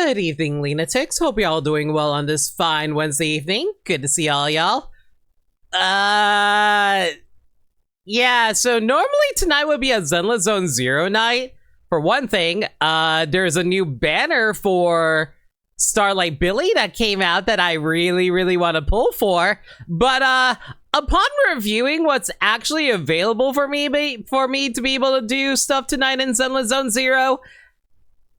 Good evening, lunatics. Hope y'all doing well on this fine Wednesday evening. Good to see all y'all. Yeah, so normally tonight would be a Zenless Zone Zero night. For one thing, there's a new banner for Starlight Billy that came out that I really want to pull for. But upon reviewing what's actually available for me to be able to do stuff tonight in Zenless Zone Zero,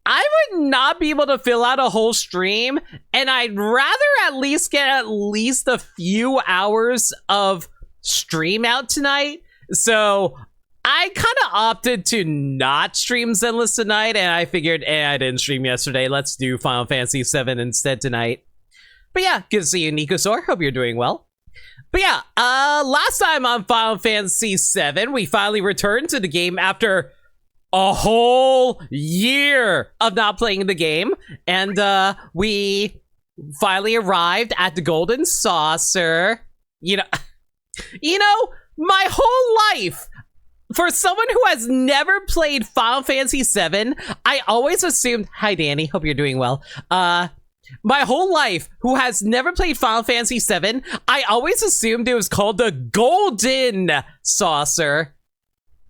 I would not be able to fill out a whole stream, and I'd rather at least get at least a few hours of stream out tonight. So I kind of opted to not stream Zenless tonight, and I figured, I didn't stream yesterday. Let's do Final Fantasy VII instead tonight. But yeah, good to see you, Nikosaur. Hope you're doing well. But yeah, last time on Final Fantasy VII, we finally returned to the game after a whole year of not playing the game, and we finally arrived at the Golden Saucer. You know, my whole life, for someone who has never played Final Fantasy VII, I always assumed, hi Danny, hope you're doing well. My whole life, who has never played Final Fantasy VII, I always assumed it was called the Golden Saucer.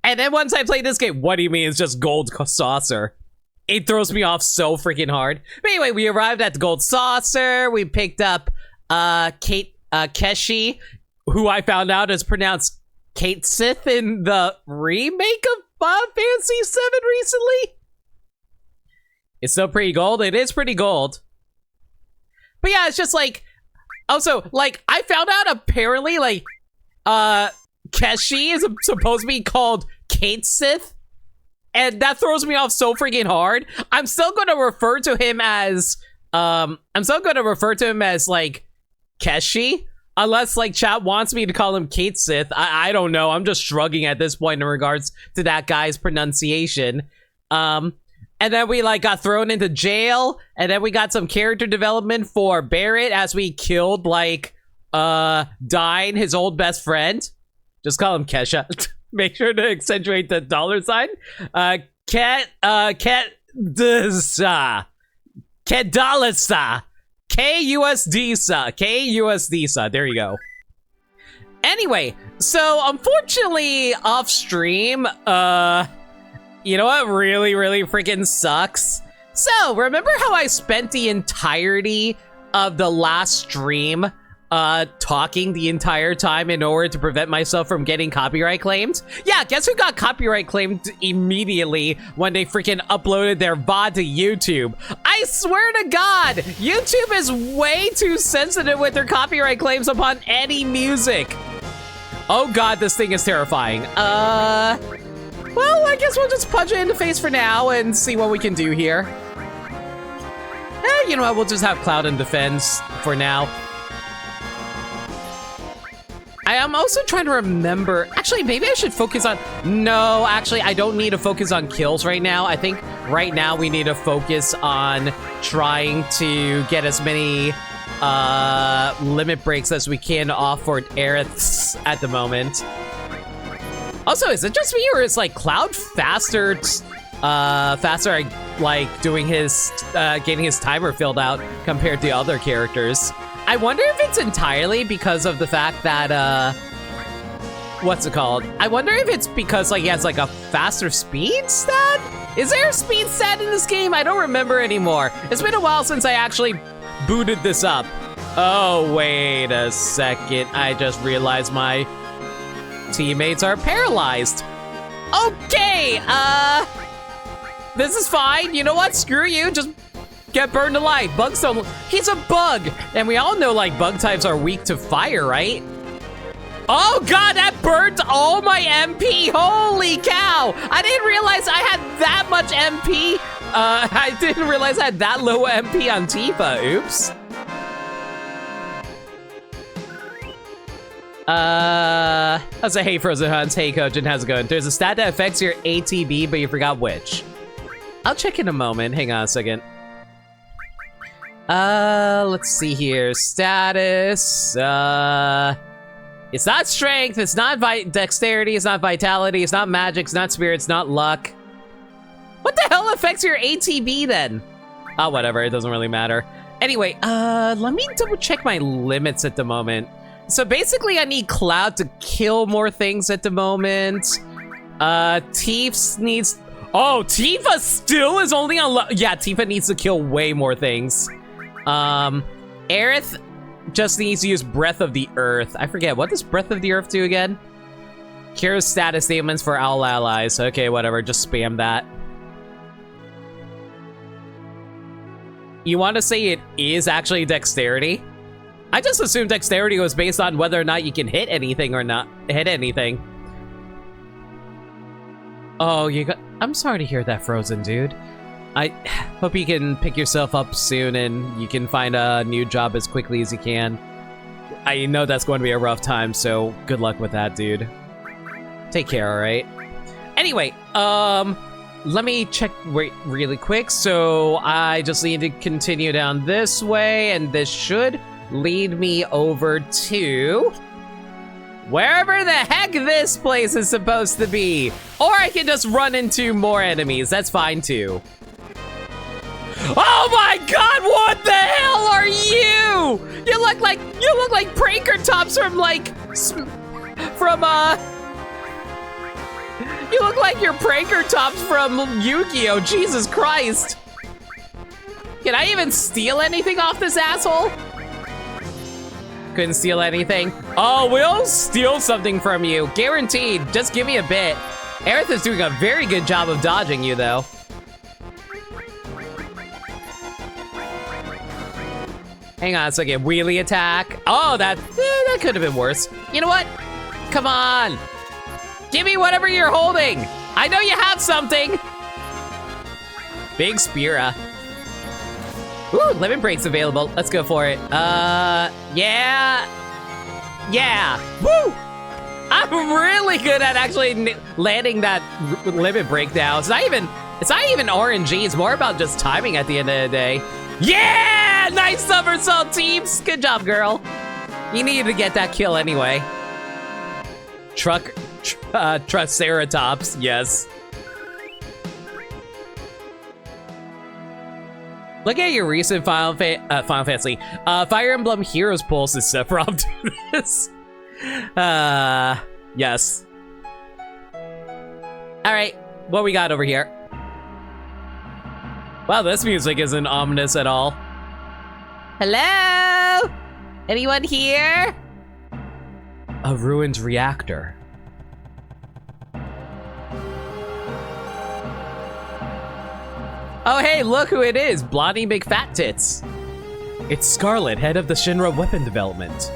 And then once I played this game, what do you mean it's just Gold Saucer? It throws me off so freaking hard. But anyway, we arrived at the Gold Saucer. We picked up Keshi, who I found out is pronounced Kate Sith in the remake of Final Fantasy VII recently. It's still pretty gold. It is pretty gold. But yeah, it's just like, also, like, I found out apparently, like, Keshi is supposed to be called Kate Sith, and that throws me off so freaking hard. I'm still going to refer to him as, like, Keshi, unless, like, chat wants me to call him Kate Sith. I don't know. I'm just shrugging at this point in regards to that guy's pronunciation. And then we, like, got thrown into jail, and then we got some character development for Barrett as we killed, like, Dine, his old best friend. Just call him Kesha. Make sure to accentuate the $sign. Kedalasa. KUSD. There you go. Anyway, so unfortunately off stream, you know what really freaking sucks? So, remember how I spent the entirety of the last stream talking the entire time in order to prevent myself from getting copyright claimed? Yeah, guess who got copyright claimed immediately when they freaking uploaded their VOD to YouTube? I swear to God, YouTube is way too sensitive with their copyright claims upon any music. Oh God, this thing is terrifying. Well, I guess we'll just punch it in the face for now and see what we can do here. You know what, we'll just have Cloud and Defense for now. I am also trying to remember, actually, maybe I should focus on, no, actually, I don't need to focus on kills right now. I think right now we need to focus on trying to get as many limit breaks as we can off for Aeriths at the moment. Also, is it just me, or is, like, Cloud faster at, like, doing his, getting his timer filled out compared to other characters? I wonder if it's entirely because of the fact that, what's it called? I wonder if it's because, like, he has, like, a faster speed stat? Is there a speed stat in this game? I don't remember anymore. It's been a while since I actually booted this up. Oh, wait a second. I just realized my teammates are paralyzed. Okay, this is fine. You know what? Screw you. Just get burned alive. Bugs don't. He's a bug, and we all know, like, bug types are weak to fire, right? Oh God, that burned all my MP. Holy cow! I didn't realize I had that much MP. I didn't realize I had that low MP on Tifa. Oops. I'll say, hey, Frozen Hunts. Hey, Coach, and how's it going? There's a stat that affects your ATB, but you forgot which. I'll check in a moment. Hang on a second. Let's see here. Status. It's not strength. It's not dexterity. It's not vitality. It's not magic. It's not spirit. It's not luck. What the hell affects your ATB then? Whatever, it doesn't really matter. Anyway, let me double check my limits at the moment. So basically I need Cloud to kill more things at the moment. Tifa needs... Oh, Tifa still is only on... Yeah, Tifa needs to kill way more things. Aerith just needs to use Breath of the Earth. I forget, what does Breath of the Earth do again? Cures status statements for all allies. Okay, whatever, just spam that. You want to say it is actually dexterity? I just assumed dexterity was based on whether or not you can hit anything or not hit anything. Oh, you got... I'm sorry to hear that, Frozen dude. I hope you can pick yourself up soon and you can find a new job as quickly as you can. I know that's going to be a rough time, so good luck with that, dude. Take care, alright? Anyway, let me check really quick. So I just need to continue down this way, and this should lead me over to wherever the heck this place is supposed to be. Or I can just run into more enemies. That's fine too. Oh my god, what the hell are you? You look like Pranker Tops you look like you're Pranker Tops from Yu-Gi-Oh! Jesus Christ. Can I even steal anything off this asshole? Couldn't steal anything. Oh, we'll steal something from you. Guaranteed. Just give me a bit. Aerith is doing a very good job of dodging you, though. Hang on a second. Wheelie attack. Oh, that could have been worse. You know what? Come on. Give me whatever you're holding. I know you have something. Big Spira. Ooh, limit break's available. Let's go for it. Yeah. Yeah. Woo! I'm really good at actually landing that limit break now. It's not even RNG. It's more about just timing at the end of the day. Yeah! Nice somersault, teams. Good job, girl. You needed to get that kill anyway. Triceratops, yes. Look at your recent Final Fantasy. Fire Emblem Heroes Pulse is Sephiroth do this. Yes. Alright, what we got over here? Wow, this music isn't ominous at all. Hello? Anyone here? A ruined reactor. Oh hey, look who it is, Blondie McFat-Tits. It's Scarlet, head of the Shinra weapon development.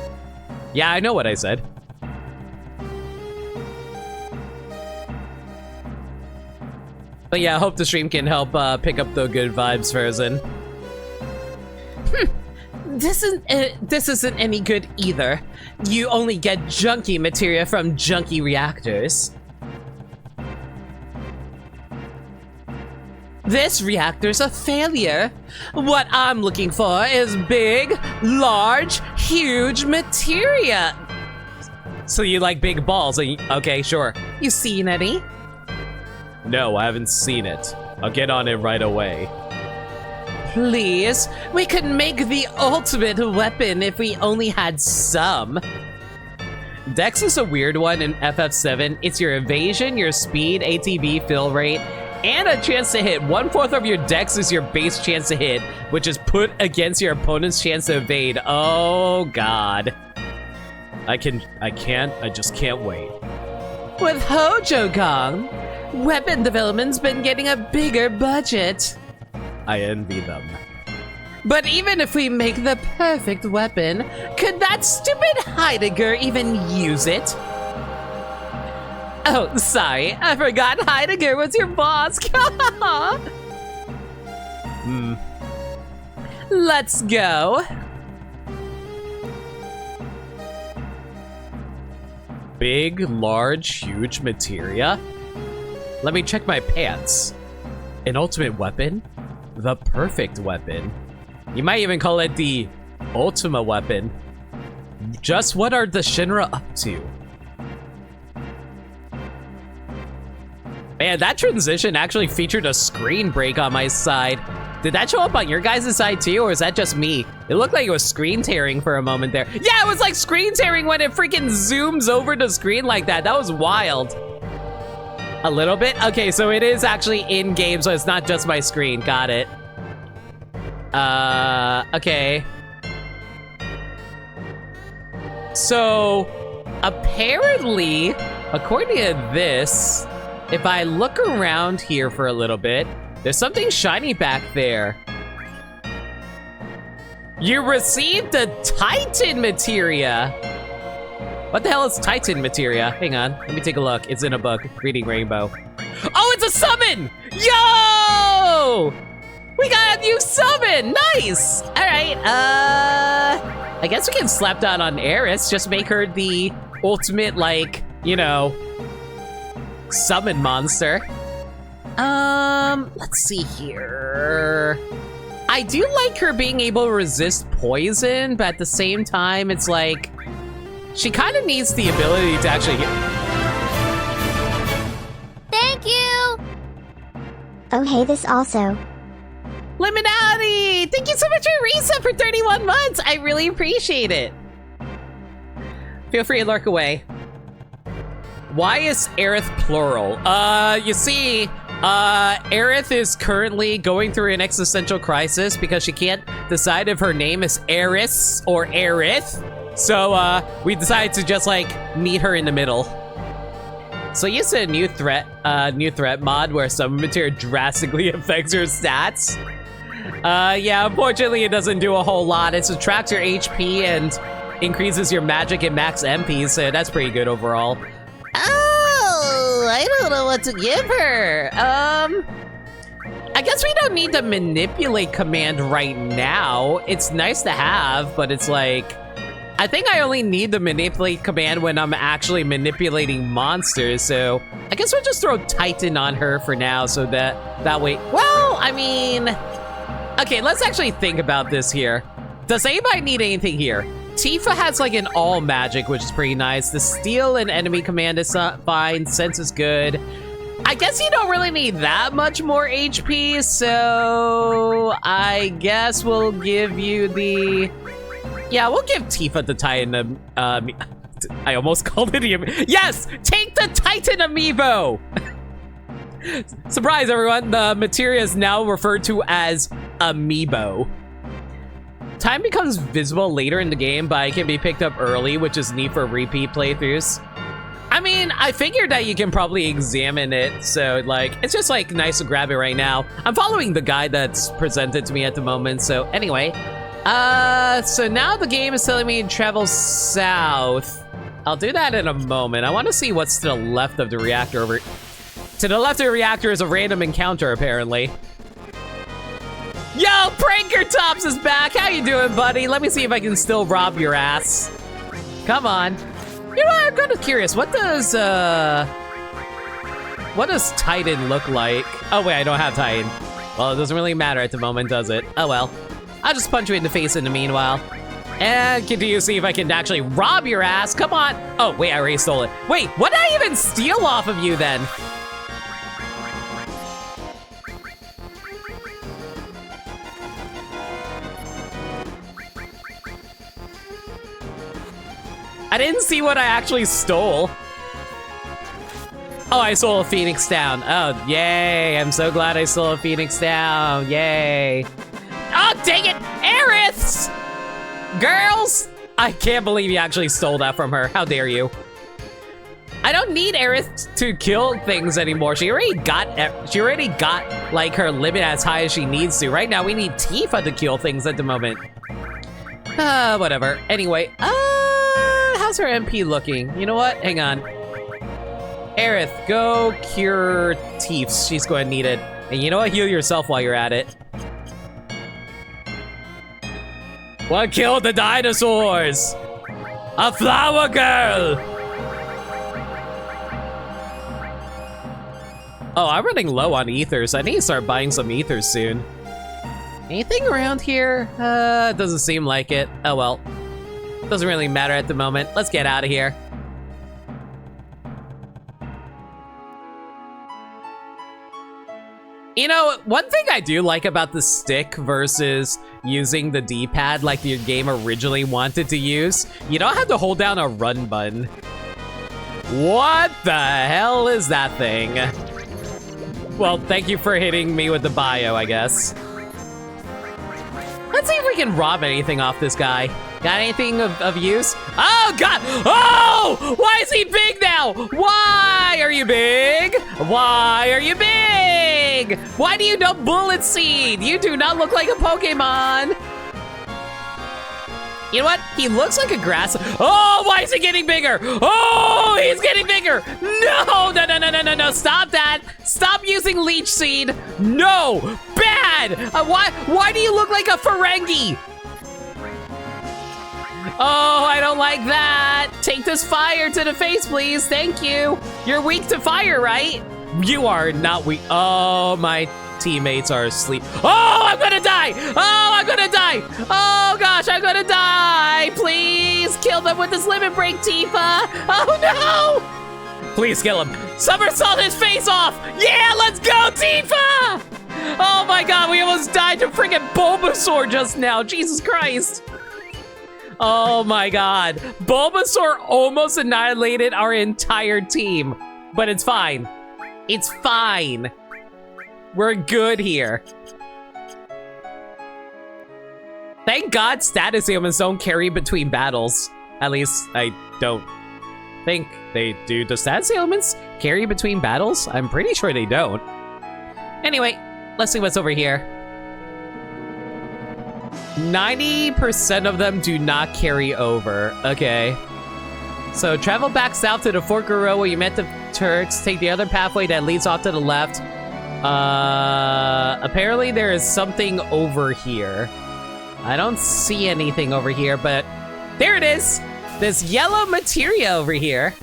Yeah, I know what I said. But yeah, I hope the stream can help pick up the good vibes, Frozen. This isn't any good either. You only get junky materia from junky reactors. This reactor's a failure. What I'm looking for is big, large, huge materia. So you like big balls? Okay, sure. You seen any? No, I haven't seen it. I'll get on it right away. Please, we could make the ultimate weapon if we only had some. Dex is a weird one in FF7. It's your evasion, your speed, ATB, fill rate, and a chance to hit. 1/4 of your dex is your base chance to hit, which is put against your opponent's chance to evade. Oh god. I just can't wait. With Hojo gone, weapon development's been getting a bigger budget. I envy them. But even if we make the perfect weapon, could that stupid Heidegger even use it? Oh, sorry, I forgot Heidegger was your boss. Let's go. Big, large, huge materia? Let me check my pants. An ultimate weapon? The perfect weapon. You might even call it the Ultima weapon. Just what are the Shinra up to? Man, that transition actually featured a screen break on my side. Did that show up on your guys' side too, or is that just me? It looked like it was screen tearing for a moment there. Yeah, it was like screen tearing when it freaking zooms over the screen like that. That was wild. A little bit? Okay, so it is actually in-game, so it's not just my screen. Got it. Okay. So, apparently, according to this, if I look around here for a little bit, there's something shiny back there. You received the Titan materia. What the hell is Titan materia? Hang on, let me take a look. It's in a book, Reading Rainbow. Oh, it's a summon! Yo! We got a new summon, nice! All right, I guess we can slap that on Eris, just make her the ultimate, like, you know, summon monster. Let's see here. I do like her being able to resist poison, but at the same time, it's like, she kind of needs the ability to actually Thank you! Oh hey, this also. Liminality! Thank you so much for reset for 31 months! I really appreciate it. Feel free to lurk away. Why is Aerith plural? You see, Aerith is currently going through an existential crisis because she can't decide if her name is Eris or Aerith. So, we decided to just, like, meet her in the middle. So you said new threat mod where summon material drastically affects your stats. Yeah, unfortunately it doesn't do a whole lot. It subtracts your HP and increases your magic and max MP, so that's pretty good overall. Oh, I don't know what to give her. I guess we don't need the manipulate command right now. It's nice to have, but it's like, I think I only need the manipulate command when I'm actually manipulating monsters, so I guess we'll just throw Titan on her for now so that way, well, I mean, okay, let's actually think about this here. Does anybody need anything here? Tifa has like an all magic, which is pretty nice. The steal and enemy command is fine, sense is good. I guess you don't really need that much more HP, so I guess we'll give you the... Yeah, we'll give Tifa the Titan, I almost called it the... Yes! Take the Titan amiibo! Surprise, everyone. The materia is now referred to as amiibo. Time becomes visible later in the game, but it can be picked up early, which is neat for repeat playthroughs. I mean, I figured that you can probably examine it, so, like, it's just, like, nice to grab it right now. I'm following the guide that's presented to me at the moment, so anyway. So now the game is telling me to travel south. I'll do that in a moment. I want to see what's to the left of the reactor over... To the left of the reactor is a random encounter, apparently. Yo, Pranker Tops is back! How you doing, buddy? Let me see if I can still rob your ass. Come on. You know what, I'm kind of curious. What does Titan look like? Oh, wait, I don't have Titan. Well, it doesn't really matter at the moment, does it? Oh, well. I'll just punch you in the face in the meanwhile. And continue to see if I can actually rob your ass. Come on. Oh, wait, I already stole it. Wait, what did I even steal off of you then? I didn't see what I actually stole. Oh, I stole a Phoenix Down. Oh, yay. I'm so glad I stole a Phoenix Down. Yay. Oh, dang it. Aeriths! Girls! I can't believe you actually stole that from her. How dare you? I don't need Aerith to kill things anymore. She already got, like, her limit as high as she needs to. Right now, we need Tifa to kill things at the moment. Whatever. Anyway, how's her MP looking? You know what? Hang on. Aerith, go cure Tiefs. She's going to need it. And you know what? Heal yourself while you're at it. What killed the dinosaurs? A flower girl! Oh, I'm running low on ethers. I need to start buying some ethers soon. Anything around here? Doesn't seem like it. Oh well. Doesn't really matter at the moment. Let's get out of here. You know, one thing I do like about the stick versus using the D-pad like the game originally wanted to use, you don't have to hold down a run button. What the hell is that thing? Well, thank you for hitting me with the bio, I guess. Let's see if we can rob anything off this guy. Got anything of use? Oh, God! Oh! Why is he big now? Why are you big? Why are you big? Why do you know Bullet Seed? You do not look like a Pokemon. You know what? He looks like a grass. Oh, why is he getting bigger? Oh, he's getting bigger. No, no, no, no, no, no, no. Stop that. Stop using Leech Seed. No, bad. Why do you look like a Ferengi? Oh, I don't like that. Take this fire to the face, please. Thank you. You're weak to fire, right? You are not weak. Oh, my teammates are asleep. Oh, I'm gonna die. Oh, I'm gonna die. Oh, gosh, I'm gonna die. Please kill them with this limit break, Tifa. Oh, no. Please kill him. Somersault his face off. Yeah, let's go, Tifa. Oh, my God, we almost died to friggin' Bulbasaur just now. Jesus Christ. Oh my God. Bulbasaur almost annihilated our entire team, but it's fine. It's fine. We're good here. Thank God status ailments don't carry between battles. At least I don't think they do. Do status ailments carry between battles? I'm pretty sure they don't. Anyway, let's see what's over here. 90% of them do not carry over. Okay. So travel back south to the Fork of Road where you met the Turks. Take the other pathway that leads off to the left. Apparently there is something over here. I don't see anything over here, but there it is. This yellow materia over here.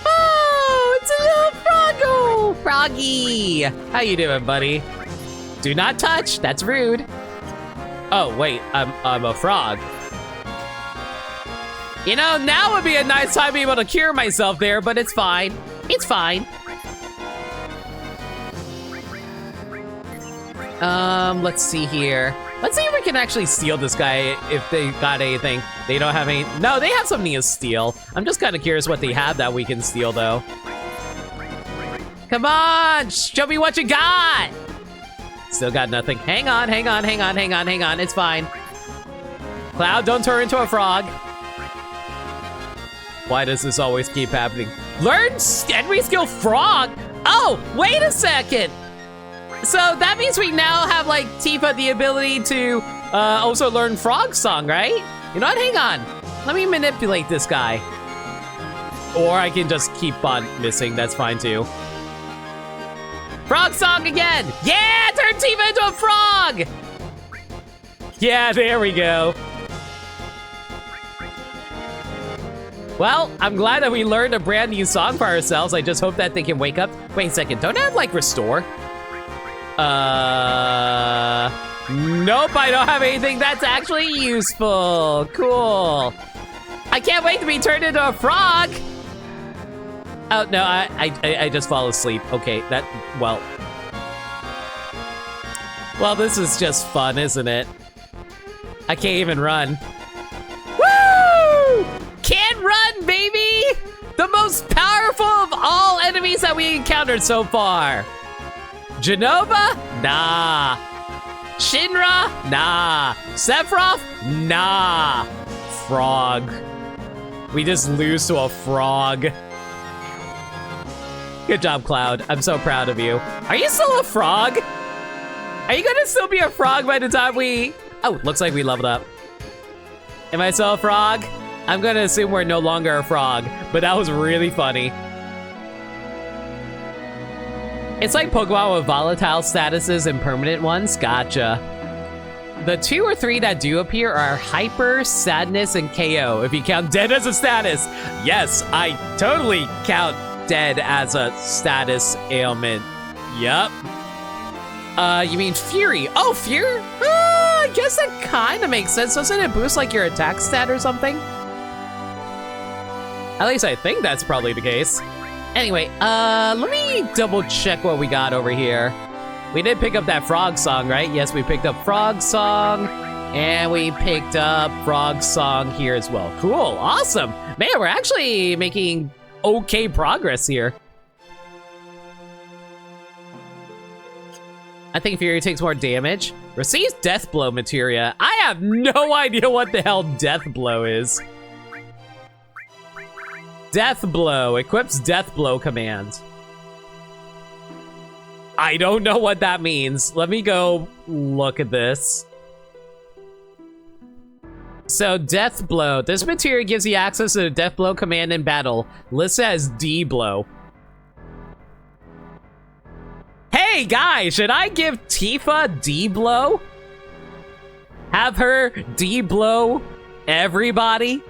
Oh, it's a little Froggo! Froggy! How you doing, buddy? Do not touch, that's rude. Oh, wait, I'm a frog. You know, now would be a nice time to be able to cure myself there, but it's fine. It's fine. Let's see here. Let's see if we can actually steal this guy if they got anything. They don't have any, no, they have something to steal. I'm just kind of curious what they have that we can steal though. Come on, show me what you got. Still got nothing. Hang on, hang on, hang on, hang on, hang on. It's fine. Cloud, don't turn into a frog. Why does this always keep happening? Learn enemy skill frog? Oh, wait a second. So that means we now have like Tifa the ability to also learn frog song, right? You know what? Hang on. Let me manipulate this guy. Or I can just keep on missing. That's fine too. Frog song again! Yeah, turn Tifa into a frog! Yeah, there we go. Well, I'm glad that we learned a brand new song for ourselves. I just hope that they can wake up. Wait a second, don't I have like restore? Nope, I don't have anything that's actually useful. Cool. I can't wait to be turned into a frog. Oh, no, I just fall asleep. Okay, that, well. Well, this is just fun, isn't it? I can't even run. Woo! Can't run, baby! The most powerful of all enemies that we encountered so far. Genova? Nah. Shinra? Nah. Sephiroth? Nah. Frog. We just lose to a frog. Good job, Cloud. I'm so proud of you. Are you still a frog? Are you gonna still be a frog by the time we... Oh, looks like we leveled up. Am I still a frog? I'm gonna assume we're no longer a frog, but that was really funny. It's like Pokemon with volatile statuses and permanent ones. Gotcha. The 2 or 3 that do appear are Hyper, Sadness, and KO, if you count Dead as a status. Yes, I totally count Dead as a status ailment. Yup. You mean Fury? Oh, Fury? I guess that kind of makes sense. Doesn't it boost like your attack stat or something? At least I think that's probably the case. Anyway, let me double check what we got over here. We did pick up that frog song, right? Yes, we picked up frog song, and we picked up frog song here as well. Cool, awesome. Man, we're actually making okay progress here. I think Fury takes more damage. Receives Death Blow materia. I have no idea what the hell Death Blow is. Death Blow. Equips Death Blow command. I don't know what that means. Let me go look at this. So, Death Blow. This materia gives you access to the Death Blow command in battle. Listed as D Blow. Hey, guys, should I give Tifa D Blow? Have her D Blow everybody?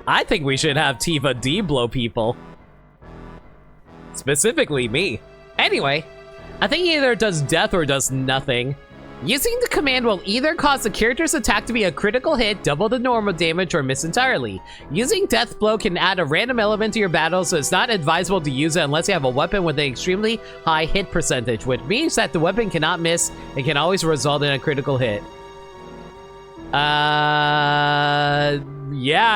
I think we should have Tifa D Blow people. Specifically me. Anyway, I think he either does death or does nothing. Using the command will either cause the character's attack to be a critical hit, double the normal damage, or miss entirely. Using Death Blow can add a random element to your battle, so it's not advisable to use it unless you have a weapon with an extremely high hit percentage, which means that the weapon cannot miss and can always result in a critical hit. Yeah,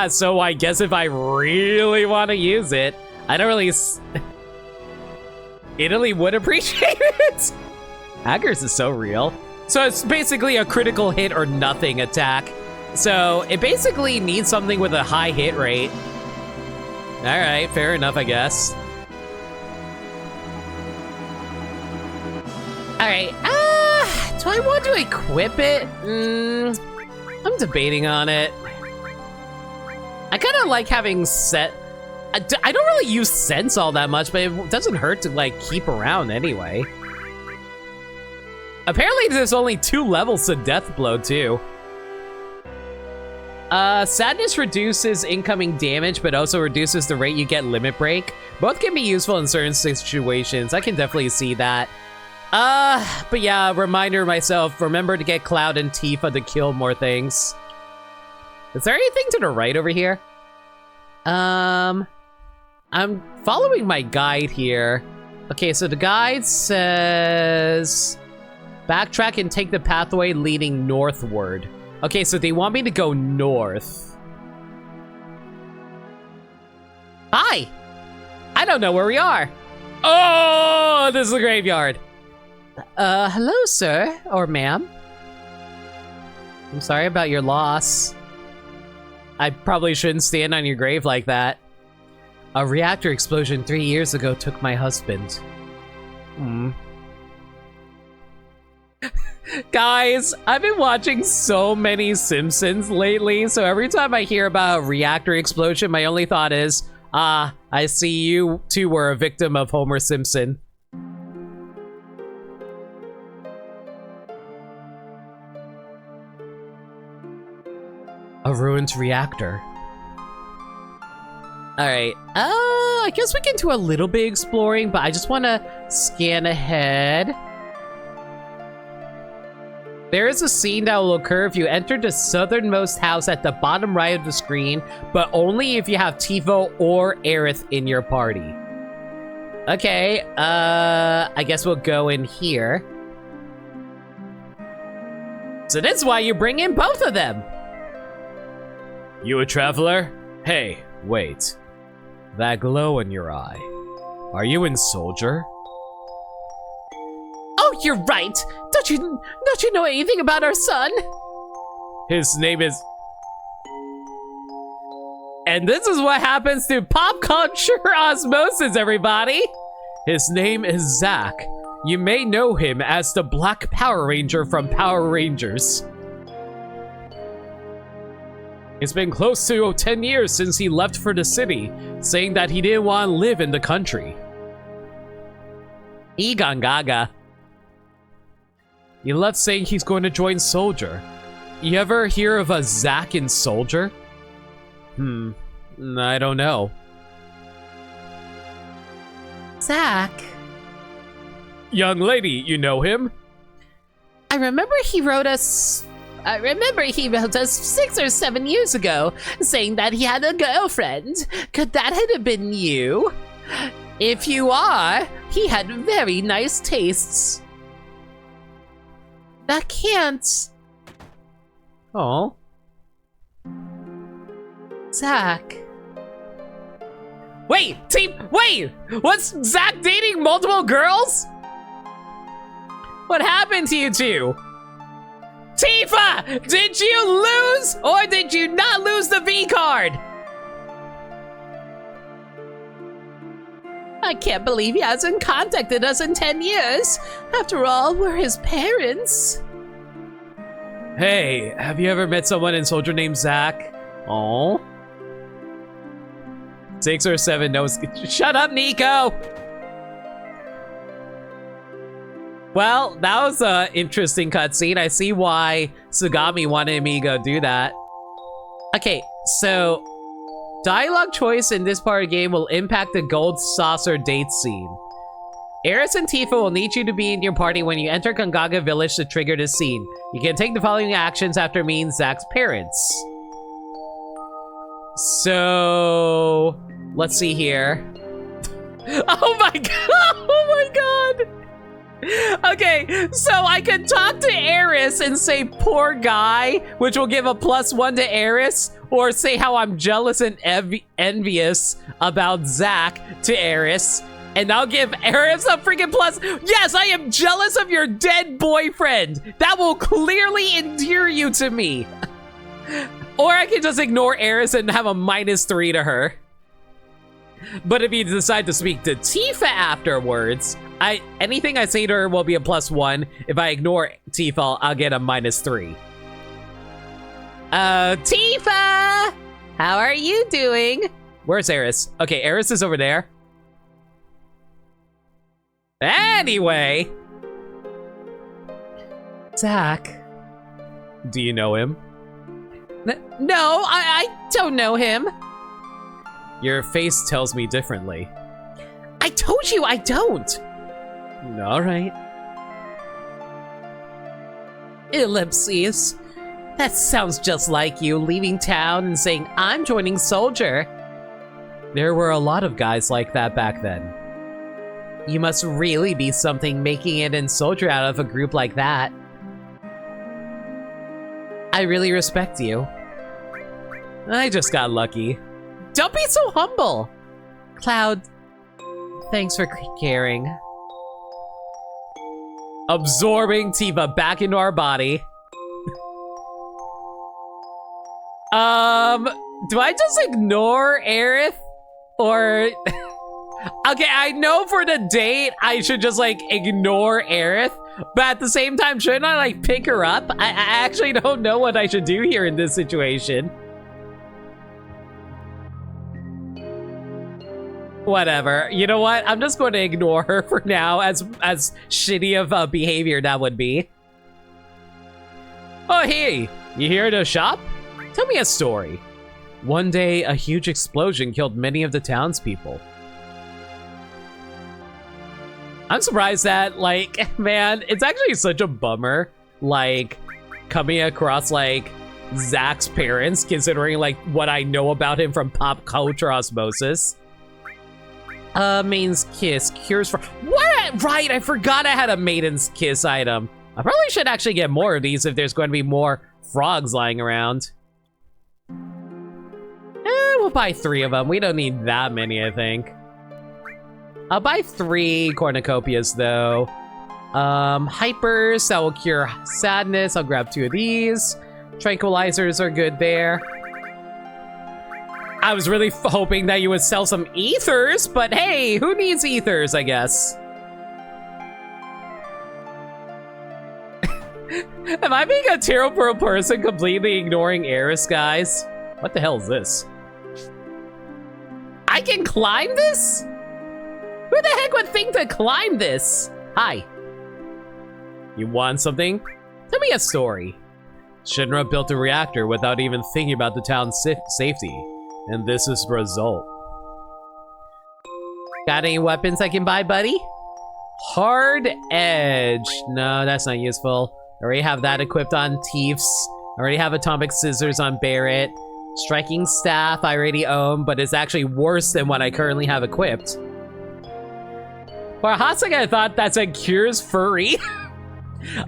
so I guess if I really want to use it, I don't really... Italy would appreciate it. Hackers is so real. So it's basically a critical hit or nothing attack. So it basically needs something with a high hit rate. All right, fair enough, I guess. All right, do I want to equip it? I'm debating on it. I kind of like having set. I don't really use sense all that much, but it doesn't hurt to like keep around anyway. Apparently there's only 2 levels to Death Blow too. Sadness reduces incoming damage, but also reduces the rate you get limit break. Both can be useful in certain situations. I can definitely see that. But yeah, reminder myself, remember to get Cloud and Tifa to kill more things. Is there anything to the right over here? I'm following my guide here. Okay, so the guide says... backtrack and take the pathway leading northward. Okay, so they want me to go north. Hi! I don't know where we are. Oh, this is the graveyard. Hello, sir, or ma'am. I'm sorry about your loss. I probably shouldn't stand on your grave like that. A reactor explosion 3 years ago took my husband. Guys, I've been watching so many Simpsons lately, so every time I hear about a reactor explosion, my only thought is, I see you two were a victim of Homer Simpson. A ruined reactor. Alright, I guess we can do a little bit exploring, but I just want to scan ahead. There is a scene that will occur if you enter the southernmost house at the bottom right of the screen, but only if you have Tifa or Aerith in your party. Okay, I guess we'll go in here. So this is why you bring in both of them. You a traveler? Hey, wait. That glow in your eye. Are you in Soldier? Oh, you're right. Don't you know anything about our son? His name is... And this is what happens to pop culture osmosis, everybody. His name is Zack. You may know him as the Black Power Ranger from Power Rangers. It's been close to 10 years since he left for the city, saying that he didn't want to live in the country. Gongaga. He left saying he's going to join Soldier. You ever hear of a Zack in Soldier? I don't know. Zack? Young lady, you know him? I remember he wrote us I remember he wrote us 6 or 7 years ago, saying that he had a girlfriend. Could that have been you? If you are, he had very nice tastes. That can't... Oh. Zach. Wait! Was Zach dating multiple girls? What happened to you two? Tifa! Did you lose or did you not lose the V card? I can't believe he hasn't contacted us in 10 years. After all, we're his parents. Hey, have you ever met someone in Soldier named Zach? Oh. 6 or 7 knows. Shut up, Nico! Well, that was an interesting cutscene. I see why Sugami wanted me to go do that. Okay, so dialogue choice in this part of the game will impact the gold saucer date scene. Aeris and Tifa will need you to be in your party when you enter Gongaga village to trigger this scene. You can take the following actions after meeting Zach's parents. So, let's see here. Oh my god! Oh my god! Okay, so I can talk to Aeris and say poor guy, which will give a +1 to Aeris, or say how I'm jealous and envious about Zach to Aeris, and I'll give Aeris a freaking plus. Yes, I am jealous of your dead boyfriend. That will clearly endear you to me. Or I can just ignore Aeris and have a -3 to her. But if you decide to speak to Tifa afterwards, anything I say to her will be a +1. If I ignore Tifa, I'll get a -3. Tifa! How are you doing? Where's Aeris? Okay, Aeris is over there. Anyway. Zach. Do you know him? No, I don't know him. Your face tells me differently. I told you I don't. All right. Ellipses. That sounds just like you leaving town and saying, I'm joining Soldier. There were a lot of guys like that back then. You must really be something making it in Soldier out of a group like that. I really respect you. I just got lucky. Don't be so humble. Cloud, thanks for caring. Absorbing Tifa back into our body. Do I just ignore Aerith? Or... Okay, I know for the date, I should just, like, ignore Aerith. But at the same time, shouldn't I, like, pick her up? I actually don't know what I should do here in this situation. Whatever. You know what? I'm just going to ignore her for now, as shitty of a behavior that would be. Oh, hey! You here to shop? Tell me a story. One day, a huge explosion killed many of the townspeople. I'm surprised that, like, man, it's actually such a bummer, like, coming across, like, Zach's parents, considering, like, what I know about him from pop culture osmosis. Maiden's Kiss, cures for... What? Right, I forgot I had a Maiden's Kiss item. I probably should actually get more of these if there's going to be more frogs lying around. We'll buy 3 of them. We don't need that many, I think. I'll buy 3 cornucopias, though. Hypers, that will cure sadness. I'll grab 2 of these. Tranquilizers are good there. I was really hoping that you would sell some ethers, but hey, who needs ethers, I guess? Am I being a terrible person completely ignoring Aeris, guys? What the hell is this? I can climb this? Who the heck would think to climb this? Hi. You want something? Tell me a story. Shinra built a reactor without even thinking about the town's safety. And this is the result. Got any weapons I can buy, buddy? Hard edge. No, that's not useful. already have that equipped on Teefs. I already have Atomic Scissors on Barrett. Striking Staff I already own, but it's actually worse than what I currently have equipped. For a hot second, I thought that said cures furry.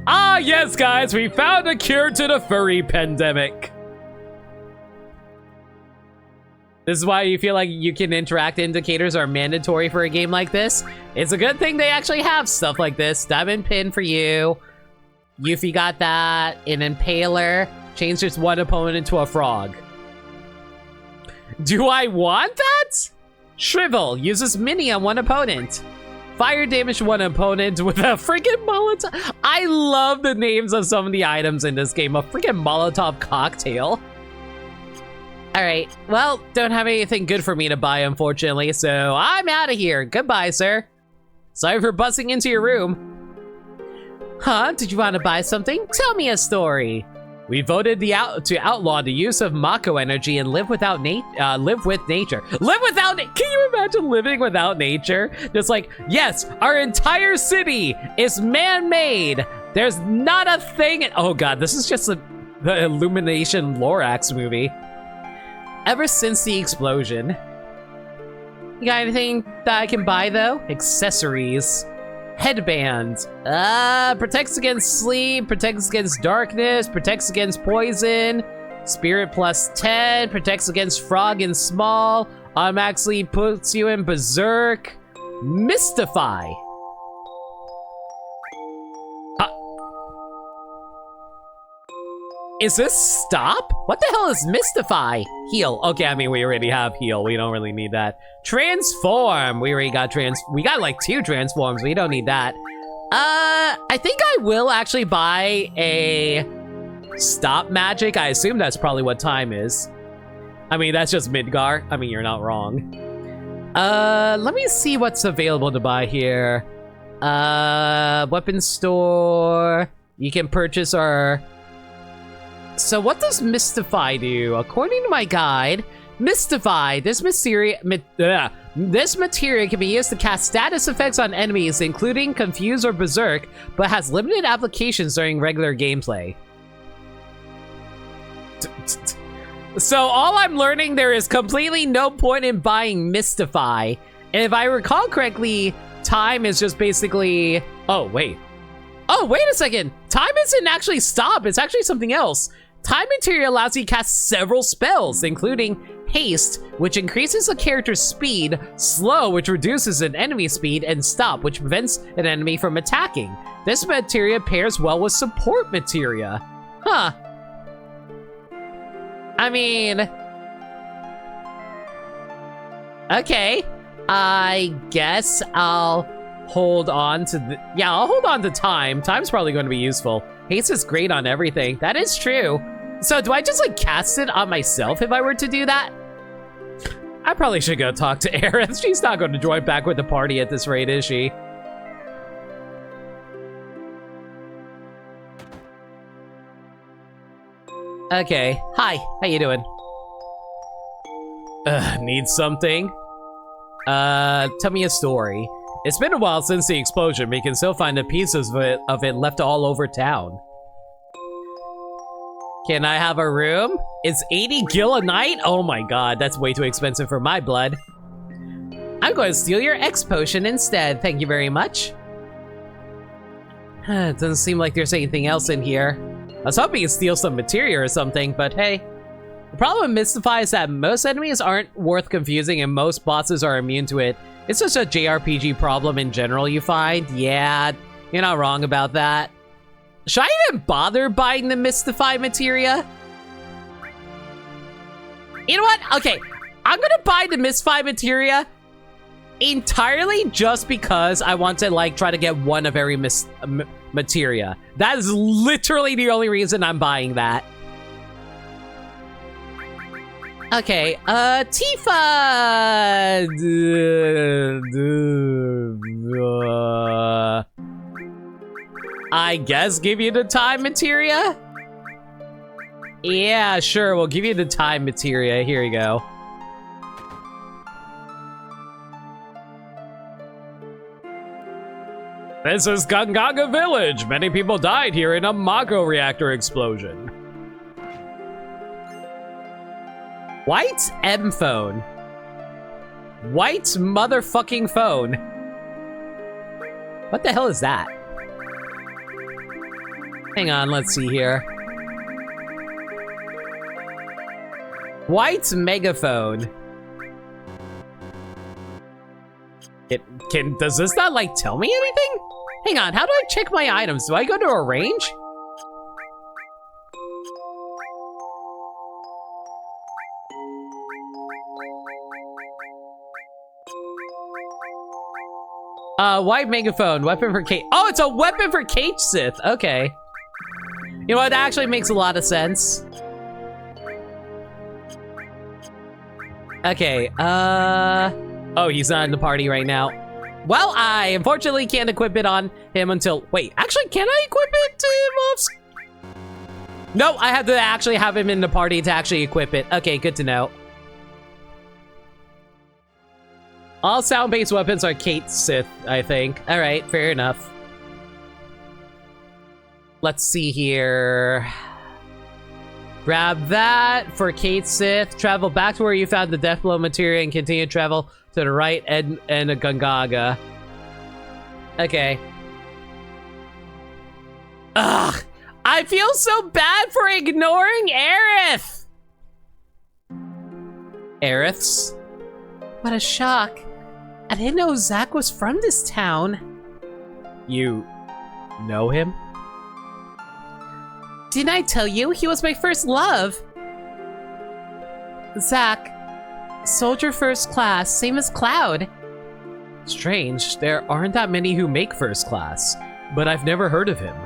Ah, yes, guys, we found a cure to the furry pandemic. This is why you feel like you can interact indicators are mandatory for a game like this. It's a good thing they actually have stuff like this. Diamond Pin for you. Yuffie got that. An Impaler. Change just one opponent into a frog. Do I want that? Shrivel. Uses mini on one opponent. Fire damage one opponent with a freaking Molotov. I love the names of some of the items in this game. A freaking Molotov cocktail. Alright, well, don't have anything good for me to buy, unfortunately, so I'm out of here. Goodbye, sir. Sorry for busting into your room. Huh? Did you want to buy something? Tell me a story. We voted to outlaw the use of Mako energy and live with nature. Live without Can you imagine living without nature? Just like, yes, our entire city is man-made. There's not a thing. Oh god, this is just the Illumination Lorax movie. Ever since the explosion. You got anything that I can buy though? Accessories. Headband. Protects against sleep, protects against darkness, protects against poison. Spirit plus 10, protects against frog and small. Automatically puts you in berserk. Mystify. Is this stop? What the hell is Mystify? Heal. Okay, I mean, we already have heal. We don't really need that. Transform. We already got we got like 2 transforms. We don't need that. I think I will actually buy a stop magic. I assume that's probably what time is. I mean, that's just Midgar. I mean, you're not wrong. Let me see what's available to buy here. Weapon store. You can purchase our... So what does Mystify do? According to my guide, Mystify, this materia can be used to cast status effects on enemies, including Confuse or Berserk, but has limited applications during regular gameplay. So all I'm learning, there is completely no point in buying Mystify. And if I recall correctly, time is just basically... Oh, wait a second. Time isn't actually stop. It's actually something else. Time Materia allows you to cast several spells, including Haste, which increases a character's speed, Slow, which reduces an enemy's speed, and Stop, which prevents an enemy from attacking. This materia pairs well with support materia. Huh. I mean... Okay. I guess I'll hold on to yeah, I'll hold on to time. Time's probably going to be useful. Haste is great on everything. That is true. So do I just like cast it on myself if I were to do that? I probably should go talk to Aerith. She's not going to join back with the party at this rate, is she? Okay. Hi. How you doing? Need something? Tell me a story. It's been a while since the explosion, but you can still find the pieces of it left all over town. Can I have a room? It's 80 gil a night? Oh my god, that's way too expensive for my blood. I'm going to steal your X potion instead, thank you very much. It doesn't seem like there's anything else in here. I was hoping you'd steal some materia or something, but hey. The problem with Mystify is that most enemies aren't worth confusing and most bosses are immune to it. It's just a JRPG problem in general, you find. Yeah, you're not wrong about that. Should I even bother buying the Mystify materia? You know what? Okay, I'm gonna buy the Mystify materia entirely just because I want to like try to get one of every materia. That is literally the only reason I'm buying that. Okay, Tifa! I guess give you the time materia? Yeah, sure, we'll give you the time materia. Here you go. This is Gongaga Village. Many people died here in a Mako reactor explosion. White M phone. White motherfucking phone. What the hell is that? Hang on, let's see here. White megaphone. Does this not, like, tell me anything? Hang on, how do I check my items? Do I go to arrange? White megaphone, weapon for Kate. Oh, it's a weapon for Kate Sith. Okay. You know what? That actually makes a lot of sense. Okay, oh, he's not in the party right now. Well, I unfortunately can't equip it on him until... Wait, actually, can I equip it to him off? No, I have to actually have him in the party to actually equip it. Okay, good to know. All sound-based weapons are Kate Sith, I think. All right, fair enough. Let's see here. Grab that for Kate Sith. Travel back to where you found the Deathblow materia and continue to travel to the right and a Gongaga. Okay. Ugh! I feel so bad for ignoring Aerith! Aeriths? What a shock. I didn't know Zach was from this town. You know him? Didn't I tell you? He was my first love. Zach, soldier first class, same as Cloud. Strange, there aren't that many who make first class, but I've never heard of him.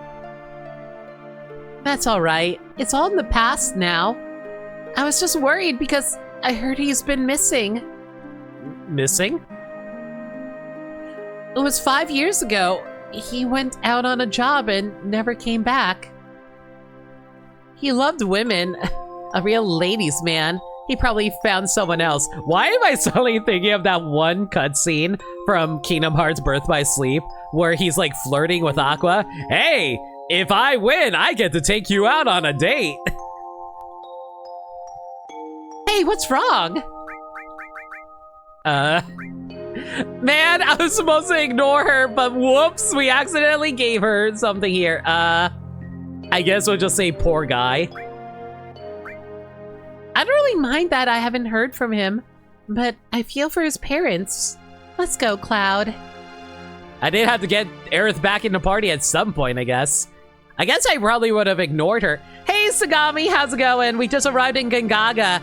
That's alright. It's all in the past now. I was just worried because I heard he's been missing. Missing? It was 5 years ago. He went out on a job and never came back. He loved women. A real ladies' man. He probably found someone else. Why am I suddenly thinking of that one cutscene from Kingdom Hearts Birth by Sleep where he's like flirting with Aqua? Hey, if I win, I get to take you out on a date. Hey, what's wrong? Man, I was supposed to ignore her, but whoops, we accidentally gave her something here. I guess we'll just say poor guy. I don't really mind that I haven't heard from him, but I feel for his parents. Let's go, Cloud. I did have to get Aerith back in the party at some point, I guess. I guess I probably would have ignored her. Hey, Sagami, how's it going? We just arrived in Gongaga.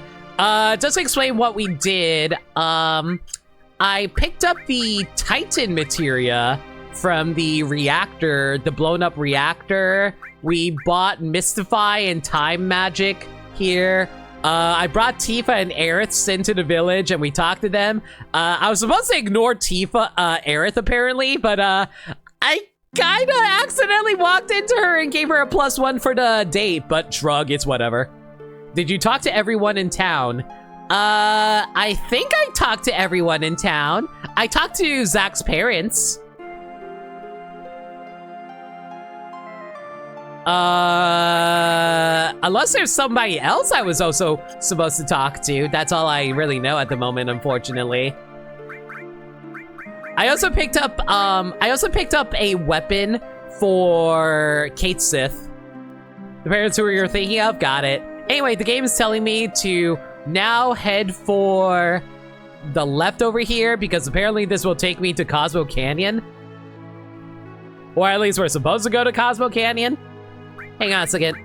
Just to explain what we did, I picked up the Titan materia from the reactor, the blown up reactor. We bought Mystify and Time Magic here. I brought Tifa and Aerith into the village and we talked to them. I was supposed to ignore Tifa, Aerith apparently, but I kinda accidentally walked into her and gave her a +1 for the date, but shrug, it's whatever. Did you talk to everyone in town? I think I talked to everyone in town. I talked to Zach's parents. Unless there's somebody else I was also supposed to talk to. That's all I really know at the moment, unfortunately. I also picked up a weapon for Kate Sith. The parents who you're thinking of, got it. Anyway, the game is telling me to now head for the left over here because apparently this will take me to Cosmo Canyon. Or at least we're supposed to go to Cosmo Canyon. Hang on a second.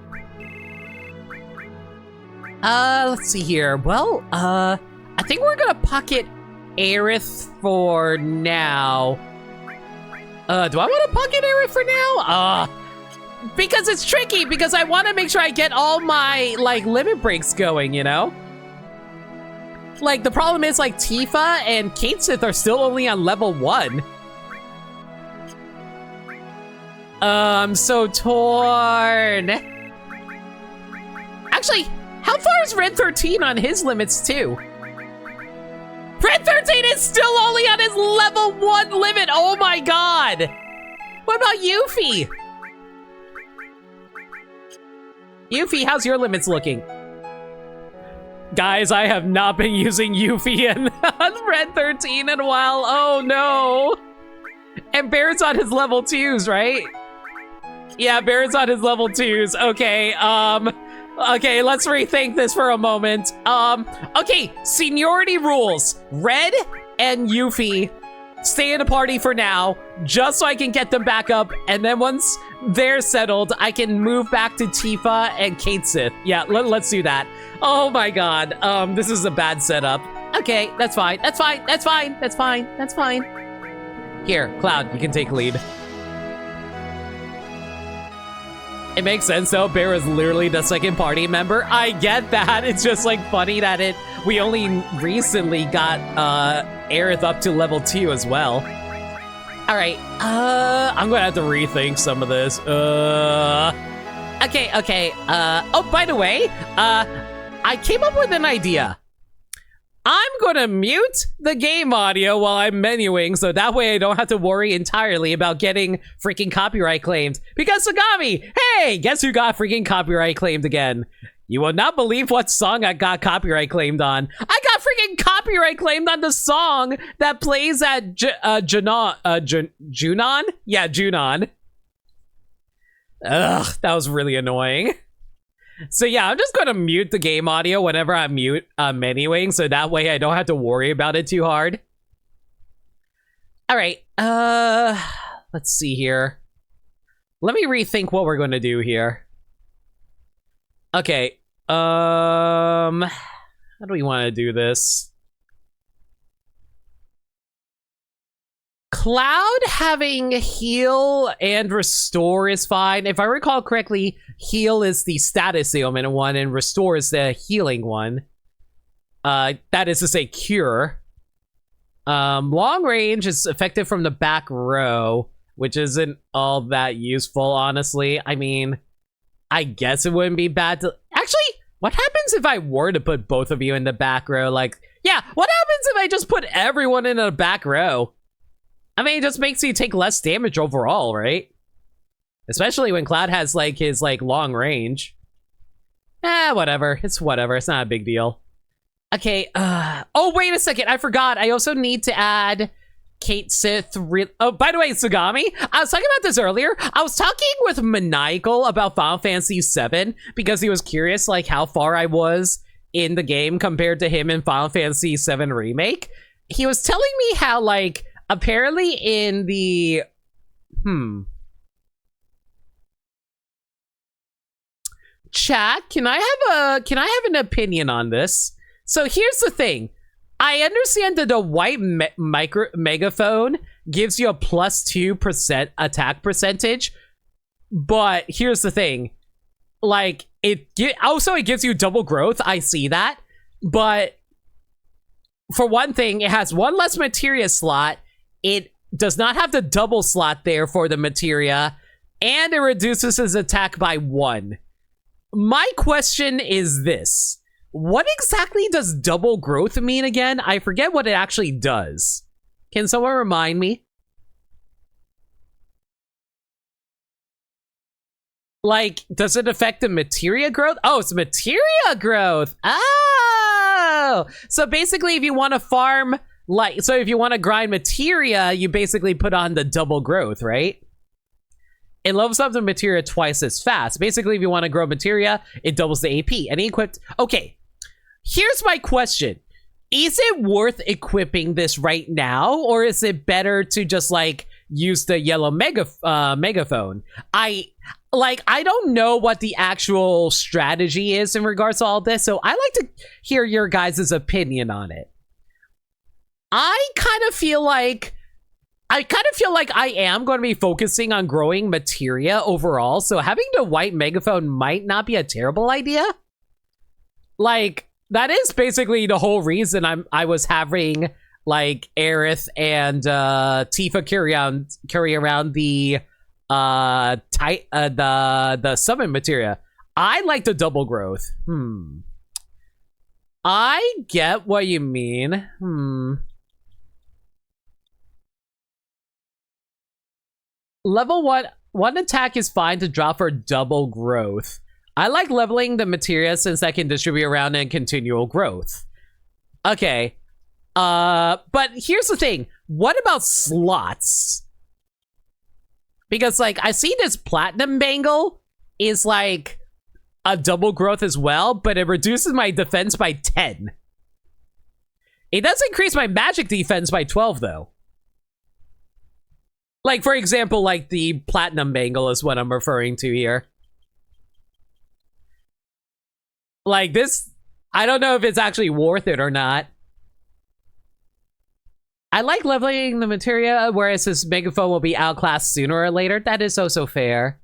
Let's see here. Well, I think we're gonna pocket Aerith for now. Do I want to pocket Aerith for now? Because it's tricky, because I want to make sure I get all my, like, limit breaks going, you know? Like, the problem is, like, Tifa and Kate Sith are still only on level 1. I'm so torn. Actually, how far is Red 13 on his limits, too? Red 13 is still only on his level 1 limit! Oh my god! What about Yuffie? Yuffie, how's your limits looking? Guys, I have not been using Yuffie in Red 13 in a while. Oh no. And Barrett's on his level 2s, right? Yeah, Barrett's on his level 2s. Okay, okay, let's rethink this for a moment. Okay, seniority rules. Red and Yuffie stay in a party for now, just so I can get them back up, and then once they're settled, I can move back to Tifa and Kate Sith. Yeah, let's do that. Oh my god, this is a bad setup. Okay, that's fine, that's fine, that's fine, that's fine, that's fine. Here, Cloud, you can take lead. It makes sense though, Bear is literally the second party member. I get that, it's just like funny that we only recently got Aerith up to level 2 as well. All right, I'm gonna have to rethink some of this. Okay. Oh, by the way, I came up with an idea. I'm gonna mute the game audio while I'm menuing, so that way I don't have to worry entirely about getting freaking copyright claimed. Because Sagami, hey, guess who got freaking copyright claimed again? You will not believe what song I got copyright claimed on. I got freaking copyright claimed on the song that plays at Junon? Yeah, Junon. Ugh, that was really annoying. So yeah, I'm just gonna mute the game audio whenever I'm menuing, so that way I don't have to worry about it too hard. All right, let's see here. Let me rethink what we're gonna do here. Okay, how do we want to do this? Cloud having heal and restore is fine. If I recall correctly, heal is the status ailment one and restore is the healing one. That is to say cure. Long range is effective from the back row, which isn't all that useful, honestly. I mean, I guess it wouldn't be bad to... Actually, what happens if I were to put both of you in the back row? Like, yeah, what happens if I just put everyone in the back row? I mean, it just makes you take less damage overall, right? Especially when Cloud has, like, his, like, long range. Whatever. It's whatever. It's not a big deal. Okay, oh, wait a second. I forgot. I also need to add Kate Sith. Oh, by the way, Tsugami, I was talking about this earlier. I was talking with Maniacal about Final Fantasy VII because he was curious, like, how far I was in the game compared to him in Final Fantasy VII Remake. He was telling me how, like, apparently in the... Chat, can I have an opinion on this? So here's the thing. I understand that the white megaphone gives you a +2% attack percentage, but here's the thing. Like, it gives you double growth. I see that. But for one thing, it has one less materia slot. It does not have the double slot there for the materia, and it reduces his attack by 1. My question is this. What exactly does double growth mean again? I forget what it actually does. Can someone remind me? Like, does it affect the materia growth? Oh, it's materia growth. Oh! So basically, if you want to farm, like, so if you want to grind materia, you basically put on the double growth, right? It levels up the materia twice as fast. Basically, if you want to grow materia, it doubles the AP. And equipped... Okay, here's my question. Is it worth equipping this right now? Or is it better to just, like, use the yellow megaphone? I don't know what the actual strategy is in regards to all this, so I like to hear your guys' opinion on it. I kind of feel like I am going to be focusing on growing materia overall, so having the white megaphone might not be a terrible idea. Like, that is basically the whole reason I was having, like, Aerith and Tifa carry around the summon materia. I like the double growth. I get what you mean. Level 1 attack is fine to drop for double growth. I like leveling the materia since that can distribute around and continual growth. Okay. But here's the thing. What about slots? Because, like, I see this platinum bangle is, like, a double growth as well, but it reduces my defense by 10. It does increase my magic defense by 12, though. Like, for example, like, the platinum bangle is what I'm referring to here. Like, this, I don't know if it's actually worth it or not. I like leveling the materia, whereas this megaphone will be outclassed sooner or later. That is so fair.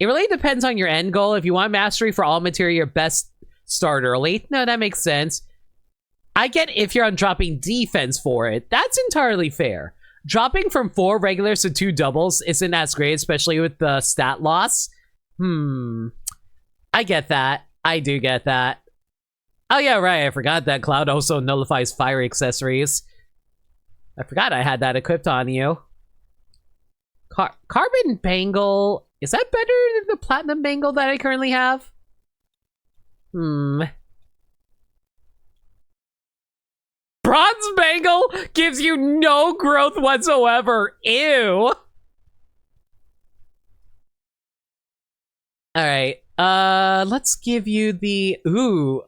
It really depends on your end goal. If you want mastery for all materia, your best start early. No, that makes sense. I get if you're on dropping defense for it. That's entirely fair. Dropping from 4 regulars to 2 doubles isn't as great, especially with the stat loss. I get that. I do get that. Oh yeah, right. I forgot that Cloud also nullifies fire accessories. I forgot I had that equipped on you. Carbon Bangle. Is that better than the Platinum Bangle that I currently have? Bronze Bangle gives you no growth whatsoever. Ew. Alright. Let's give you the... Ooh.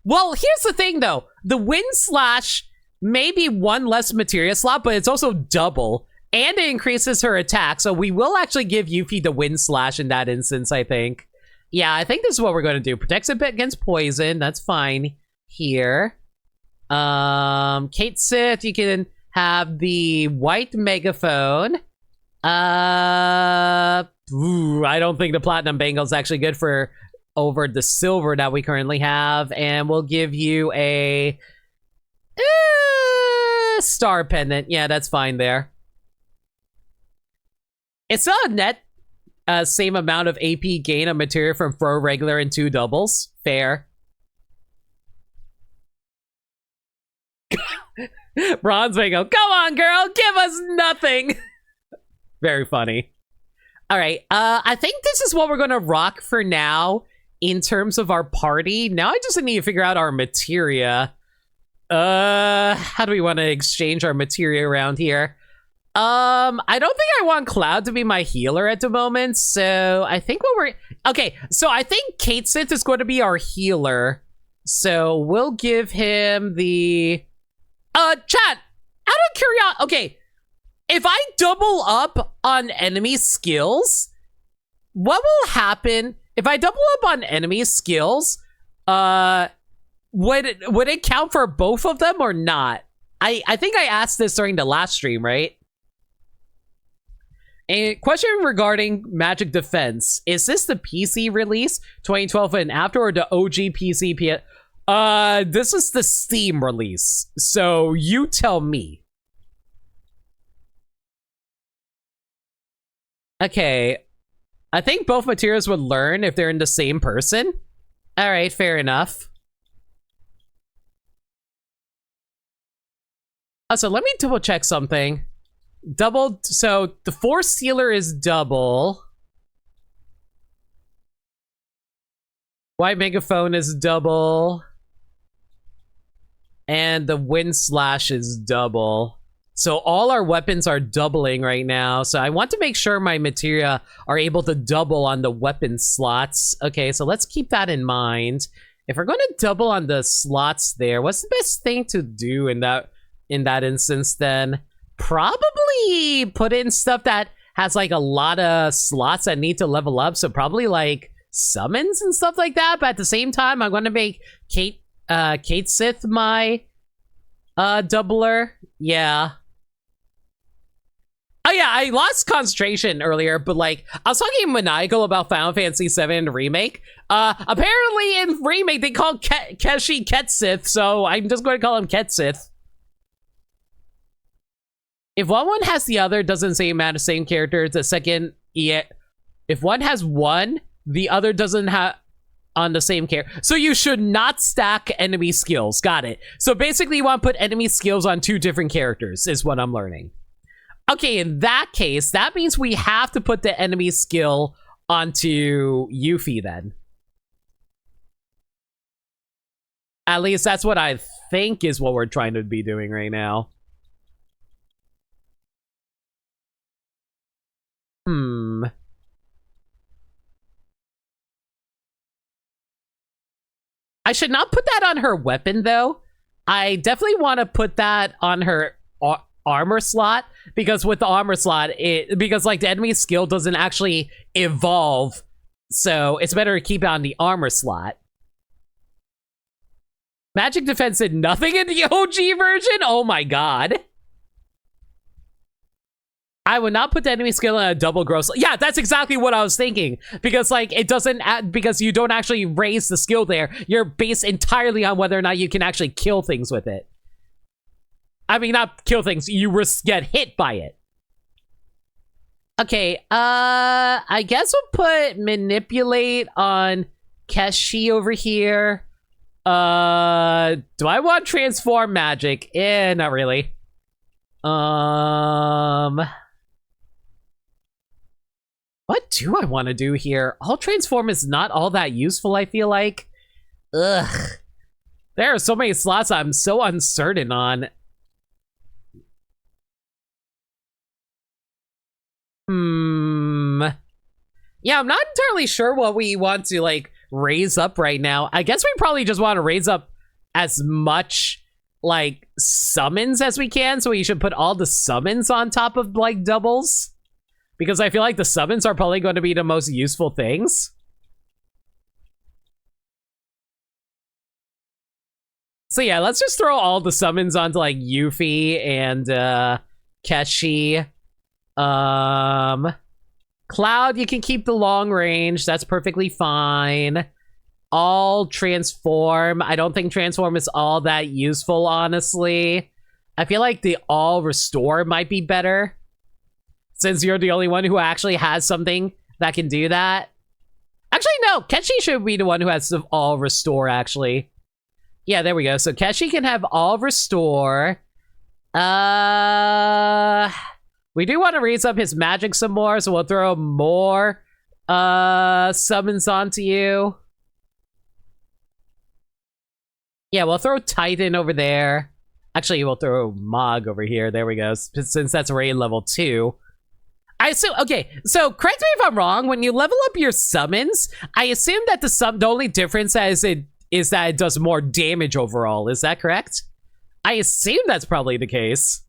Well, here's the thing, though. The Wind Slash may be 1 less materia slot, but it's also double. And it increases her attack, so we will actually give Yuffie the Wind Slash in that instance, I think. Yeah, I think this is what we're going to do. Protects a bit against poison. That's fine. Here. Kate Sith, you can have the white megaphone. I don't think the Platinum Bangle is actually good for... over the silver that we currently have, and we'll give you a star pendant. Yeah, that's fine there. It's not a net same amount of AP gain of materia from 4 regular and 2 doubles. Fair. Bronze Bingo, come on, girl, give us nothing. Very funny. All right, I think this is what we're gonna rock for now. In terms of our party, now I just need to figure out our materia. How do we want to exchange our materia around here? I don't think I want Cloud to be my healer at the moment, so I think what we're... Okay, so I think Kate Sith is going to be our healer, so we'll give him the... chat, out of curiosity... Okay, if I double up on enemy skills, what will happen... If I double up on enemy skills, would it count for both of them or not? I think I asked this during the last stream, right? A question regarding Magic Defense. Is this the PC release, 2012 and after, or the OG PC? This is the Steam release. So you tell me. Okay. I think both materials would learn if they're in the same person. All right, fair enough. So let me double check something. Double, so the Force Sealer is double. White Megaphone is double. And the Wind Slash is double. So all our weapons are doubling right now. So I want to make sure my materia are able to double on the weapon slots. Okay, so let's keep that in mind. If we're going to double on the slots there, what's the best thing to do in that instance then? Probably put in stuff that has like a lot of slots that need to level up. So probably like summons and stuff like that. But at the same time, I'm going to make Kate Sith my doubler. Yeah. Oh yeah, I lost concentration earlier, but like, I was talking maniacal about Final Fantasy VII Remake. Apparently in Remake, they call Keshi Ketsith, so I'm just going to call him Ketsith. If one has the other, doesn't say matter, same character, the second, yeah. If one has one, the other doesn't have on the same character. So you should not stack enemy skills. Got it. So basically you want to put enemy skills on 2 different characters, is what I'm learning. Okay, in that case, that means we have to put the enemy skill onto Yuffie then. At least that's what I think is what we're trying to be doing right now. I should not put that on her weapon, though. I definitely want to put that on her armor slot, because with the armor slot, because like the enemy skill doesn't actually evolve, so it's better to keep it on the armor slot. Magic defense did nothing in the OG version? Oh my god. I would not put the enemy skill in a double gross. Yeah, that's exactly what I was thinking. Because, like, it doesn't because you don't actually raise the skill there. You're based entirely on whether or not you can actually kill things with it. I mean, not kill things. You get hit by it. Okay, I guess we'll put manipulate on Keshi over here. Do I want transform magic? Not really. What do I want to do here? All transform is not all that useful, I feel like. Ugh. There are so many slots I'm so uncertain on. Yeah, I'm not entirely sure what we want to, like, raise up right now. I guess we probably just want to raise up as much, like, summons as we can. So we should put all the summons on top of, like, doubles. Because I feel like the summons are probably going to be the most useful things. So yeah, let's just throw all the summons onto like Yuffie and Keshi. Cloud, you can keep the long range. That's perfectly fine. All transform. I don't think transform is all that useful, honestly. I feel like the all restore might be better, since you're the only one who actually has something that can do that. Actually, no. Keshi should be the one who has all restore, actually. Yeah, there we go. So Keshi can have all restore. We do want to raise up his magic some more, so we'll throw more summons onto you. Yeah, we'll throw Titan over there. Actually, we'll throw Mog over here. There we go. Since that's raid level 2. I assume, okay, so correct me if I'm wrong, when you level up your summons, I assume that the only difference is that it does more damage overall. Is that correct? I assume that's probably the case.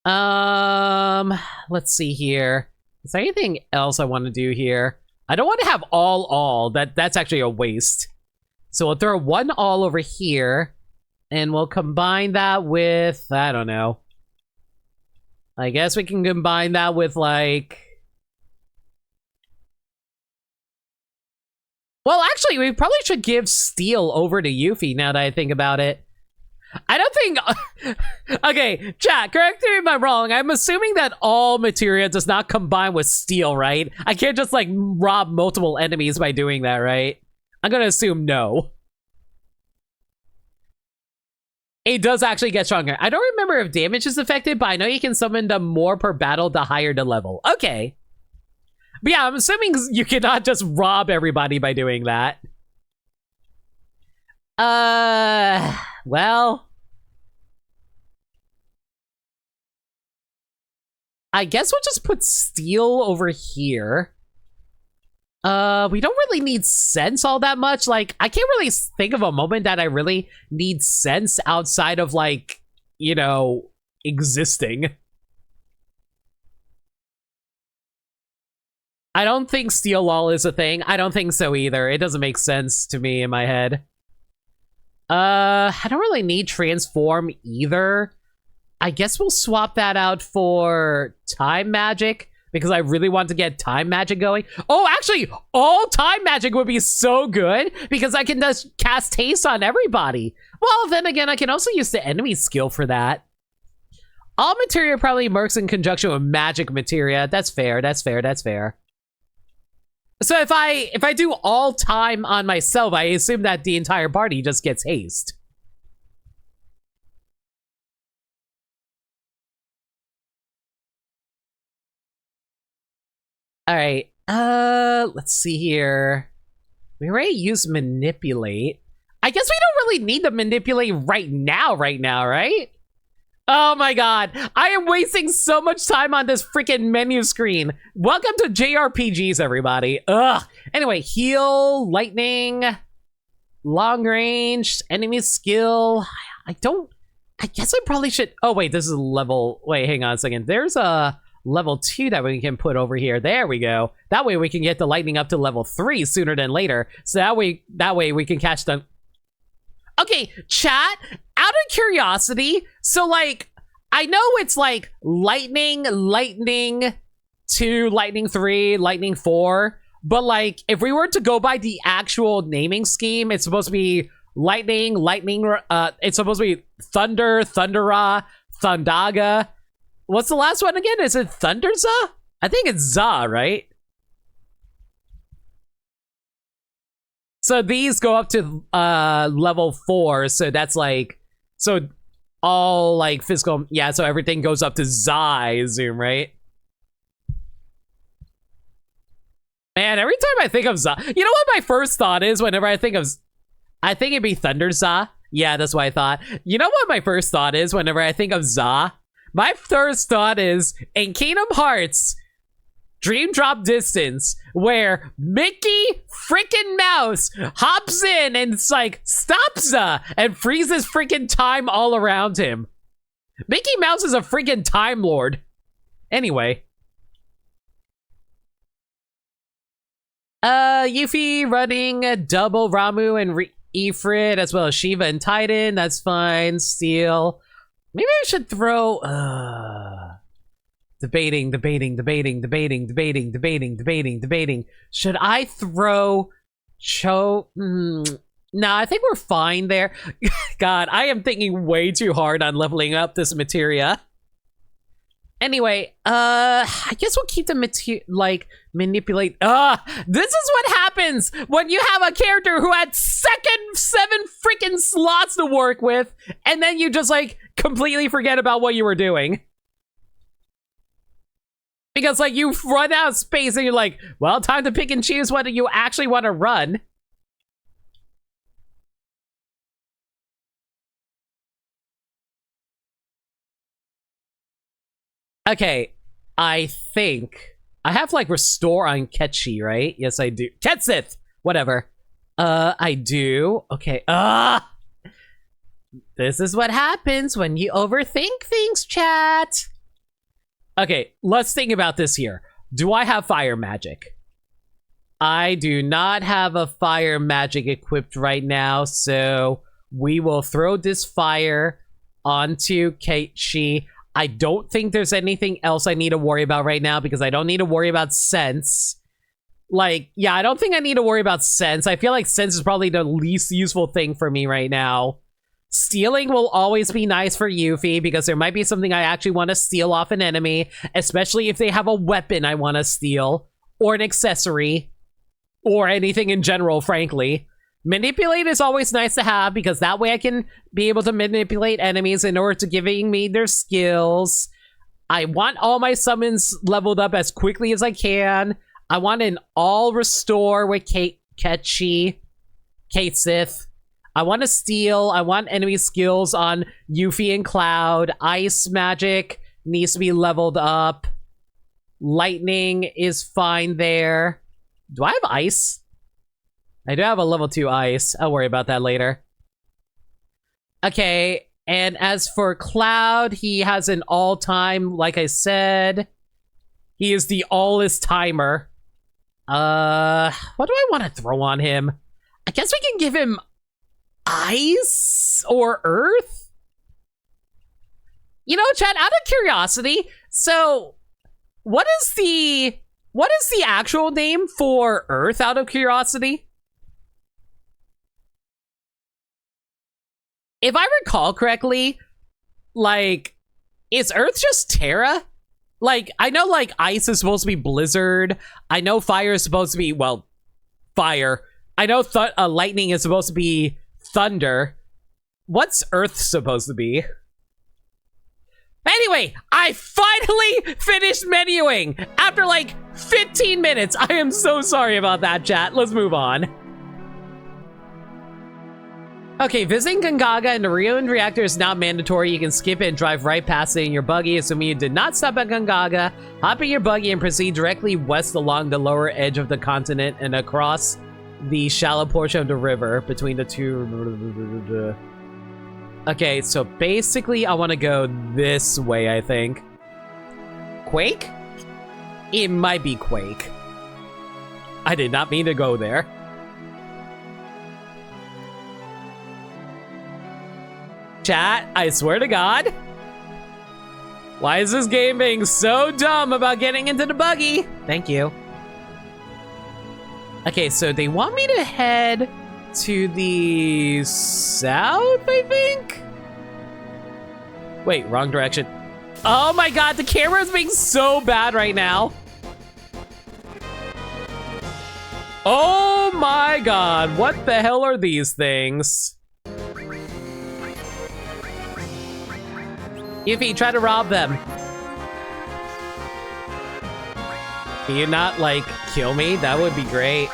Let's see here. Is there anything else I want to do here? I don't want to have all. That's actually a waste. So we'll throw one all over here, and we'll combine that with, I don't know. I guess we can combine that with, like... Well, actually, we probably should give Steel over to Yuffie now that I think about it. I don't think... Okay, chat, correct me if I'm wrong. I'm assuming that all materia does not combine with Steel, right? I can't just, like, rob multiple enemies by doing that, right? I'm gonna assume no. It does actually get stronger. I don't remember if damage is affected, but I know you can summon them more per battle the higher the level. Okay. But yeah, I'm assuming you cannot just rob everybody by doing that. Well. I guess we'll just put Steel over here. We don't really need sense all that much. Like, I can't really think of a moment that I really need sense outside of, like, you know, existing. I don't think Steel Wall is a thing. I don't think so either. It doesn't make sense to me in my head. I don't really need Transform either. I guess we'll swap that out for Time Magic, because I really want to get Time Magic going. Oh, actually, all Time Magic would be so good, because I can just cast Haste on everybody. Well, then again, I can also use the enemy skill for that. All materia probably works in conjunction with magic materia. That's fair, that's fair, that's fair. So if I do all time on myself, I assume that the entire party just gets haste. All right. Let's see here. We already used manipulate. I guess we don't really need to manipulate right now, right? Oh my god. I am wasting so much time on this freaking menu screen. Welcome to JRPGs, everybody. Ugh. Anyway, heal, lightning, long range, enemy skill. I guess I probably should. Oh, wait, this is level. Wait, hang on a second. There's a level 2 that we can put over here. There we go. That way we can get the lightning up to level 3 sooner than later. So that way we can catch them. Okay, chat, out of curiosity, so like, I know it's like lightning 2, lightning 3, lightning 4, but like, if we were to go by the actual naming scheme, it's supposed to be lightning, it's supposed to be thunder, thundera, thundaga. What's the last one again? Is it thunderza? I think it's za, right? So these go up to level 4, so that's like, so all like physical, yeah, so everything goes up to za, I assume, right? Man, every time I think of za, you know what my first thought is whenever I think it'd be thunder za. Yeah, that's what I thought. You know what my first thought is whenever I think of za? My first thought is in Kingdom Hearts Dream Drop Distance, where Mickey freaking Mouse hops in and it's like, stops and freezes freaking time all around him. Mickey Mouse is a freaking Time Lord. Anyway. Yuffie running double Ramu and Ifrit, as well as Shiva and Titan. That's fine. Steel. Maybe I should throw... Debating. Should I throw Nah, I think we're fine there. God, I am thinking way too hard on leveling up this materia. Anyway, I guess we'll keep the manipulate. This is what happens when you have a character who had 7 freaking slots to work with, and then you just like completely forget about what you were doing. Because, like, you run out of space and you're like, well, time to pick and choose what you actually want to run. Okay, I think I have, like, restore on Ketchi, right? Yes, I do. Ketsith! Whatever. I do. Okay, this is what happens when you overthink things, chat. Okay, let's think about this here. Do I have fire magic? I do not have a fire magic equipped right now, so we will throw this fire onto Keiichi. I don't think there's anything else I need to worry about right now because I don't need to worry about sense. Like, yeah, I don't think I need to worry about sense. I feel like sense is probably the least useful thing for me right now. Stealing will always be nice for Yuffie because there might be something I actually want to steal off an enemy, especially if they have a weapon I want to steal, or an accessory, or anything in general, frankly. Manipulate is always nice to have because that way I can be able to manipulate enemies in order to giving me their skills. I want all my summons leveled up as quickly as I can. I want an all restore with Keiichi, Ketsith. I want to steal. I want enemy skills on Yuffie and Cloud. Ice magic needs to be leveled up. Lightning is fine there. Do I have ice? I do have a level 2 ice. I'll worry about that later. Okay, and as for Cloud, he has an all-time, like I said. He is the all-is timer. What do I want to throw on him? I guess we can give him ice or earth? You know, chat, out of curiosity, so what is the actual name for earth, out of curiosity? If I recall correctly, like, is earth just Terra? Like, I know, like, ice is supposed to be blizzard. I know fire is supposed to be, well, fire. I know lightning is supposed to be thunder. What's earth supposed to be? Anyway, I finally finished menuing after like 15 minutes. I am so sorry about that, chat. Let's move on. Okay, visiting Gongaga and the ruined reactor is not mandatory. You can skip it and drive right past it in your buggy, assuming you did not stop at Gongaga. Hop in your buggy and proceed directly west along the lower edge of the continent and across the shallow portion of the river between the two. Okay, so basically I want to go this way, I think. Quake? It might be Quake. I did not mean to go there. Chat, I swear to God. Why is this game being so dumb about getting into the buggy? Thank you. Okay, so they want me to head to the south, I think? Wait, wrong direction. Oh my God, the camera is being so bad right now. Oh my God, what the hell are these things? Yuffie, try to rob them. Can you not, like, kill me? That would be great.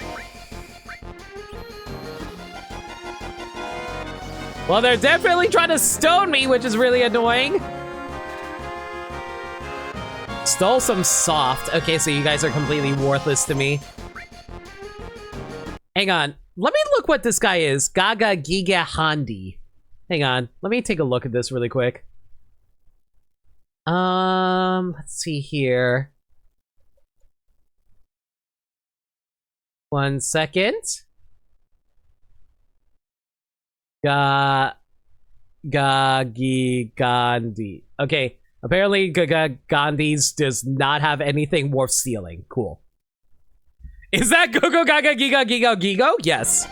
Well, they're definitely trying to stone me, which is really annoying. Stole some soft. Okay, so you guys are completely worthless to me. Hang on. Let me look what this guy is. Gaga Giga Handi. Hang on. Let me take a look at this really quick. Let's see here. 1 second. Gagi Gandhi. Okay, apparently Gandhi's does not have anything worth stealing. Cool. Is that Gogo Gaga Giga Giga Gigo? Yes.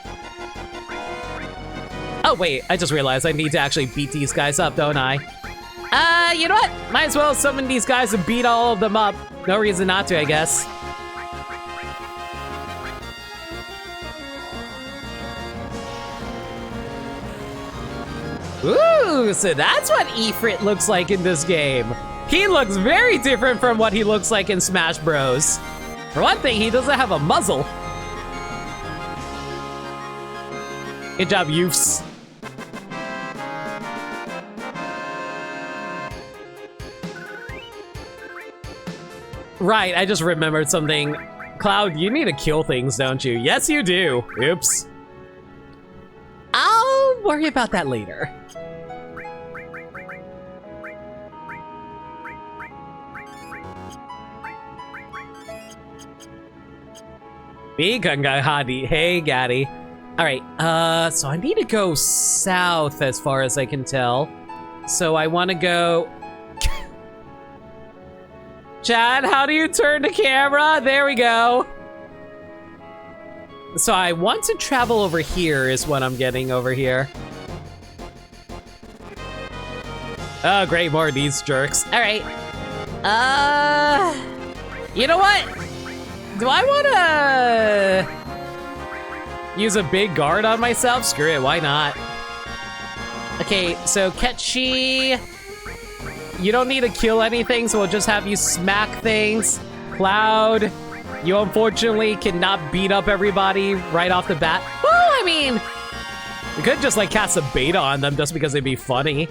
Oh wait, I just realized I need to actually beat these guys up, don't I? You know what? Might as well summon these guys and beat all of them up. No reason not to, I guess. Ooh, so that's what Ifrit looks like in this game. He looks very different from what he looks like in Smash Bros. For one thing, he doesn't have a muzzle. Good job, youths. Right, I just remembered something. Cloud, you need to kill things, don't you? Yes, you do. Oops. I'll worry about that later. Me, Gunga Hadi. Hey, Gaddy. Alright, so I need to go south as far as I can tell. So I want to go... Chad, how do you turn the camera? There we go. So I want to travel over here is what I'm getting over here. Oh, great, more of these jerks. All right. You know what? Do I want to use a big guard on myself? Screw it, why not? Okay, so Ketchi, you don't need to kill anything, so we'll just have you smack things. Cloud, you unfortunately cannot beat up everybody right off the bat. Well, I mean, we could just like cast a beta on them just because it'd be funny.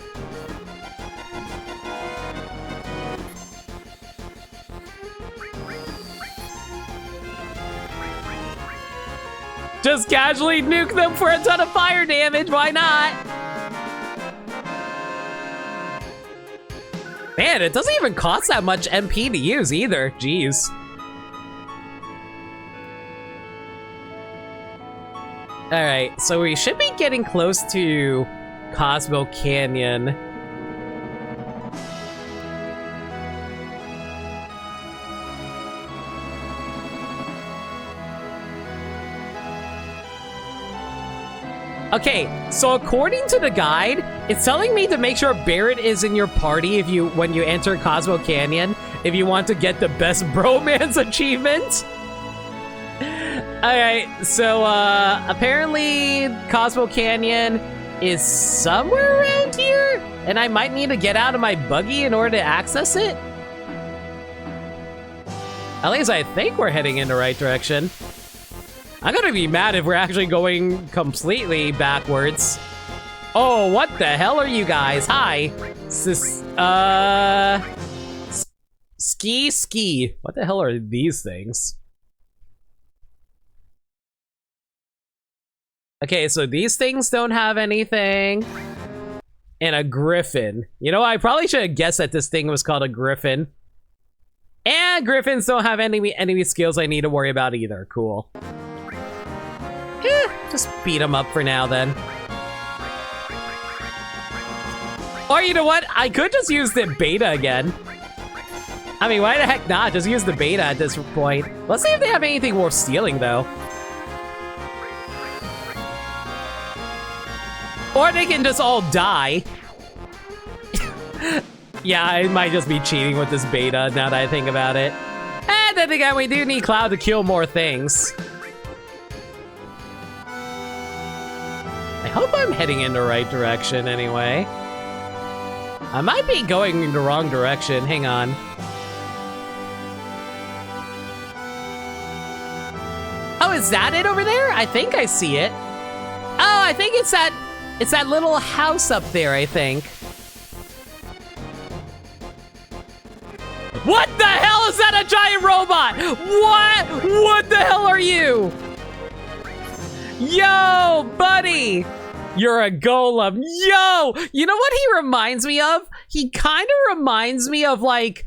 Just casually nuke them for a ton of fire damage, why not? Man, it doesn't even cost that much MP to use either, jeez. Alright, so we should be getting close to Cosmo Canyon. Okay, so according to the guide, it's telling me to make sure Barrett is in your party when you enter Cosmo Canyon, if you want to get the best bromance achievement. Alright, so apparently Cosmo Canyon is somewhere around around here, and I might need to get out of my buggy in order to access it. At least I think we're heading in the right direction. I'm gonna be mad if we're actually going completely backwards. Oh, what the hell are you guys? Hi. Ski. What the hell are these things? Okay, so these things don't have anything. And a griffin. You know, I probably should have guessed that this thing was called a griffin. And griffins don't have any skills I need to worry about either. Cool. Just beat them up for now then. Or you know what? I could just use the beta again. I mean, why the heck not? Just use the beta at this point. Let's see if they have anything worth stealing though. Or they can just all die. Yeah, I might just be cheating with this beta now that I think about it. And then again, we do need Cloud to kill more things. I hope I'm heading in the right direction anyway. I might be going in the wrong direction. Hang on. Oh, is that it over there? I think I see it. Oh, I think it's that little house up there, I think. What the hell is that? A giant robot? What the hell are you? Yo, buddy. You're a golem. Yo, you know what he reminds me of? He kind of reminds me of like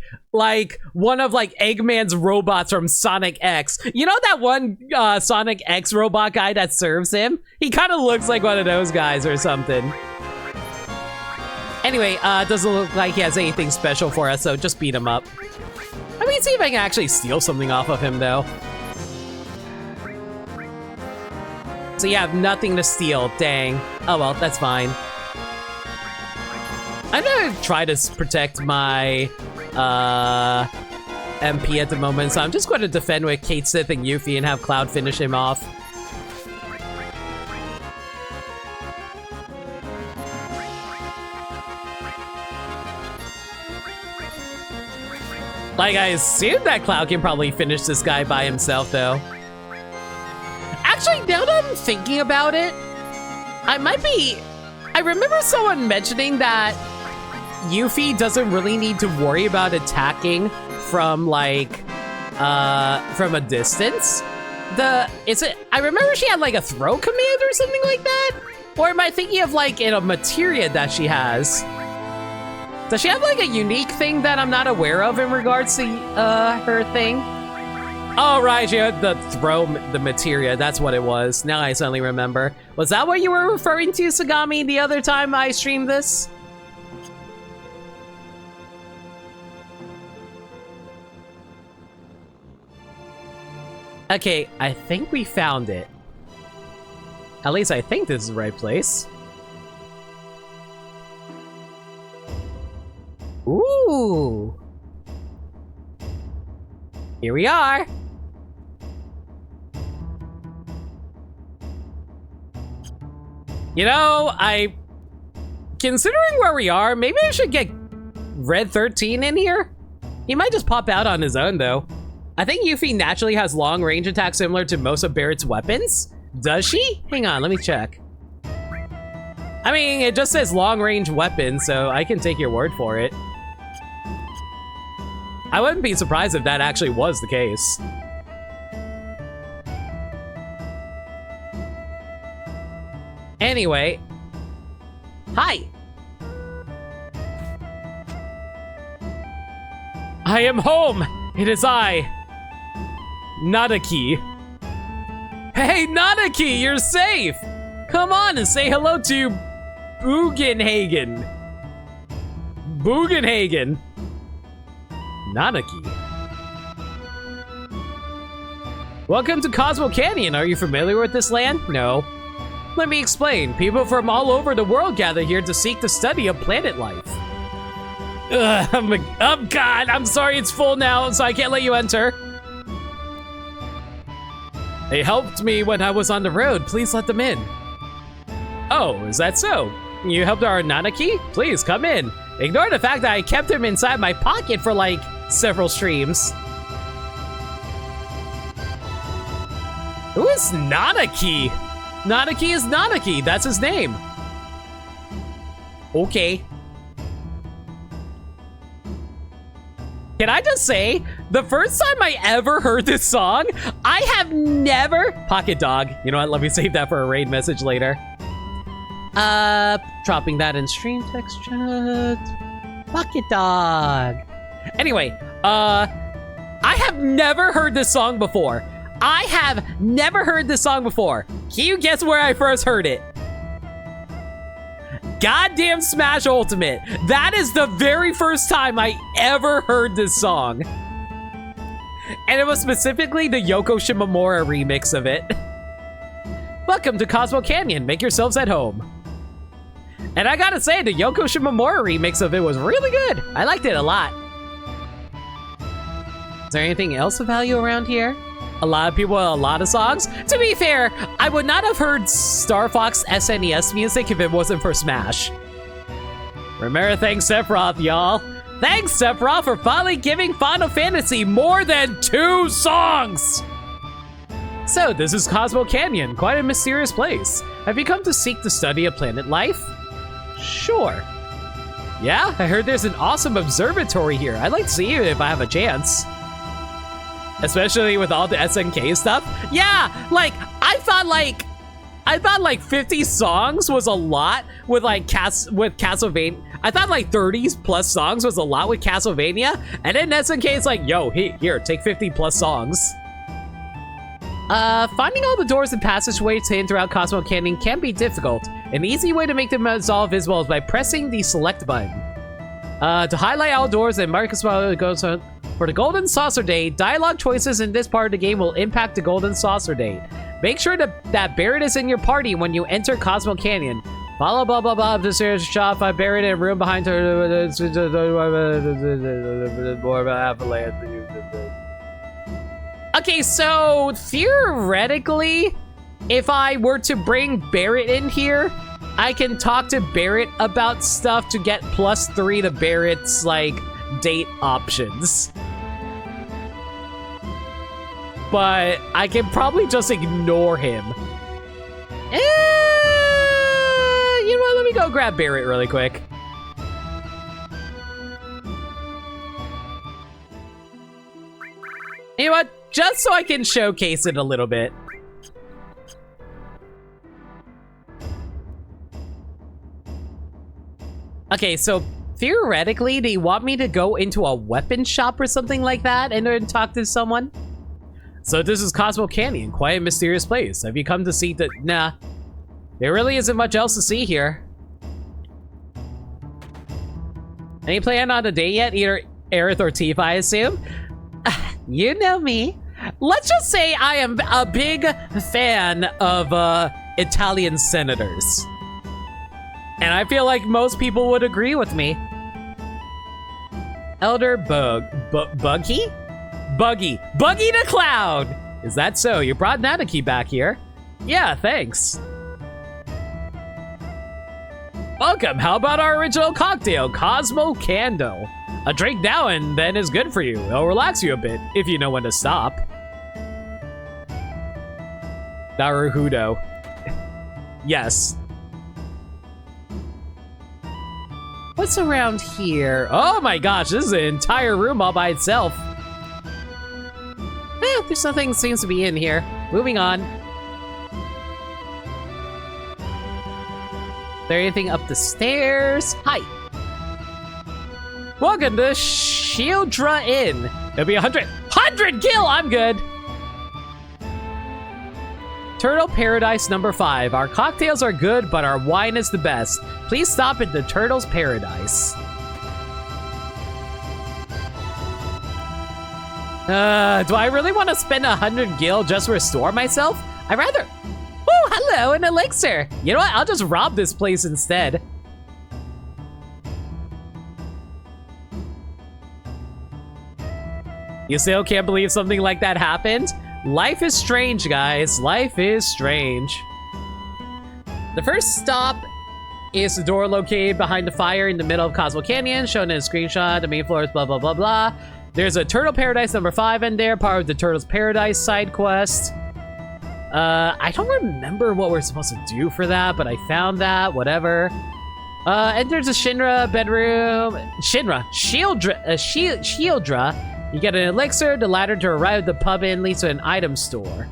one of like Eggman's robots from Sonic X. You know that one Sonic X robot guy that serves him? He kind of looks like one of those guys or something. Anyway, it doesn't look like he has anything special for us, so just beat him up. Let me see if I can actually steal something off of him though. So you have nothing to steal, dang. Oh well, that's fine. I'm gonna try to protect my MP at the moment, so I'm just going to defend with Kate, Sith, and Yuffie and have Cloud finish him off. Like, I assume that Cloud can probably finish this guy by himself, though. Actually, now that I'm thinking about it, I remember someone mentioning that Yuffie doesn't really need to worry about attacking from, like, from a distance. I remember she had, like, a throw command or something like that? Or am I thinking of, like, in a materia that she has? Does she have, like, a unique thing that I'm not aware of in regards to, her thing? Oh, right, she had the materia. That's what it was. Now I suddenly remember. Was that what you were referring to, Sagami, the other time I streamed this? Okay, I think we found it. At least I think this is the right place. Ooh! Here we are! You know, considering where we are, maybe I should get Red 13 in here? He might just pop out on his own, though. I think Yuffie naturally has long-range attacks similar to most of Barrett's weapons. Does she? Hang on, let me check. I mean, it just says long-range weapon, so I can take your word for it. I wouldn't be surprised if that actually was the case. Anyway. Hi! I am home! It is I, Nadaki. Hey, Nadaki, you're safe! Come on and say hello to Bugenhagen. Bugenhagen. Nadaki. Welcome to Cosmo Canyon. Are you familiar with this land? No. Let me explain. People from all over the world gather here to seek the study of planet life. Oh God, I'm sorry it's full now, so I can't let you enter. They helped me when I was on the road. Please let them in. Oh, is that so? You helped our Nanaki? Please, come in. Ignore the fact that I kept him inside my pocket for, like, several streams. Who is Nanaki? Nanaki is Nanaki. That's his name. Okay. Can I just say, the first time I ever heard this song, I have never... Pocket dog. You know what? Let me save that for a raid message later. Dropping that in stream text chat. Pocket dog. Anyway, I have never heard this song before. I have never heard this song before. Can you guess where I first heard it? Goddamn Smash Ultimate. That is the very first time I ever heard this song. And it was specifically the Yoko Shimomura remix of it. Welcome to Cosmo Canyon. Make yourselves at home. And I gotta say, the Yoko Shimomura remix of it was really good. I liked it a lot. Is there anything else of value around here? A lot of people, a lot of songs. To be fair, I would not have heard Star Fox SNES music if it wasn't for Smash. Remember, thanks Sephiroth, y'all. Thanks Sephiroth for finally giving Final Fantasy more than 2 songs. So this is Cosmo Canyon, quite a mysterious place. Have you come to seek the study of planet life? Sure. Yeah, I heard there's an awesome observatory here. I'd like to see it if I have a chance. Especially with all the SNK stuff. Yeah, like, I thought like 50 songs was a lot with like Castlevania. I thought like 30 plus songs was a lot with Castlevania. And then SNK is like, yo, here, take 50 plus songs. Finding all the doors and passageways hidden throughout Cosmo Canyon can be difficult. An easy way to make them all visible is by pressing the select button. To highlight all doors and mark a spot goes on. For the Golden Saucer Date, dialogue choices in this part of the game will impact the Golden Saucer Date. Make sure that Barret is in your party when you enter Cosmo Canyon. Follow blah blah blah up the stairs shop. I Barret in a room behind her. Okay, so theoretically, if I were to bring Barret in here, I can talk to Barret about stuff to get +3 to Barret's like date options. But I can probably just ignore him. You know what? Let me go grab Barret really quick. You know what? Just so I can showcase it a little bit. Okay, so theoretically, do you want me to go into a weapon shop or something like that and then talk to someone? So this is Cosmo Canyon, quite a mysterious place. Have you come to see the... Nah. There really isn't much else to see here. Any plan on a date yet? Either Aerith or Tifa, I assume? You know me. Let's just say I am a big fan of Italian senators. And I feel like most people would agree with me. Elder Buggy? Buggy the Cloud! Is that so? You brought Nanaki back here? Yeah, thanks. Welcome, how about our original cocktail, Cosmo Candle? A drink now and then is good for you. It'll relax you a bit, if you know when to stop. Naruhudo. Yes. What's around here? Oh my gosh, this is an entire room all by itself. There's nothing seems to be in here. Moving on. Is there anything up the stairs? Hi. Welcome to Shieldra Inn. It'll be 100 gil, I'm good. Turtle Paradise number 5. Our cocktails are good, but our wine is the best. Please stop at the Turtle's Paradise. Do I really want to spend 100 gil just to restore myself? I'd rather... Oh, hello, an elixir. You know what? I'll just rob this place instead. You still can't believe something like that happened? Life is strange, guys. Life is strange. The first stop is the door located behind the fire in the middle of Cosmo Canyon, shown in a screenshot. The main floor is blah, blah, blah, blah. There's a Turtle Paradise number 5 in there, part of the Turtles Paradise side quest. I don't remember what we're supposed to do for that, but I found that, whatever. And there's a Shinra bedroom. Shieldra. You get an elixir. The ladder to arrive at the pub inn leads to an item store.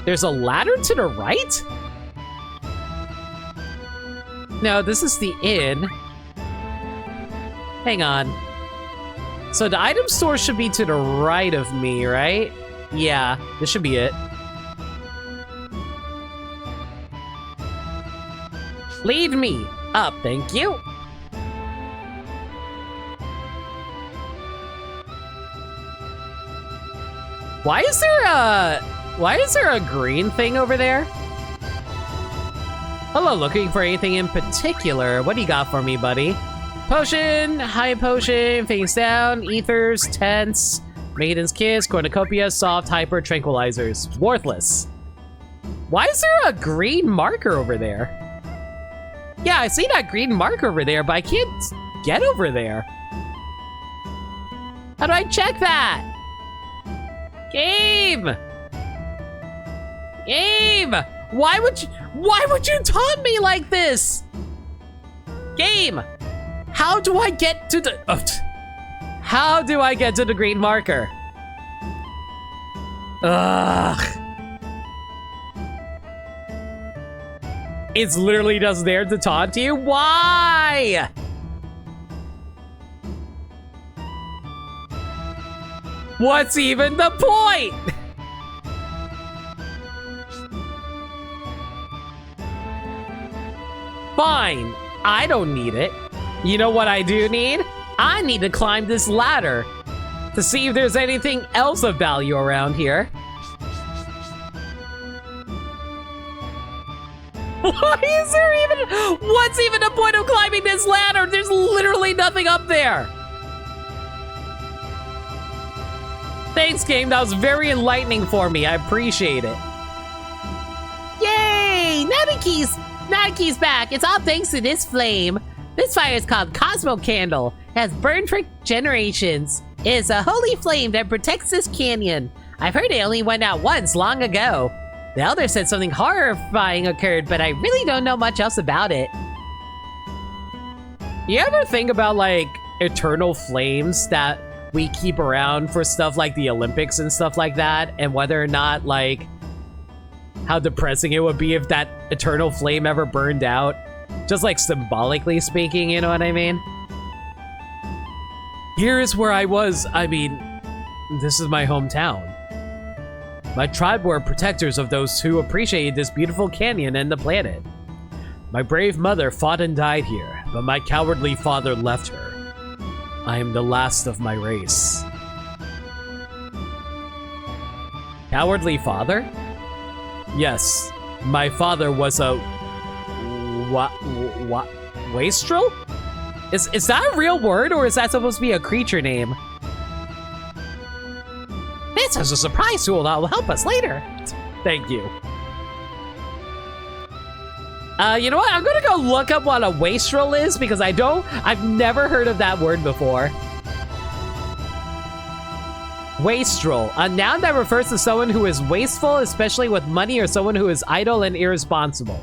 There's a ladder to the right? No, this is the inn. Hang on. So the item store should be to the right of me, right? Yeah, this should be it. Lead me up, thank you. Why is there a green thing over there? Hello, looking for anything in particular? What do you got for me, buddy? Potion, high potion, face down, ethers, tents, maiden's kiss, cornucopia, soft, hyper, tranquilizers. Worthless. Why is there a green marker over there? Yeah, I see that green marker over there, but I can't get over there. How do I check that? Game! Game! Why would you taunt me like this? Game! How do I get to the... how do I get to the green marker? Ugh. It's literally just there to taunt you? Why? What's even the point? Fine, I don't need it. You know what I do need? I need to climb this ladder to see if there's anything else of value around here. Why is there even... What's even the point of climbing this ladder? There's literally nothing up there. Thanks, game. That was very enlightening for me. I appreciate it. Yay! Nanaki's back. It's all thanks to this flame. This fire is called Cosmo Candle. It has burned for generations. It is a holy flame that protects this canyon. I've heard it only went out once long ago. The elder said something horrifying occurred, but I really don't know much else about it. You ever think about, like, eternal flames that we keep around for stuff like the Olympics and stuff like that, and whether or not, like, how depressing it would be if that eternal flame ever burned out? Just, like, symbolically speaking, you know what I mean? Here's where I was. I mean, this is my hometown. My tribe were protectors of those who appreciated this beautiful canyon and the planet. My brave mother fought and died here, but my cowardly father left her. I am the last of my race. Cowardly father? Yes, my father was a... wastrel? Is that a real word, or is that supposed to be a creature name? This is a surprise tool that will help us later. Thank you. You know what? I'm gonna go look up what a wastrel is, because I've never heard of that word before. Wastrel, a noun that refers to someone who is wasteful, especially with money, or someone who is idle and irresponsible.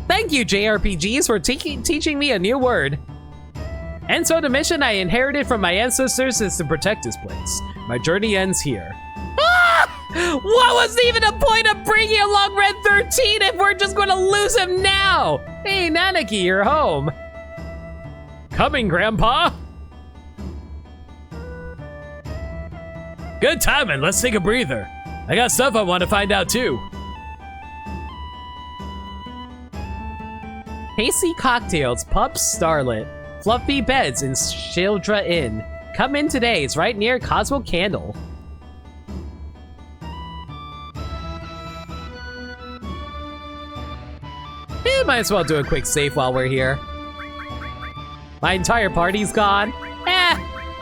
Thank you, JRPGs, for teaching me a new word. And so the mission I inherited from my ancestors is to protect this place. My journey ends here. Ah! What was even the point of bringing along Red 13 if we're just going to lose him now? Hey, Nanaki, you're home. Coming, Grandpa. Good timing, let's take a breather. I got stuff I want to find out too. Tasty cocktails, pups, starlet. Fluffy beds in Shildra Inn. Come in today, it's right near Cosmo Candle. Might as well do a quick save while we're here. My entire party's gone.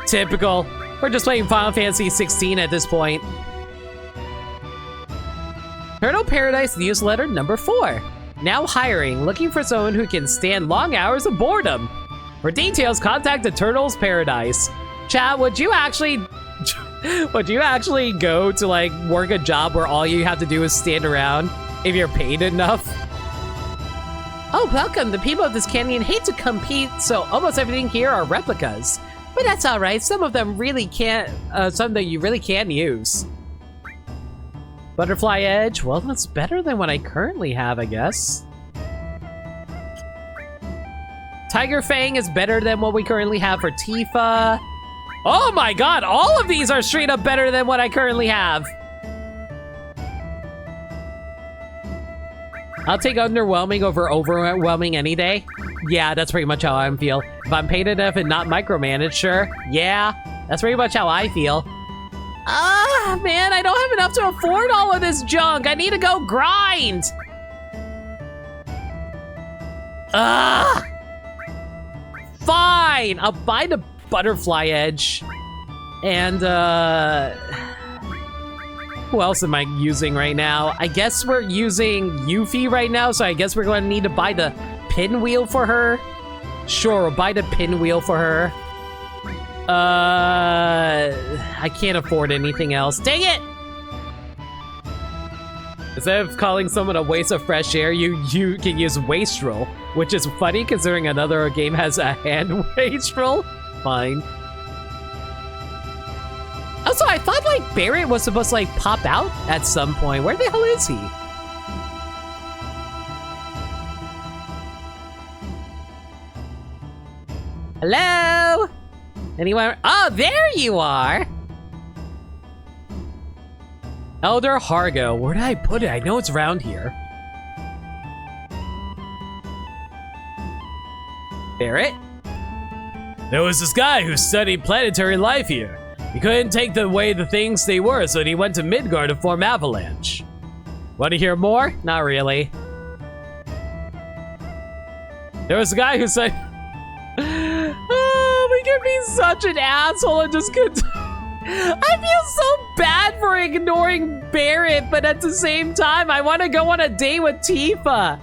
Typical. We're just playing Final Fantasy 16 at this point. Turtle Paradise newsletter number 4. Now hiring, looking for someone who can stand long hours of boredom. For details, contact the Turtles Paradise. Chat, would you actually go to like work a job where all you have to do is stand around if you're paid enough? Oh, welcome. The people of this canyon hate to compete, so almost everything here are replicas. But that's all right. Some of them really can't, some that you really can use. Butterfly Edge. Well, that's better than what I currently have, I guess. Tiger Fang is better than what we currently have for Tifa. Oh my god, all of these are straight up better than what I currently have. I'll take underwhelming over overwhelming any day. Yeah, that's pretty much how I feel. If I'm paid enough and not micromanaged, sure. Yeah, that's pretty much how I feel. Ah, man, I don't have enough to afford all of this junk. I need to go grind. Ah. Fine, I'll buy the Butterfly Edge. And, who else am I using right now? I guess we're using Yuffie right now, so I guess we're going to need to buy the pinwheel for her. Sure, we'll buy the pinwheel for her. I can't afford anything else. Dang it! Instead of calling someone a waste of fresh air, you can use wastrel, which is funny considering another game has a hand wastrel. Fine. Also, I thought like Barrett was supposed to like pop out at some point. Where the hell is he? Hello? Anyone? Oh, there you are! Elder Hargo. Where did I put it? I know it's around here. Barrett? There was this guy who studied planetary life here. He couldn't take the way the things they were, so he went to Midgard to form Avalanche. Want to hear more? Not really. There was a guy who said... Oh, we could be such an asshole and just could... I feel so bad for ignoring Barrett, but at the same time, I want to go on a date with Tifa.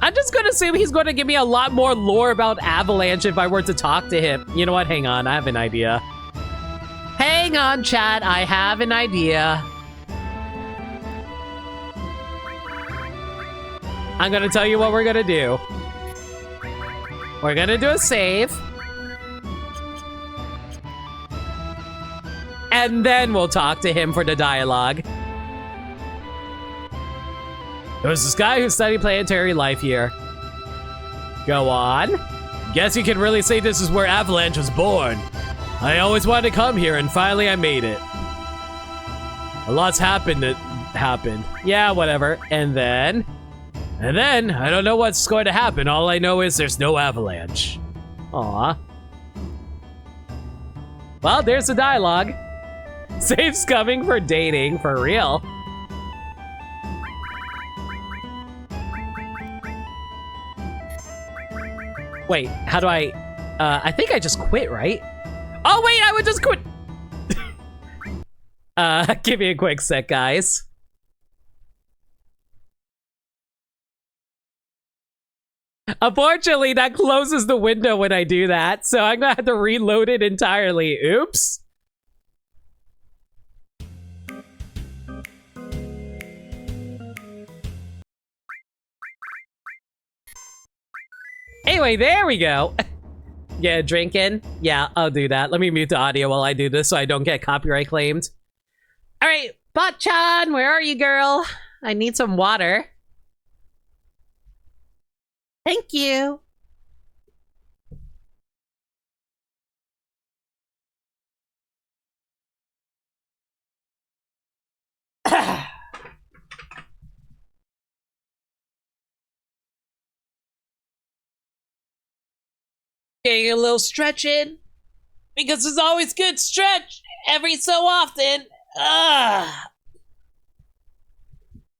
I'm just going to assume he's going to give me a lot more lore about Avalanche if I were to talk to him. You know what? Hang on. I have an idea. Hang on, chat. I have an idea. I'm going to tell you what we're going to do. We're going to do a save. And then we'll talk to him for the dialogue. There was this guy who studied planetary life here. Go on. Guess you can really say this is where Avalanche was born. I always wanted to come here, and finally I made it. A lot's happened that happened. Yeah, whatever. And then, I don't know what's going to happen. All I know is there's no Avalanche. Aw. Well, there's the dialogue. Safe's coming for dating, for real. Wait, how do I think I just quit, right? Oh wait, I would just quit. Give me a quick sec, guys. Unfortunately, that closes the window when I do that, so I'm gonna have to reload it entirely. Oops. Anyway, there we go. Yeah, drinking. Yeah, I'll do that. Let me mute the audio while I do this so I don't get copyright claimed. All right, Bot-chan, where are you, girl? I need some water. Thank you. Getting a little stretch in because it's always good to stretch every so often.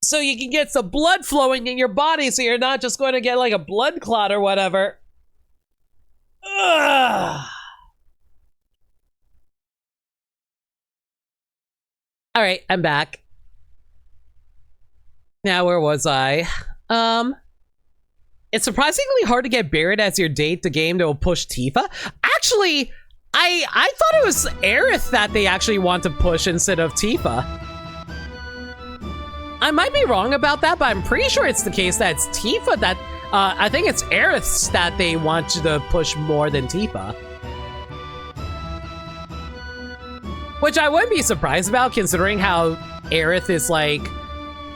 So you can get some blood flowing in your body so you're not just going to get like a blood clot or whatever. All right, I'm back. Now, where was I? It's surprisingly hard to get Barrett as your date to game that will push Tifa. Actually, I thought it was Aerith that they actually want to push instead of Tifa. I might be wrong about that, but I'm pretty sure it's the case that it's Tifa that, I think it's Aerith's that they want you to push more than Tifa. Which I wouldn't be surprised about, considering how Aerith is, like,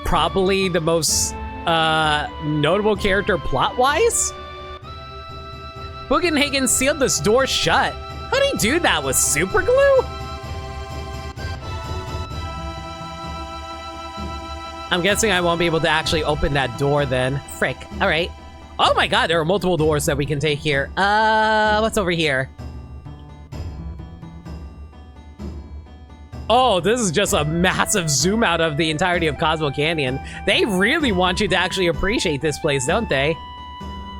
probably the most, notable character plot-wise. Bugenhagen sealed this door shut. How'd he do that, with super glue? I'm guessing I won't be able to actually open that door then. Frick. Alright. Oh my god, there are multiple doors that we can take here. What's over here? Oh, this is just a massive zoom out of the entirety of Cosmo Canyon. They really want you to actually appreciate this place, don't they?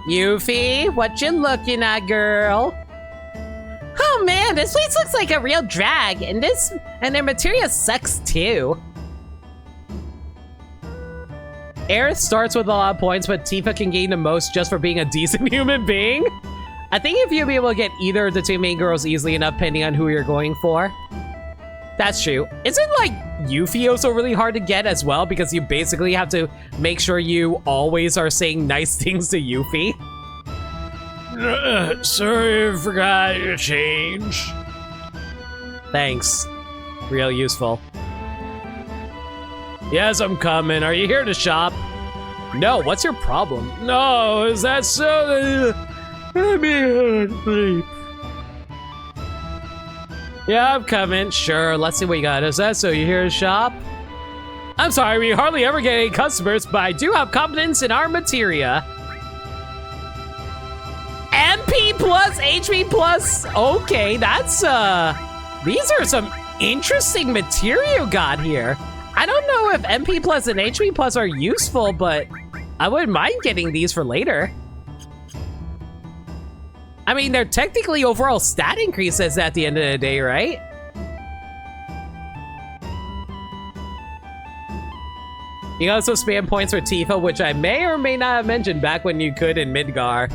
Yuffie, what you looking at, girl? Oh man, this place looks like a real drag, and their materia sucks too. Aerith starts with a lot of points, but Tifa can gain the most just for being a decent human being. I think if you'll be able to get either of the two main girls easily enough, depending on who you're going for. That's true. Isn't, like, Yuffie also really hard to get as well? Because you basically have to make sure you always are saying nice things to Yuffie. Sorry, I forgot your change. Thanks. Real useful. Yes, I'm coming. Are you here to shop? No, what's your problem? No, is that so? Let me sleep. Yeah, I'm coming. Sure, let's see what you got. Is that so? You here to shop? I'm sorry, we hardly ever get any customers, but I do have confidence in our materia. MP plus, HP plus. Okay, that's, these are some interesting materia you got here. I don't know if MP plus and HP plus are useful, but I wouldn't mind getting these for later. I mean, they're technically overall stat increases at the end of the day, right? You can also spam points for Tifa, which I may or may not have mentioned back when you could in Midgar.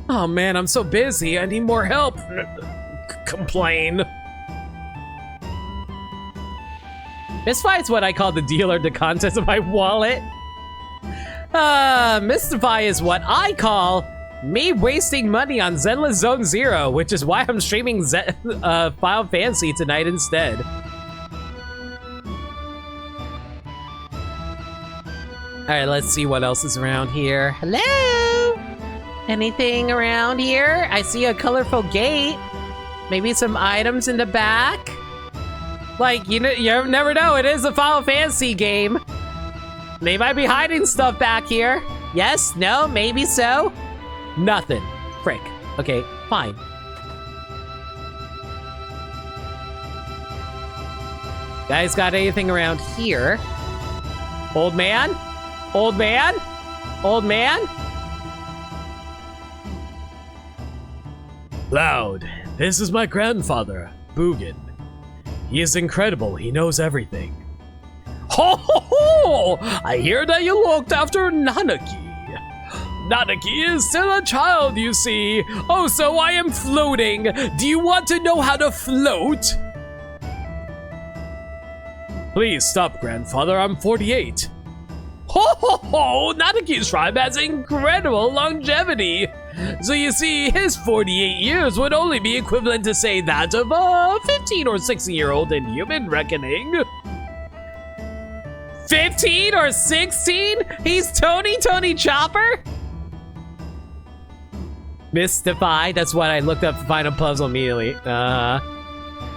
Oh man, I'm so busy. I need more help. Complain. Mystify is what I call the dealer, the contents of my wallet. Mystify is what I call me wasting money on Zenless Zone Zero, which is why I'm streaming Final Fantasy tonight instead. Alright, let's see what else is around here. Hello? Anything around here? I see a colorful gate. Maybe some items in the back? Like, you never know, it is a Final Fantasy game. They might be hiding stuff back here. Yes? No? Maybe so? Nothing. Frick. Okay, fine. Guys, got anything around here? Old man? Old man? Old man? Loud. This is my grandfather, Bugen. He is incredible. He knows everything. Ho ho ho! I hear that you looked after Nanaki. Nanaki is still a child, you see. Oh, so I am floating. Do you want to know how to float? Please stop, grandfather. I'm 48. Ho ho ho! Nanaki's tribe has incredible longevity. So you see, his 48 years would only be equivalent to, say, that of a 15 or 16-year-old in human reckoning. 15 or 16? He's Tony Chopper? Mystify, that's what I looked up to find a puzzle immediately.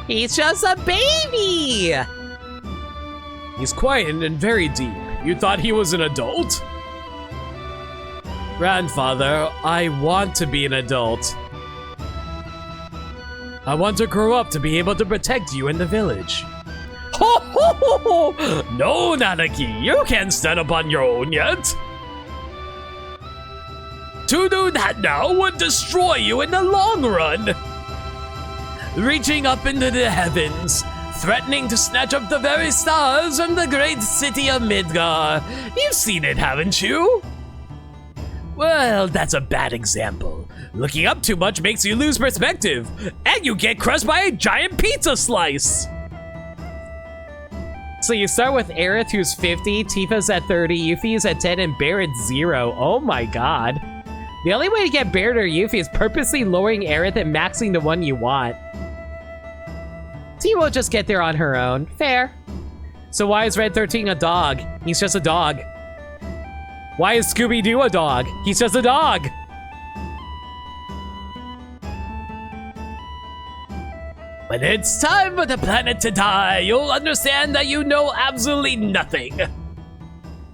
He's just a baby! He's quiet and very deep. You thought he was an adult? Grandfather, I want to be an adult. I want to grow up to be able to protect you in the village. Ho ho ho ho! No, Nanaki, you can't stand up on your own yet. To do that now would destroy you in the long run. reaching up into the heavens, threatening to snatch up the very stars from the great city of Midgar. You've seen it, haven't you? Well, that's a bad example. Looking up too much makes you lose perspective, and you get crushed by a giant pizza slice. So you start with Aerith, who's 50, Tifa's at 30, Yuffie's at 10, and Barrett's 0. Oh my god. The only way to get Barrett or Yuffie is purposely lowering Aerith and maxing the one you want. T will just get there on her own. Fair. So why is Red 13 a dog? He's just a dog. Why is Scooby-Doo a dog? He's just a dog. When it's time for the planet to die, you'll understand that you know absolutely nothing.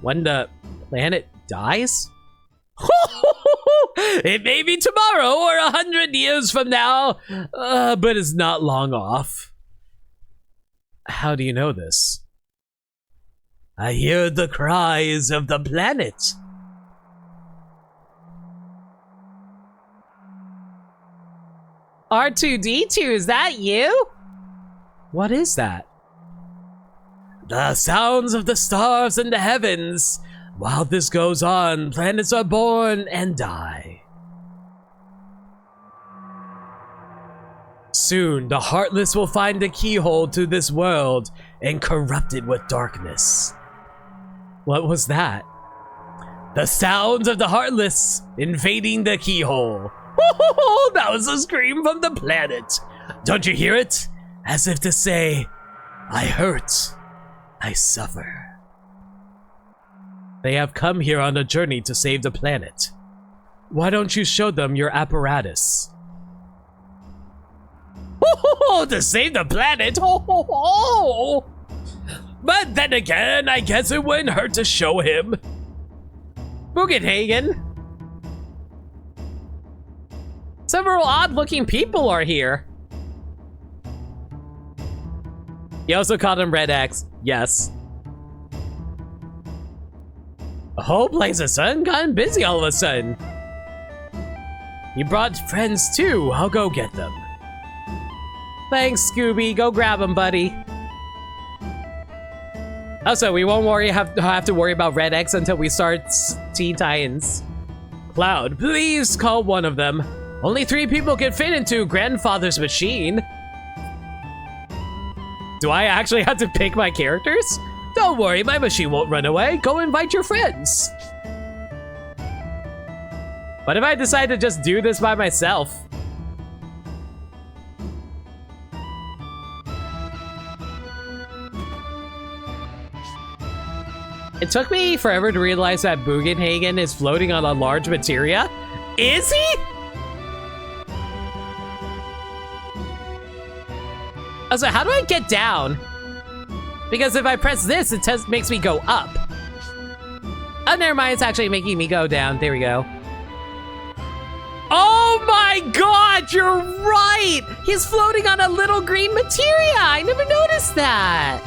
When the planet dies? It may be tomorrow or 100 years from now, but it's not long off. How do you know this? I hear the cries of the planet. R2-D2, is that you? What is that? The sounds of the stars in the heavens. While this goes on, planets are born and die. Soon, the Heartless will find the keyhole to this world and corrupt it with darkness. What was that? The sounds of the Heartless invading the keyhole. That was a scream from the planet. Don't you hear it? As if to say, I hurt, I suffer. They have come here on a journey to save the planet. Why don't you show them your apparatus? To save the planet? But then again, I guess it wouldn't hurt to show him. Bugenhagen. Several odd-looking people are here. You also called him Red X. Yes. The whole place has gotten busy all of a sudden. You brought friends too. I'll go get them. Thanks, Scooby. Go grab him, buddy. Also, we won't have to worry about Red X until we start Teen Titans. Cloud, please call one of them. Only 3 people can fit into Grandfather's machine. Do I actually have to pick my characters? Don't worry, my machine won't run away. Go invite your friends. What if I decide to just do this by myself? It took me forever to realize that Bugenhagen is floating on a large materia. Is he? Also, how do I get down? Because if I press this, it makes me go up. Oh, never mind. It's actually making me go down. There we go. Oh my god, you're right! He's floating on a little green materia. I never noticed that.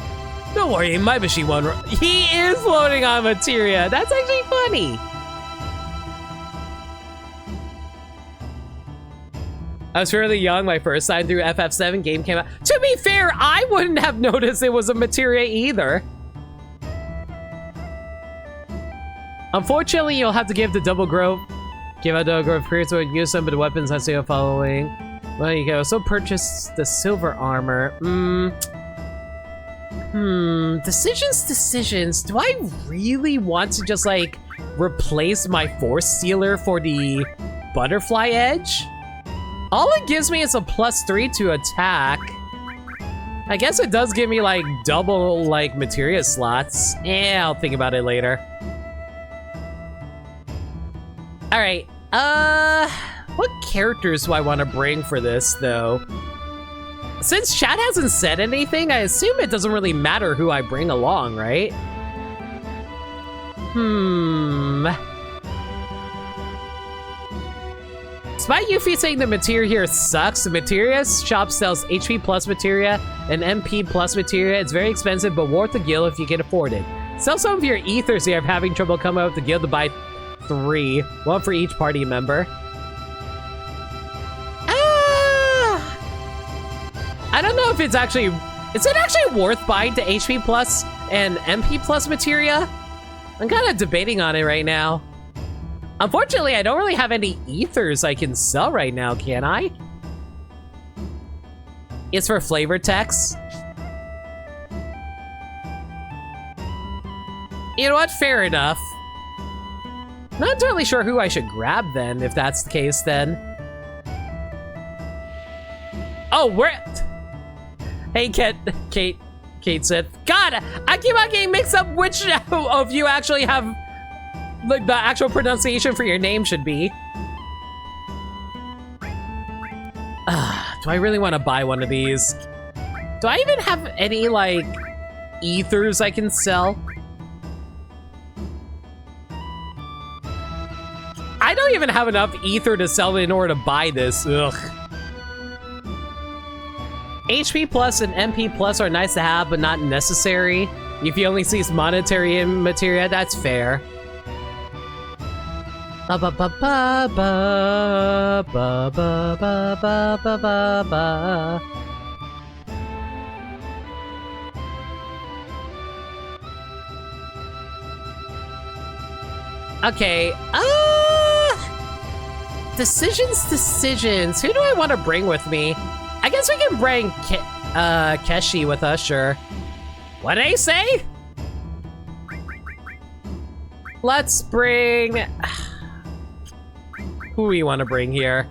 Don't worry, my machine won't run. He is floating on materia. That's actually funny. I was fairly young my first time through FF7 game came out. To be fair, I wouldn't have noticed it was a materia either. Unfortunately, you'll have to give the double growth. Give out double growth periods so use some of the weapons I see the following. Well, you can also purchase the silver armor. Decisions. Do I really want to just, like, replace my Force Sealer for the Butterfly Edge? All it gives me is a +3 to attack. I guess it does give me, like, double, like, materia slots. I'll think about it later. Alright, what characters do I want to bring for this, though? Since chat hasn't said anything, I assume it doesn't really matter who I bring along, right? Despite Yuffie saying the materia here sucks, the materia shop sells HP plus materia and MP plus materia. It's very expensive, but worth the guild if you can afford it. Sell some of your ethers here if having trouble coming up with the guild to buy 3. 1 for each party member. I don't know if it's actually... Is it actually worth buying the HP Plus and MP Plus materia? I'm kind of debating on it right now. Unfortunately, I don't really have any ethers I can sell right now, can I? It's for flavor text. You know what? Fair enough. Not entirely sure who I should grab then, if that's the case then. Oh, where? Hey, Kate said, God, I keep on getting mixed up which of you actually have like the actual pronunciation for your name should be. Do I really want to buy one of these? Do I even have any like ethers I can sell? I don't even have enough ether to sell in order to buy this. Ugh. HP Plus and MP Plus are nice to have, but not necessary. If you only see monetary materia, that's fair. Ba ba ba ba ba ba ba ba ba ba ba ba. Okay, decisions. Who do I want to bring with me? I guess we can bring Keshi with us, sure. What'd they say? Let's bring... Who we want to bring here?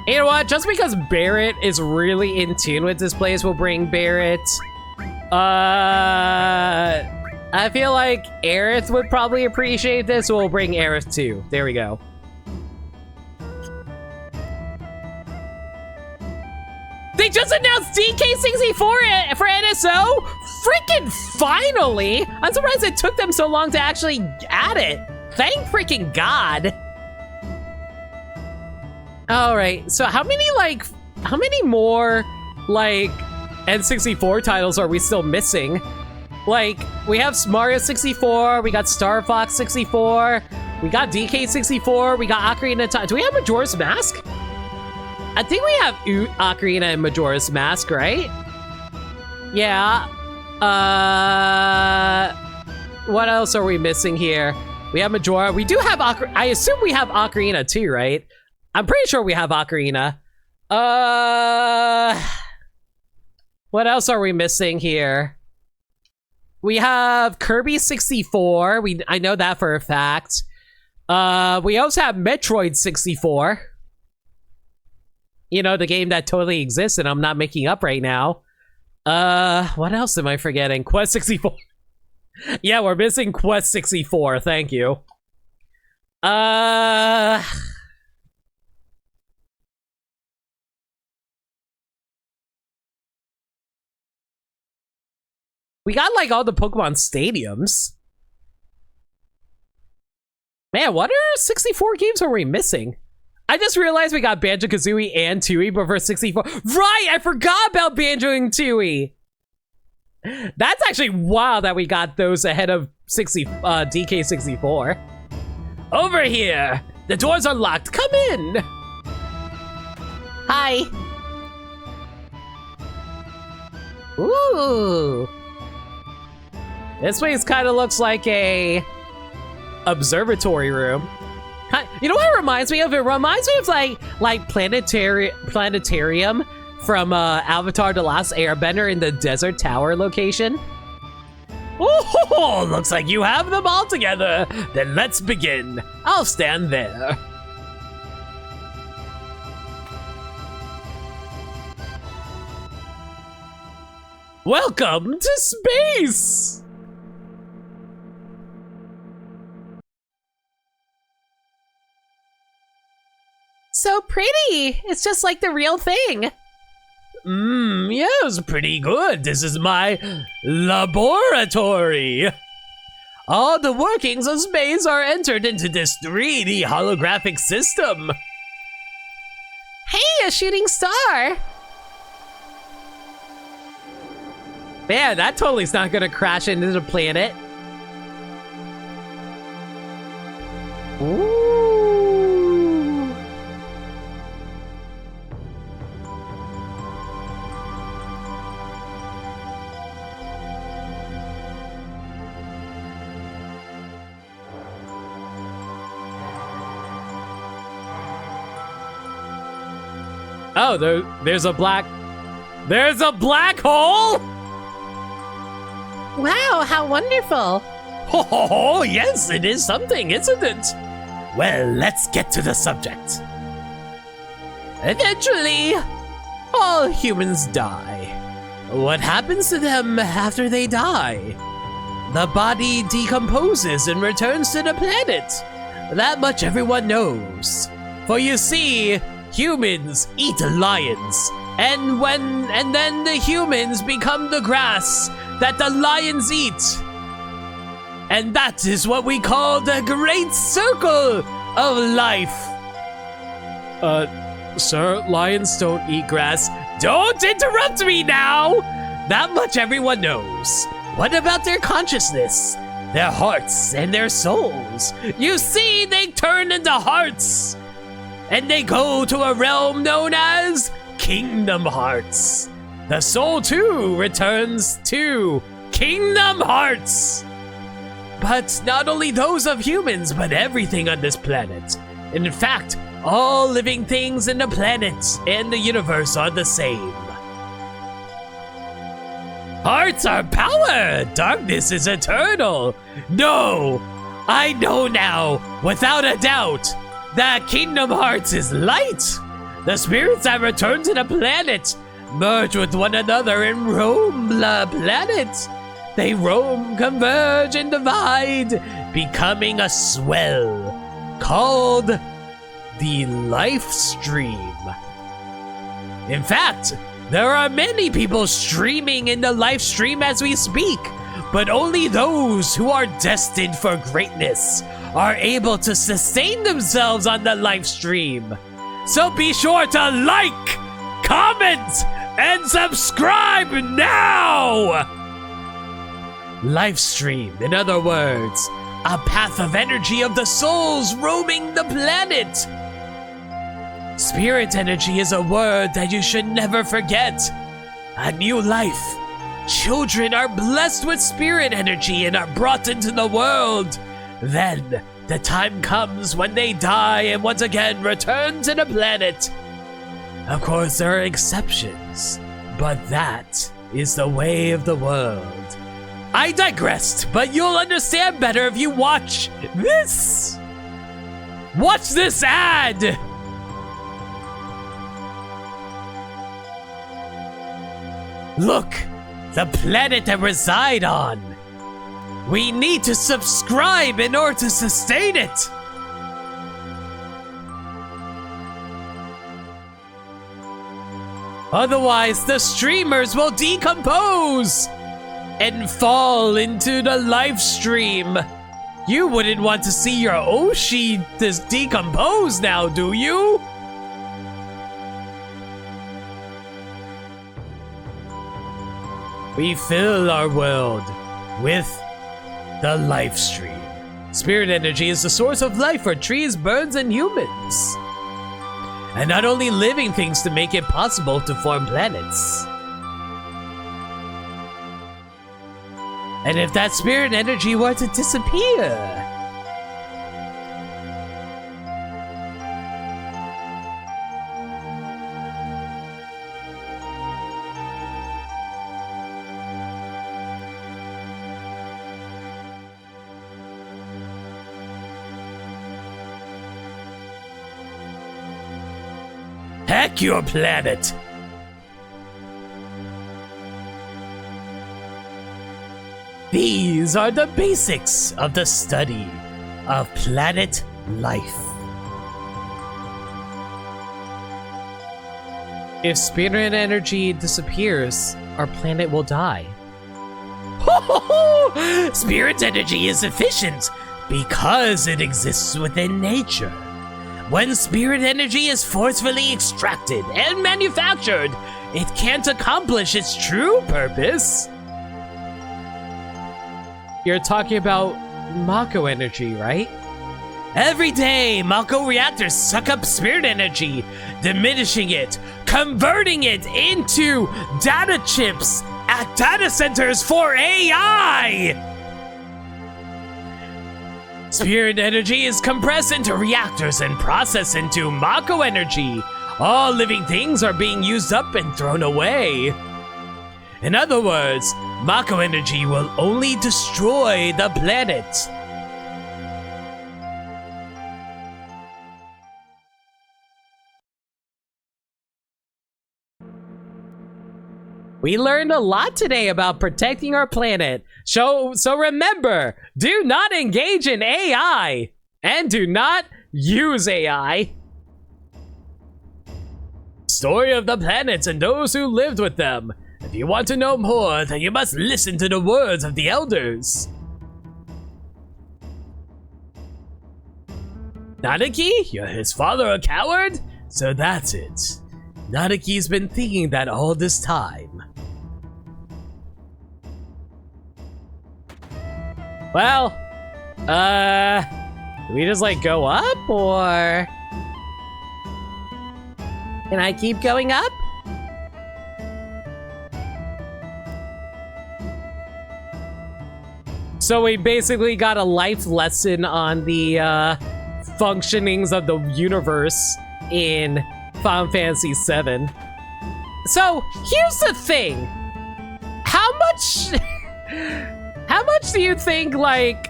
You know what? Just because Barrett is really in tune with this place, we'll bring Barrett. I feel like Aerith would probably appreciate this, so we'll bring Aerith too. There we go. They just announced DK64 for NSO? Freaking finally! I'm surprised it took them so long to actually add it. Thank freaking God. All right, so how many more like N64 titles are we still missing? Like, we have Mario 64, we got Star Fox 64, we got DK64, we got Ocarina of Time. Do we have Majora's Mask? I think we have Ocarina and Majora's Mask, right? Yeah. What else are we missing here? We have Majora. We do have Ocarina. I assume we have Ocarina too, right? I'm pretty sure we have Ocarina. What else are we missing here? We have Kirby 64. I know that for a fact. We also have Metroid 64. You know, the game that totally exists and I'm not making up right now. What else am I forgetting? Quest 64. Yeah, we're missing Quest 64. Thank you. We got like all the Pokemon stadiums. Man, what 64 games are we missing? I just realized we got Banjo-Kazooie and Tooie, but for 64... Right! I forgot about Banjo and Tooie! That's actually wild that we got those ahead of DK64. Over here! The doors are locked. Come in! Hi! Ooh! This place kind of looks like a observatory room. You know what it reminds me of? It reminds me of like planetarium from Avatar: The Last Airbender in the Desert Tower location. Oh, looks like you have them all together. Then let's begin. I'll stand there. Welcome to space! So pretty! It's just like the real thing. Yes, pretty good. This is my laboratory. All the workings of space are entered into this 3D holographic system. Hey, a shooting star! Man, that totally is not gonna crash into the planet. Ooh. Oh, there's a black hole? Wow, how wonderful. Oh, yes, it is something, isn't it? Well, let's get to the subject. Eventually, all humans die. What happens to them after they die? The body decomposes and returns to the planet. That much everyone knows. For you see, humans eat lions, and then the humans become the grass that the lions eat. And that is what we call the great circle of life. Sir, lions don't eat grass. Don't interrupt me now! That much everyone knows. What about their consciousness? Their hearts and their souls? You see, they turn into hearts. And they go to a realm known as Kingdom Hearts. The soul too returns to Kingdom Hearts. But not only those of humans, but everything on this planet. In fact, all living things in the planet and the universe are the same. Hearts are power! Darkness is eternal! No! I know now, without a doubt, that Kingdom Hearts is light! The spirits that return to the planet merge with one another and roam the planet. They roam, converge, and divide, becoming a swell called the life stream. In fact, there are many people streaming in the life stream as we speak, but only those who are destined for greatness are able to sustain themselves on the live stream. So be sure to like, comment, and subscribe now! Live stream, in other words, a path of energy of the souls roaming the planet. Spirit energy is a word that you should never forget. A new life. Children are blessed with spirit energy and are brought into the world. Then, the time comes when they die and once again return to the planet. Of course, there are exceptions, but that is the way of the world. I digressed, but you'll understand better if you watch this. Watch this ad. Look, the planet I reside on. We need to subscribe in order to sustain it. Otherwise, the streamers will decompose and fall into the live stream. You wouldn't want to see your Oshi decompose now, do you? We fill our world with the life stream. Spirit energy is the source of life for trees, birds, and humans. And not only living things to make it possible to form planets. And if that spirit energy were to disappear, heck your planet! These are the basics of the study of planet life. If spirit energy disappears, our planet will die. Spirit energy is efficient because it exists within nature. When spirit energy is forcefully extracted and manufactured, it can't accomplish its true purpose. You're talking about Mako energy, right? Every day, Mako reactors suck up spirit energy, diminishing it, converting it into data chips at data centers for AI! Spirit energy is compressed into reactors and processed into Mako energy, all living things are being used up and thrown away. In other words, Mako energy will only destroy the planet. We learned a lot today about protecting our planet. So remember, do not engage in AI and do not use AI. Story of the planets and those who lived with them. If you want to know more, then you must listen to the words of the elders. Nadaki, you're his father a coward? So that's it. Nadaki's been thinking that all this time. Well, do we just like go up or can I keep going up? So we basically got a life lesson on the functionings of the universe in Final Fantasy VII. So here's the thing. How much do you think like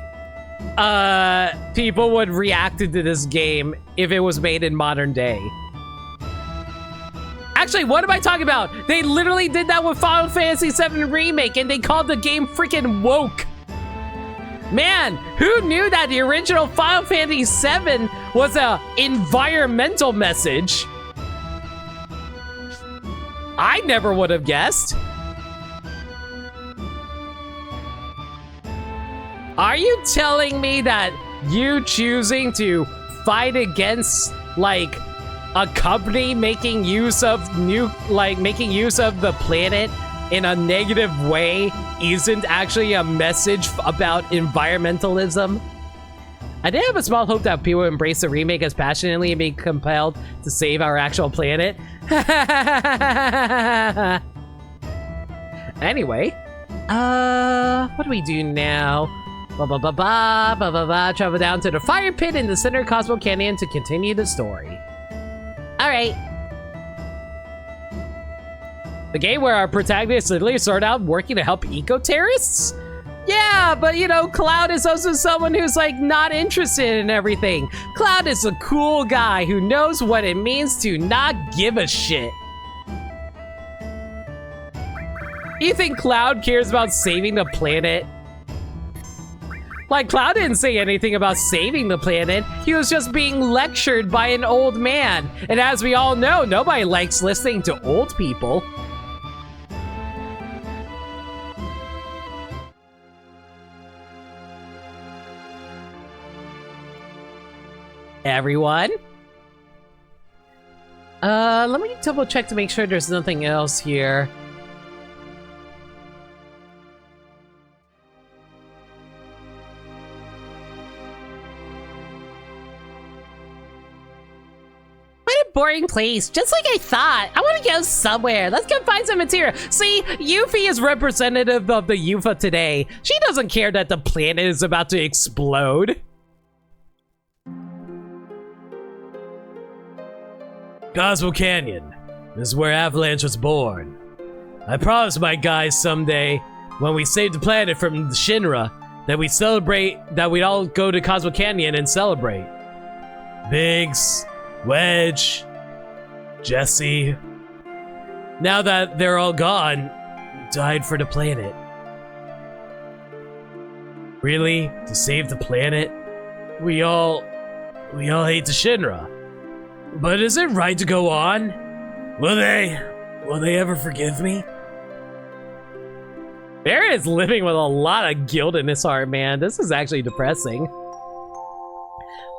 people would react to this game if it was made in modern day? Actually, what am I talking about? They literally did that with Final Fantasy VII Remake and they called the game freaking woke. Man, who knew that the original Final Fantasy VII was a environmental message? I never would have guessed. Are you telling me that you choosing to fight against like a company making use of the planet in a negative way isn't actually a message about environmentalism? I did have a small hope that people would embrace the remake as passionately and be compelled to save our actual planet. Anyway, what do we do now? Travel down to the fire pit in the center of Cosmo Canyon to continue the story. Alright. The game where our protagonists literally started out working to help eco-terrorists? Yeah, but you know, Cloud is also someone who's like not interested in everything. Cloud is a cool guy who knows what it means to not give a shit. You think Cloud cares about saving the planet? Like, Cloud didn't say anything about saving the planet. He was just being lectured by an old man. And as we all know, nobody likes listening to old people. Everyone? Let me double check to make sure there's nothing else here. Boring place, just like I thought. I want to go somewhere. Let's go find some material. See, Yuffie is representative of the youth of today. She doesn't care that the planet is about to explode. Cosmo Canyon. This is where Avalanche was born. I promised my guys someday, when we saved the planet from the Shinra, that we'd all go to Cosmo Canyon and celebrate. Biggs, Wedge, Jesse. Now that they're all gone, died for the planet. Really? To save the planet? We all hate the Shinra. But is it right to go on? Will they ever forgive me? Bear is living with a lot of guilt in his heart, man. This is actually depressing.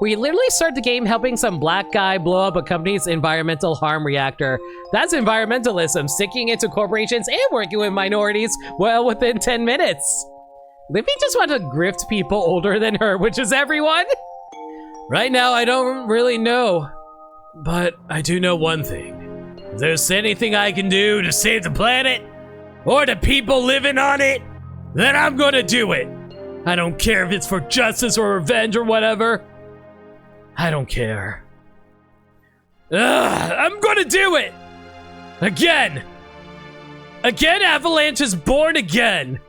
We literally start the game helping some black guy blow up a company's environmental harm reactor. That's environmentalism, sticking it to corporations and working with minorities well within 10 minutes. Livy just wants to grift people older than her, which is everyone. Right now, I don't really know. But I do know one thing. If there's anything I can do to save the planet, or the people living on it, then I'm gonna do it. I don't care if it's for justice or revenge or whatever. I don't care. I'm gonna do it! Again! Again, Avalanche is born again!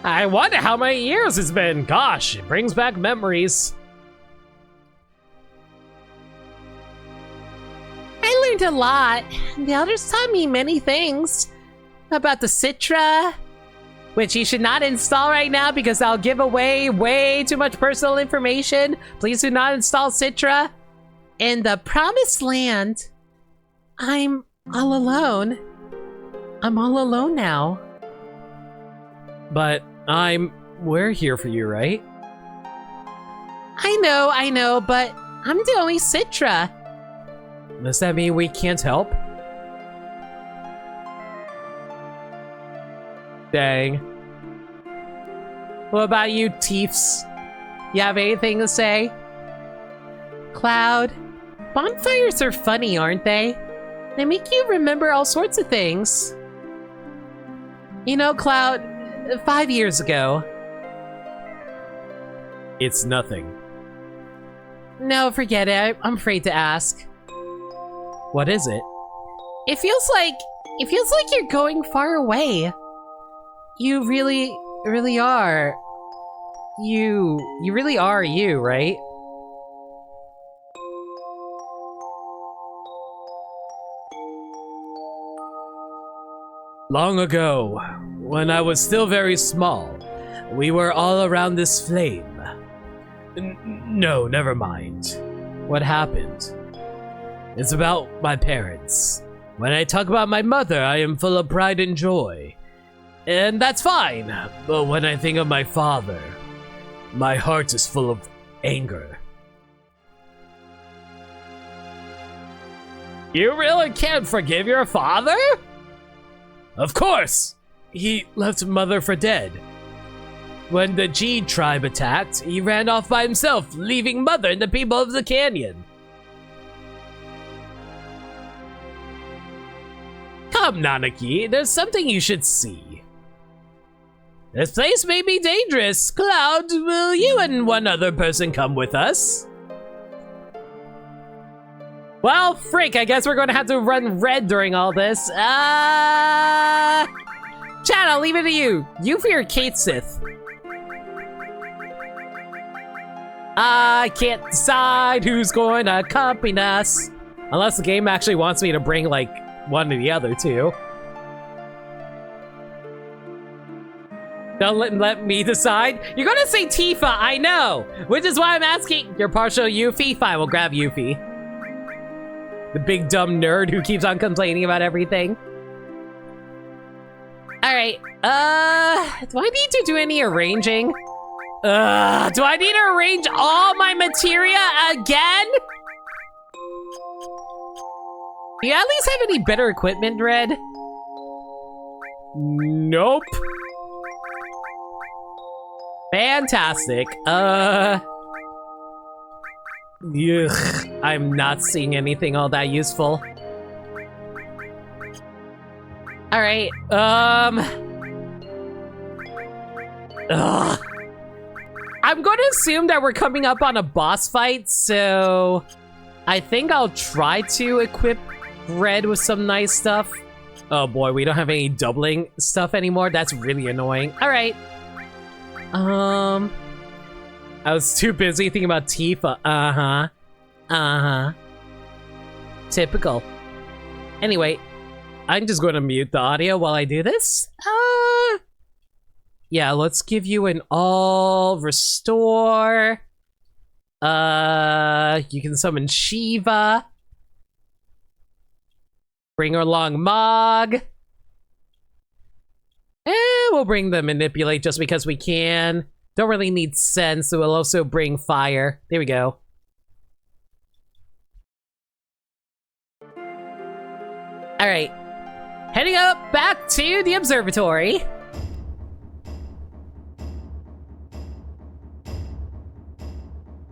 I wonder how many years it's been. Gosh, it brings back memories. I learned a lot. The elders taught me many things. About the Citra, Which you should not install right now because I'll give away way too much personal information. Please do not install Citra. and the Promised Land. I'm all alone. I'm all alone now. But we're here for you, right? I know, but I'm the only Citra. Does that mean we can't help? Dang. What about you, Teefs? You have anything to say? Cloud, bonfires are funny, aren't they? They make you remember all sorts of things. You know, Cloud, 5 years ago. It's nothing. No, forget it. I'm afraid to ask. What is it? It feels like you're going far away. You really are. You really are you, right? Long ago, when I was still very small, we were all around this flame. No, never mind. What happened? It's about my parents. When I talk about my mother, I am full of pride and joy. And that's fine. But when I think of my father, my heart is full of anger. You really can't forgive your father? Of course! He left mother for dead. When the G tribe attacked, he ran off by himself, leaving mother and the people of the canyon. Come, Nanaki, there's something you should see. This place may be dangerous. Cloud, will you and one other person come with us? Well, freak, I guess we're gonna have to run red during all this. Chad, I'll leave it to you. You for your Kate Sith. I can't decide who's going to accompany us. Unless the game actually wants me to bring, like, one or the other, too. Don't let me decide. You're gonna say Tifa, I know. Which is why I'm asking. You're partial Yuffie? Fine, we'll grab Yuffie. The big dumb nerd who keeps on complaining about everything. Alright, do I need to do any arranging? Do I need to arrange all my materia again? Do you at least have any better equipment, Red? Nope. Fantastic. Ugh, I'm not seeing anything all that useful. Alright, ugh. I'm going to assume that we're coming up on a boss fight, so I think I'll try to equip Red with some nice stuff. Oh boy, we don't have any doubling stuff anymore. That's really annoying. Alright. I was too busy thinking about Tifa. Typical. Anyway, I'm just going to mute the audio while I do this. Yeah, let's give you an all restore. You can summon Shiva. Bring her along Mog. We'll bring the manipulate just because we can. Don't really need sense, so we'll also bring fire. There we go. Alright. Heading up back to the observatory.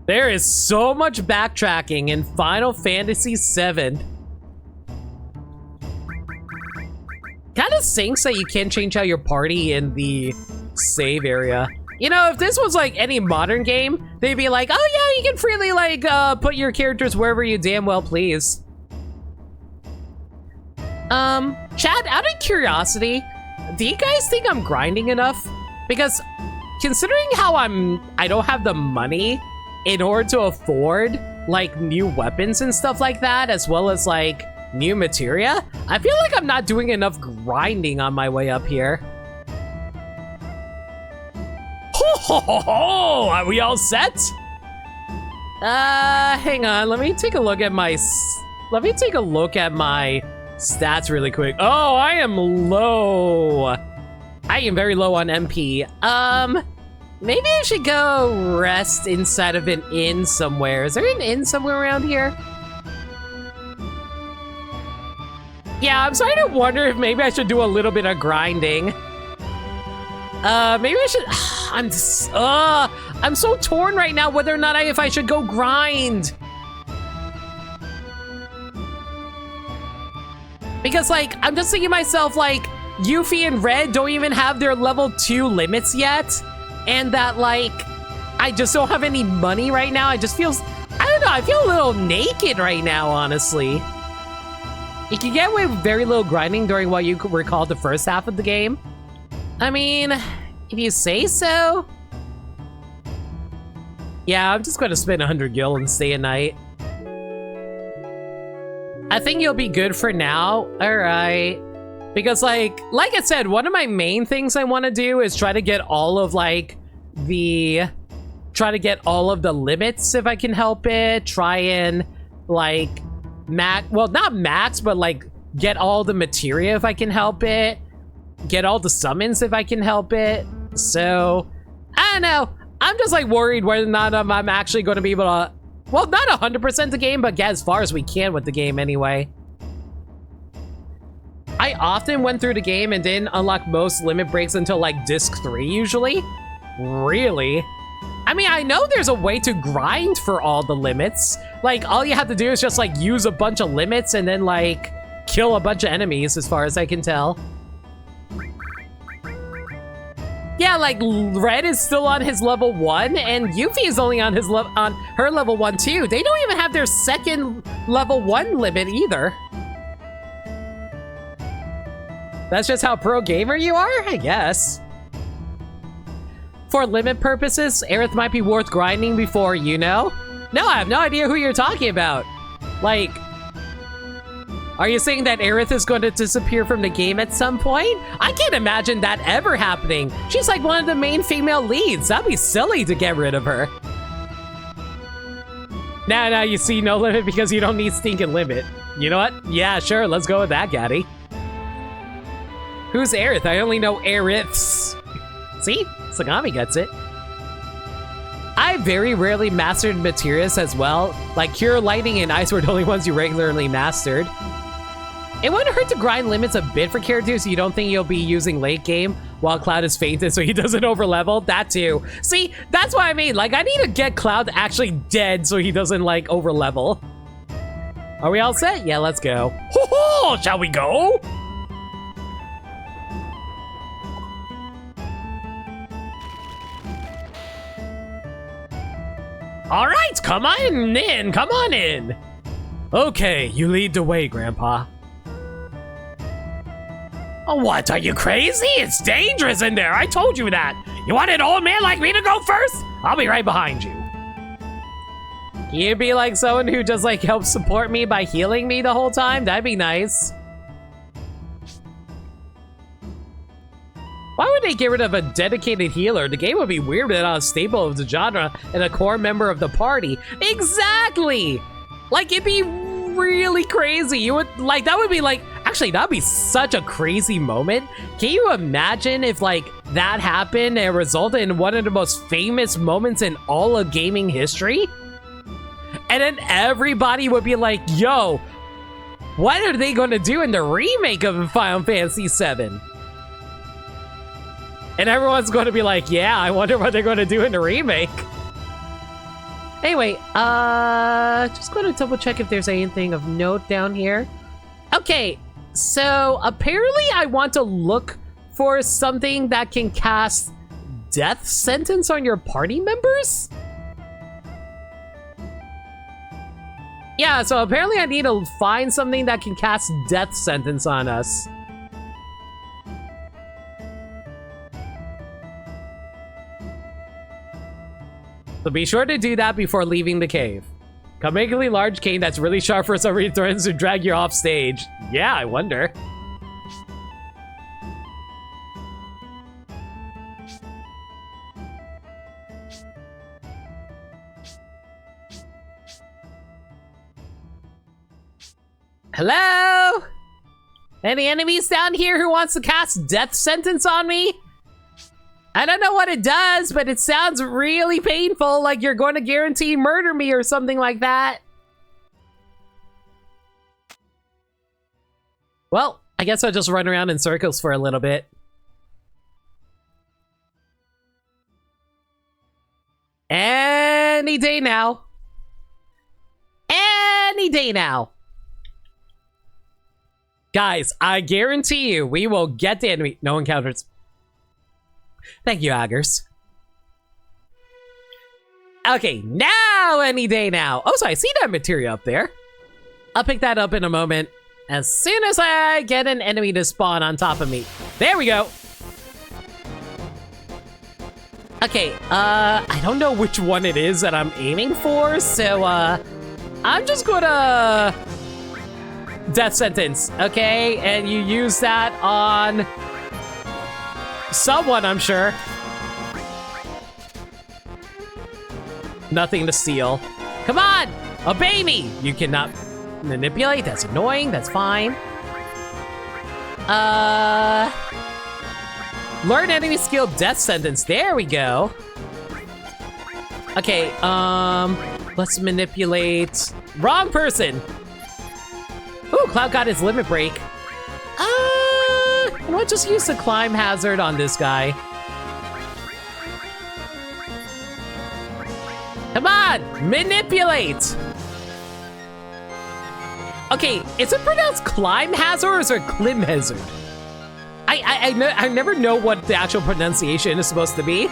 There is so much backtracking in Final Fantasy VII. Kind of sinks that you can't change out your party in the save area. You know, if this was like any modern game, they'd be like, oh yeah, you can freely like put your characters wherever you damn well please. Chat, out of curiosity, do you guys think I'm grinding enough? Because considering how I don't have the money in order to afford like new weapons and stuff like that, as well as like new materia, I feel like I'm not doing enough grinding on my way up here. Ho ho ho ho! Are we all set? Hang on, let me take a look at my stats really quick. Oh, I am low. I am very low on MP. Maybe I should go rest inside of an inn somewhere. Is there an inn somewhere around here? Yeah, I'm starting to wonder if maybe I should do a little bit of grinding. Maybe I should. I'm so torn right now whether or not if I should go grind. Because, like, I'm just thinking to myself, like, Yuffie and Red don't even have their level 2 limits yet. And that, like, I just don't have any money right now. I just feel, I don't know, I feel a little naked right now, honestly. You can get away with very little grinding during what you could recall the first half of the game. I mean, if you say so. Yeah, I'm just going to spend 100 gil and stay a night. I think you'll be good for now. All right. Because like I said, one of my main things I want to do is try to get all of the limits if I can help it. Try and like not max, but like get all the materia if I can help it. Get all the summons if I can help it. So I don't know. I'm just like worried whether or not I'm actually going to be able to, well, not 100% the game, but get as far as we can with the game anyway. I often went through the game and didn't unlock most limit breaks until like disc 3 usually. Really? I mean, I know there's a way to grind for all the limits. Like, all you have to do is just like use a bunch of limits and then like kill a bunch of enemies as far as I can tell. Yeah, like Red is still on his level 1 and Yuffie is only on her level 1 too. They don't even have their second level 1 limit either. That's just how pro gamer you are, I guess. For limit purposes, Aerith might be worth grinding before, you know? No, I have no idea who you're talking about. Like, are you saying that Aerith is going to disappear from the game at some point? I can't imagine that ever happening. She's like one of the main female leads. That'd be silly to get rid of her. Now you see no limit because you don't need stinking limit. You know what? Yeah, sure, let's go with that, Gaddy. Who's Aerith? I only know Aeriths. See? Sagami gets it. I very rarely mastered Materias as well. Like Cure, Lightning, and Ice were the only ones you regularly mastered. It wouldn't hurt to grind limits a bit for characters you don't think you'll be using late game while Cloud is fainted so he doesn't overlevel. That too. See, that's what I mean. Like, I need to get Cloud actually dead so he doesn't, like, overlevel. Are we all set? Yeah, let's go. Ho-ho! Shall we go? All right, come on in, come on in. Okay, you lead the way, Grandpa. Oh, what, are you crazy? It's dangerous in there, I told you that. You want an old man like me to go first? I'll be right behind you. Can you be like someone who just like helps support me by healing me the whole time? That'd be nice. Why would they get rid of a dedicated healer? The game would be weird without a staple of the genre and a core member of the party. Exactly! Like, it'd be really crazy. You would, like, that would be like, actually, that'd be such a crazy moment. Can you imagine if, like, that happened and resulted in one of the most famous moments in all of gaming history? And then everybody would be like, yo, what are they gonna do in the remake of Final Fantasy VII? And everyone's going to be like, yeah, I wonder what they're going to do in the remake. Anyway, just going to double check if there's anything of note down here. Okay, so apparently I want to look for something that can cast death sentence on your party members? Yeah, so apparently I need to find something that can cast death sentence on us. So be sure to do that before leaving the cave. A particularly large cane that's really sharp for some reason threatens to drag you off stage. Yeah, I wonder. Hello? Any enemies down here who wants to cast death sentence on me? I don't know what it does, but it sounds really painful, like you're going to guarantee murder me or something like that. Well, I guess I'll just run around in circles for a little bit. Any day now. Any day now. Guys, I guarantee you, we will get the enemy. No encounters. Thank you, Aggers. Okay, now any day now. Oh, so I see that materia up there. I'll pick that up in a moment. As soon as I get an enemy to spawn on top of me. There we go. Okay, I don't know which one it is that I'm aiming for, so, I'm just gonna... death sentence, okay? And you use that on... someone, I'm sure. Nothing to steal. Come on! Obey me! You cannot manipulate. That's annoying. That's fine. Learn enemy skill death sentence. There we go. Okay, let's manipulate... wrong person! Ooh, Cloud got his limit break. We'll just use the climb hazard on this guy. Come on, manipulate. Okay, is it pronounced climb hazard or is it clim hazard? I never know what the actual pronunciation is supposed to be.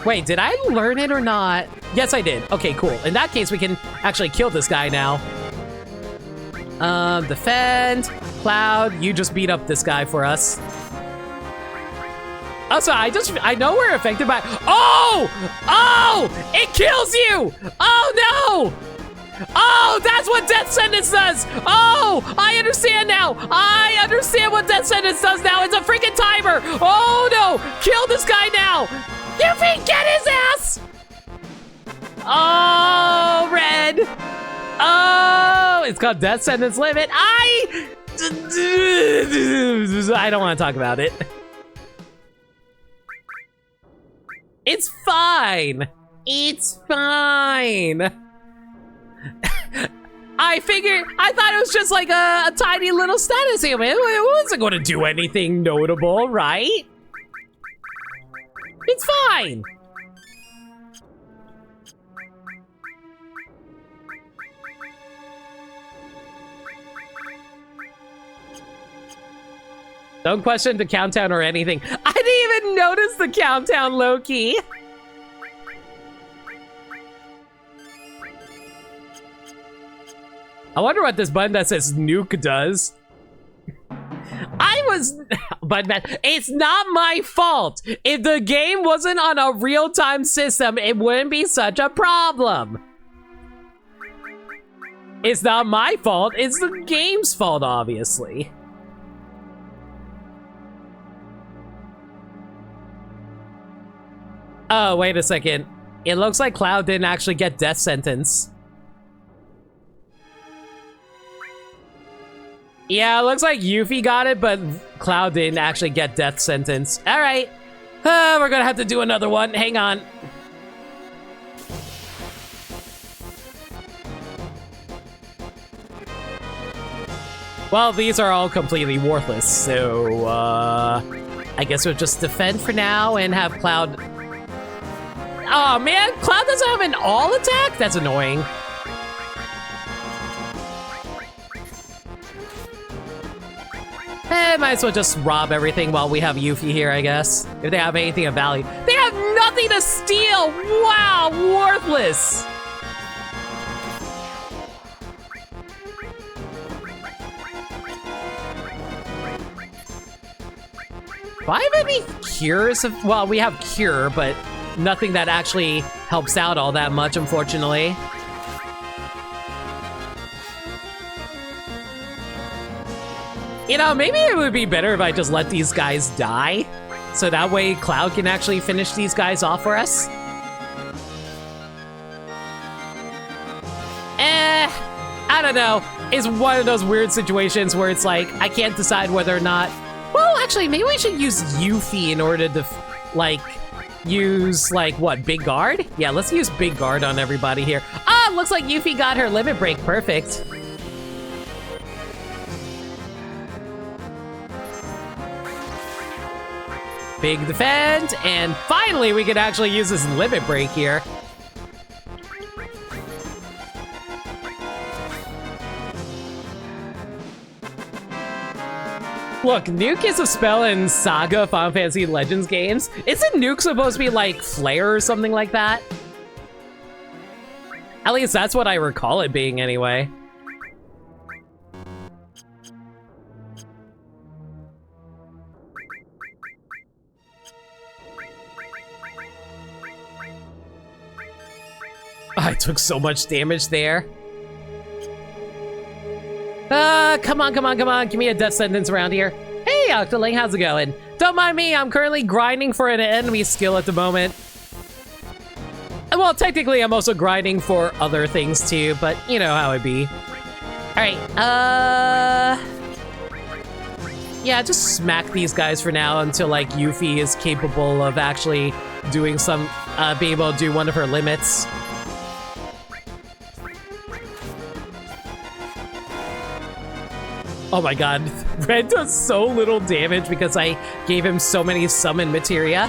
Wait, did I learn it or not? Yes, I did. Okay, cool. In that case, we can actually kill this guy now. Defend. Cloud, you just beat up this guy for us. Also, I know we're affected by... Oh! Oh! It kills you! Oh, no! Oh, that's what death sentence does! Oh, I understand now! I understand what death sentence does now! It's a freaking timer! Oh, no! Kill this guy now! Yuffie, get his ass! Oh, red. Oh, it's called death sentence limit. I don't want to talk about it. It's fine. It's fine. I thought it was just like a tiny little status ailment. It wasn't going to do anything notable, right? It's fine. Don't question the countdown or anything. I didn't even notice the countdown, low-key. I wonder what this button that says nuke does. But it's not my fault. If the game wasn't on a real-time system, it wouldn't be such a problem. It's not my fault. It's the game's fault, obviously. Oh, wait a second. It looks like Cloud didn't actually get death sentence. Yeah, it looks like Yuffie got it, but Cloud didn't actually get death sentence. All right. We're gonna have to do another one. Hang on. Well, these are all completely worthless, so, I guess we'll just defend for now and have Cloud... Oh, man, Cloud doesn't have an all attack? That's annoying. might as well just rob everything while we have Yuffie here, I guess. If they have anything of value. They have nothing to steal! Wow, worthless! Do I have any cures? Well, we have cure, but nothing that actually helps out all that much, unfortunately. You know, maybe it would be better if I just let these guys die. So that way Cloud can actually finish these guys off for us. I don't know. It's one of those weird situations where it's like, I can't decide whether or not... Well, actually, maybe we should use Yuffie in order to, like, use, like, what, Big Guard? Yeah, let's use Big Guard on everybody here. Ah, looks like Yuffie got her limit break. Perfect. Big defend, and finally we can actually use this limit break here. Look, Nuke is a spell in Saga Final Fantasy Legends games. Isn't Nuke supposed to be like Flare or something like that? At least that's what I recall it being anyway. I took so much damage there. Come on, come on, come on. Give me a death sentence around here. Hey, Octoling, how's it going? Don't mind me, I'm currently grinding for an enemy skill at the moment. Well, technically, I'm also grinding for other things too, but you know how it be. Alright, yeah, just smack these guys for now until, like, Yuffie is capable of actually doing some, being able to do one of her limits. Oh my god, Red does so little damage because I gave him so many summon materia.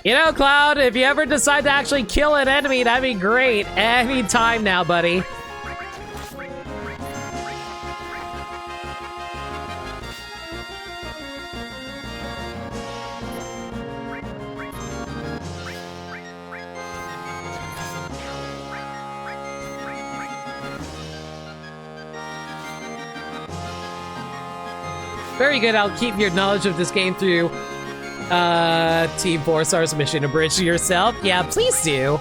You know, Cloud, if you ever decide to actually kill an enemy, that'd be great. Any time now, buddy. Very good. I'll keep your knowledge of this game through Team 4 Stars mission abridged yourself. Yeah, please do.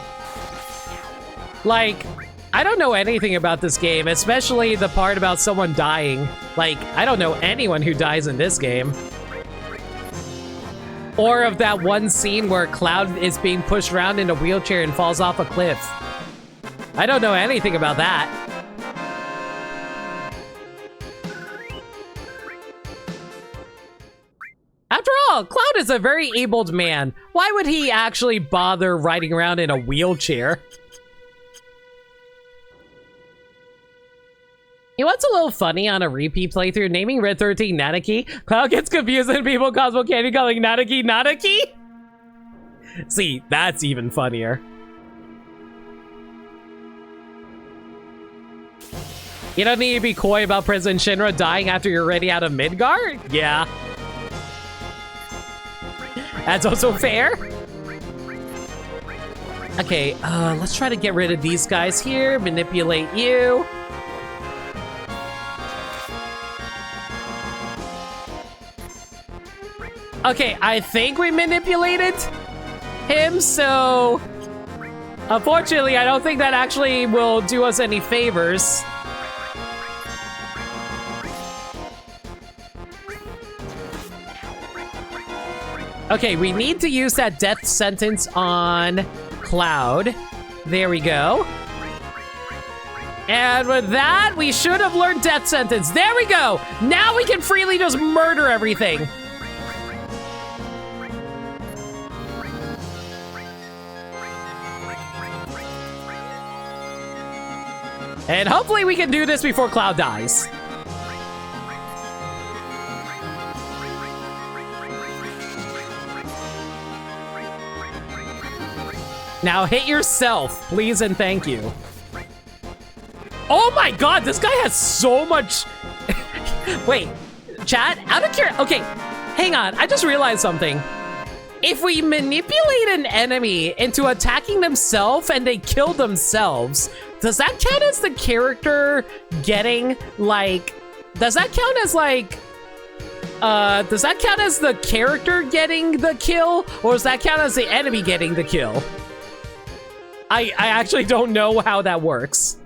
Like, I don't know anything about this game, especially the part about someone dying. Like, I don't know anyone who dies in this game. Or of that one scene where Cloud is being pushed around in a wheelchair and falls off a cliff. I don't know anything about that. After all, Cloud is a very abled man. Why would he actually bother riding around in a wheelchair? You know what's a little funny on a repeat playthrough? Naming Red 13 Nanaki? Cloud gets confused and people Cosmo Candy calling Nanaki Nanaki? See, that's even funnier. You don't need to be coy about President Shinra dying after you're already out of Midgar? Yeah. That's also fair. Okay, let's try to get rid of these guys here. Manipulate you. Okay, I think we manipulated him, so... Unfortunately, I don't think that actually will do us any favors. Okay, we need to use that death sentence on Cloud. There we go. And with that, we should have learned death sentence. There we go! Now we can freely just murder everything. And hopefully we can do this before Cloud dies. Now hit yourself, please and thank you. Oh my god, this guy has so much... Wait, chat, out of curiosity... Okay, hang on, I just realized something. If we manipulate an enemy into attacking themselves and they kill themselves, does that count as the character getting, like... Does that count as, like... does that count as the character getting the kill? Or does that count as the enemy getting the kill? I actually don't know how that works.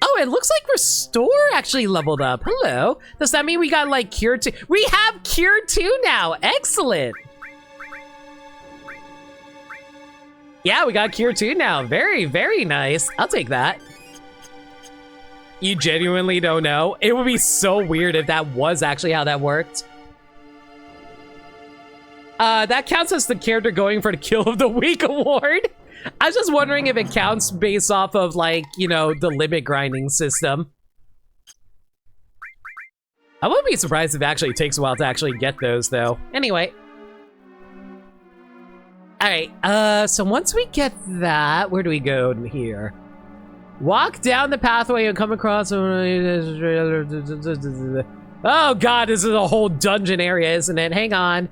Oh, it looks like Restore actually leveled up. Hello. Does that mean we got, like, Cure 2? We have Cure 2 now. Excellent. Yeah, we got Cure 2 now. Very, very nice. I'll take that. You genuinely don't know? It would be so weird if that was actually how that worked. That counts as the character going for the Kill of the Week award. I was just wondering if it counts based off of, like, you know, the limit grinding system. I wouldn't be surprised if it actually takes a while to actually get those, though. Anyway. Alright, so once we get that, where do we go here? Walk down the pathway and come across... Oh god, this is a whole dungeon area, isn't it? Hang on.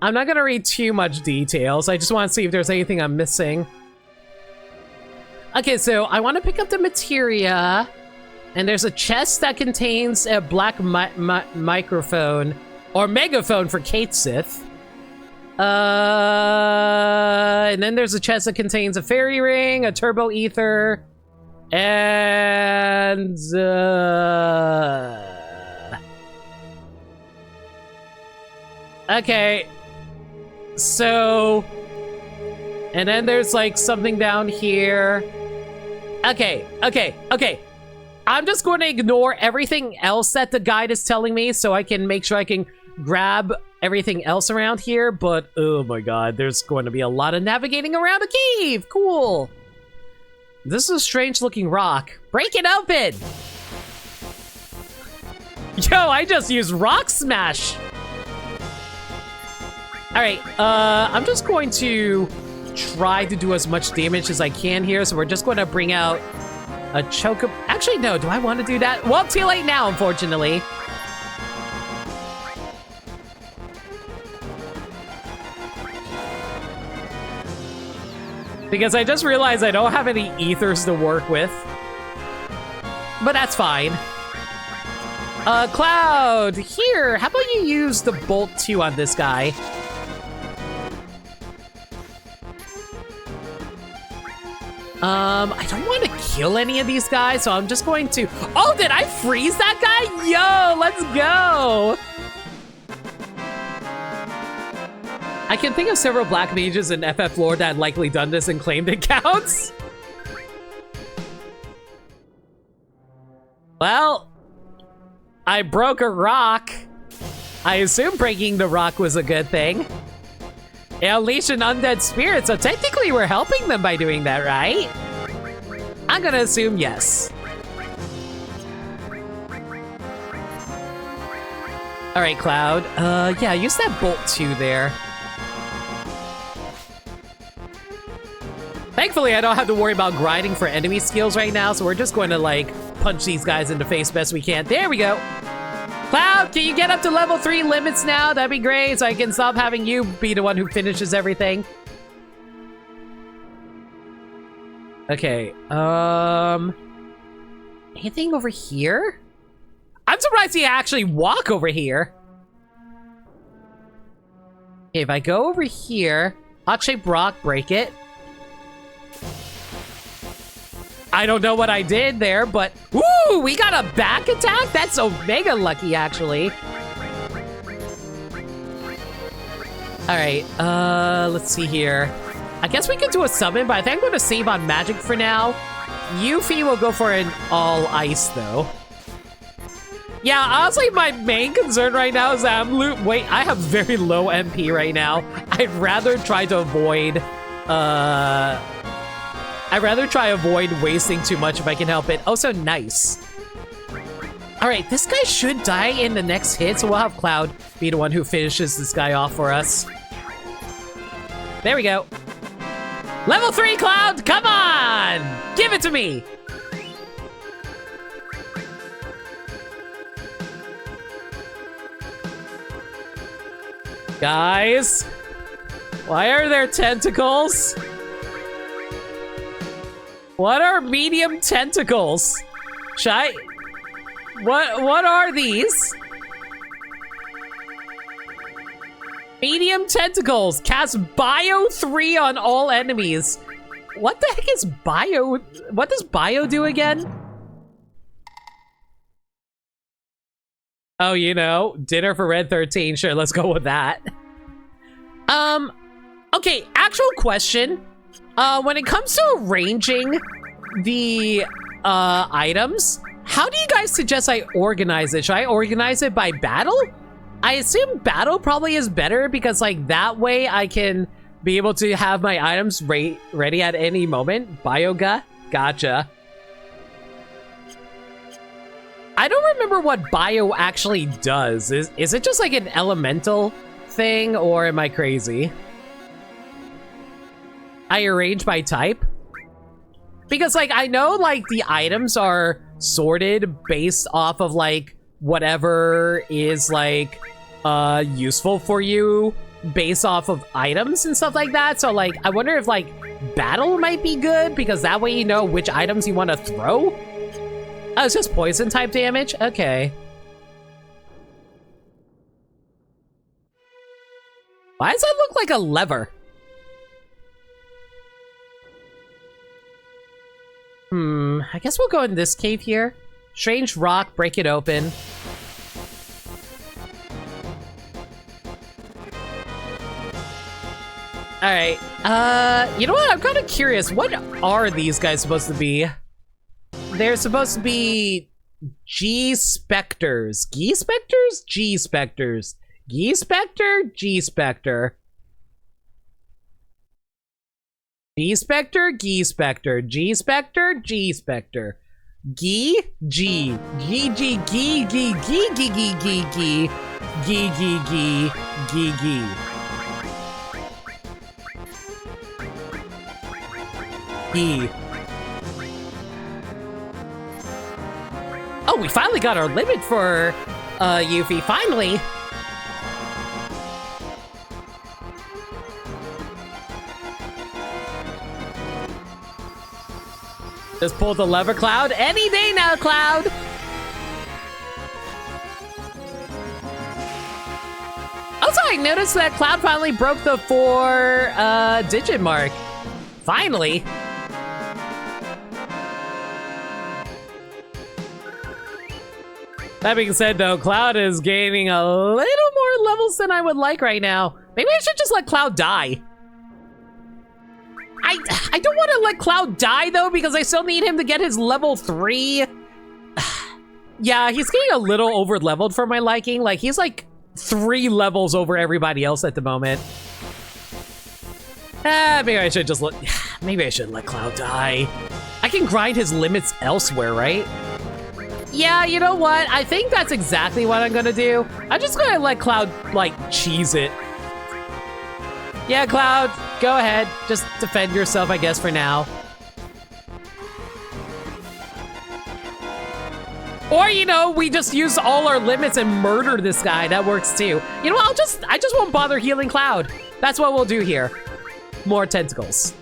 I'm not gonna read too much details. I just want to see if there's anything I'm missing. Okay, so I want to pick up the materia. And there's a chest that contains a black microphone. Or megaphone for Kate Sith. And then there's a chest that contains a fairy ring, a turbo ether, and okay. So, and then there's like something down here. Okay. I'm just going to ignore everything else that the guide is telling me so I can make sure I can grab everything else around here, but oh my god, there's going to be a lot of navigating around a cave. Cool. This is a strange looking rock. Break it open. Yo, I just used rock smash. All right, I'm just going to try to do as much damage as I can here. So we're just going to bring out a choke. Actually, no, do I want to do that? Well, too late now, unfortunately. Because I just realized I don't have any ethers to work with. But that's fine. Cloud, here, how about you use the Bolt 2 on this guy? I don't want to kill any of these guys, so I'm just going to... Oh, did I freeze that guy? Yo, let's go! I can think of several black mages in FF lore that had likely done this and claimed it counts. Well, I broke a rock. I assume breaking the rock was a good thing. It unleashed an undead spirit, so technically we're helping them by doing that, right? I'm gonna assume yes. All right, Cloud. Yeah, use that Bolt 2 there. Thankfully, I don't have to worry about grinding for enemy skills right now, so we're just going to, like, punch these guys in the face best we can. There we go. Cloud, can you get up to level 3 limits now? That'd be great, so I can stop having you be the one who finishes everything. Okay, anything over here? I'm surprised he actually walk over here. Okay, if I go over here, hot-shaped rock, break it. I don't know what I did there, but... Ooh, we got a back attack? That's Omega lucky, actually. Alright, let's see here. I guess we could do a summon, but I think I'm going to save on magic for now. Yuffie will go for an all ice, though. Yeah, honestly, my main concern right now is that wait, I have very low MP right now. I'd rather try to avoid, wasting too much if I can help it. Also, nice. All right, this guy should die in the next hit, so we'll have Cloud be the one who finishes this guy off for us. There we go. Level 3, Cloud! Come on! Give it to me! Guys, why are there tentacles? What are medium tentacles? What are these? Medium tentacles. Cast Bio 3 on all enemies. What the heck is Bio? What does Bio do again? Oh, you know, dinner for Red 13. Sure, let's go with that. Okay, actual question. When it comes to arranging the items, how do you guys suggest I organize it? Should I organize it by battle? I assume battle probably is better because like that way I can be able to have my items ready at any moment. Bioga? Gotcha. I don't remember what bio actually does. Is it just like an elemental thing or am I crazy? I arrange by type? Because like I know like the items are sorted based off of like whatever is like useful for you based off of items and stuff like that. So like I wonder if like battle might be good because that way you know which items you want to throw. Oh, it's just poison type damage? Okay. Why does that look like a lever? I guess we'll go in this cave here. Strange rock, break it open. Alright, you know what? I'm kind of curious. What are these guys supposed to be? They're supposed to be G-Specters. G-Specters? G-Specters. G-Specter? G-Specter. G-Specter? G-Specter. G-Specter? G-Specter. G? G. G, G, G, G, G, G, G, G, G. G, G, G, G, G. G. Oh, we finally got our limit for Yuffie, finally! Just pull the lever, Cloud. Any day now, Cloud! Also, I noticed that Cloud finally broke the 4 digit mark. Finally! That being said, though, Cloud is gaining a little more levels than I would like right now. Maybe I should just let Cloud die. I don't want to let Cloud die, though, because I still need him to get his level 3. Yeah, he's getting a little over-leveled for my liking. Like, he's like 3 levels over everybody else at the moment. Maybe I should just let... Maybe I shouldn't let Cloud die. I can grind his limits elsewhere, right? Yeah, you know what? I think that's exactly what I'm gonna do. I'm just gonna let Cloud, like, cheese it. Yeah, Cloud, go ahead. Just defend yourself, I guess, for now. Or, you know, we just use all our limits and murder this guy. That works, too. You know what? I just won't bother healing Cloud. That's what we'll do here. More tentacles.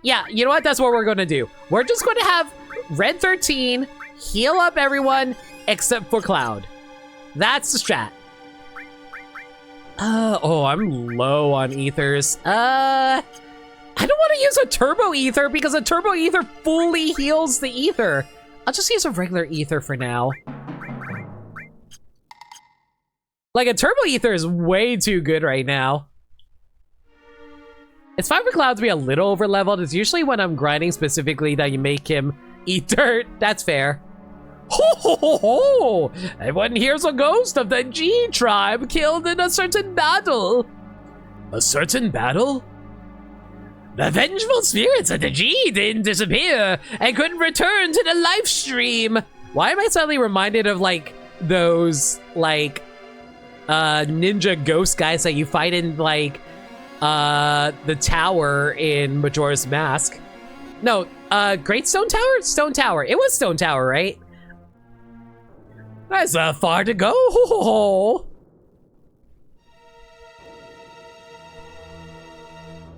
Yeah, you know what? That's what we're gonna do. We're just gonna have Red 13... heal up everyone except for Cloud. That's the strat. Oh, I'm low on ethers. I don't want to use a turbo ether because a turbo ether fully heals the ether. I'll just use a regular ether for now. Like, a turbo ether is way too good right now. It's fine for Cloud to be a little over leveled. It's usually when I'm grinding specifically that you make him eat dirt. That's fair. Ho ho ho ho! Everyone here's a ghost of the G tribe killed in a certain battle. A certain battle? The vengeful spirits of the G didn't disappear and couldn't return to the live stream. Why am I suddenly reminded of like those like ninja ghost guys that you fight in like the tower in Majora's Mask. No, Great Stone Tower? Stone Tower. It was Stone Tower, right? That's far to go.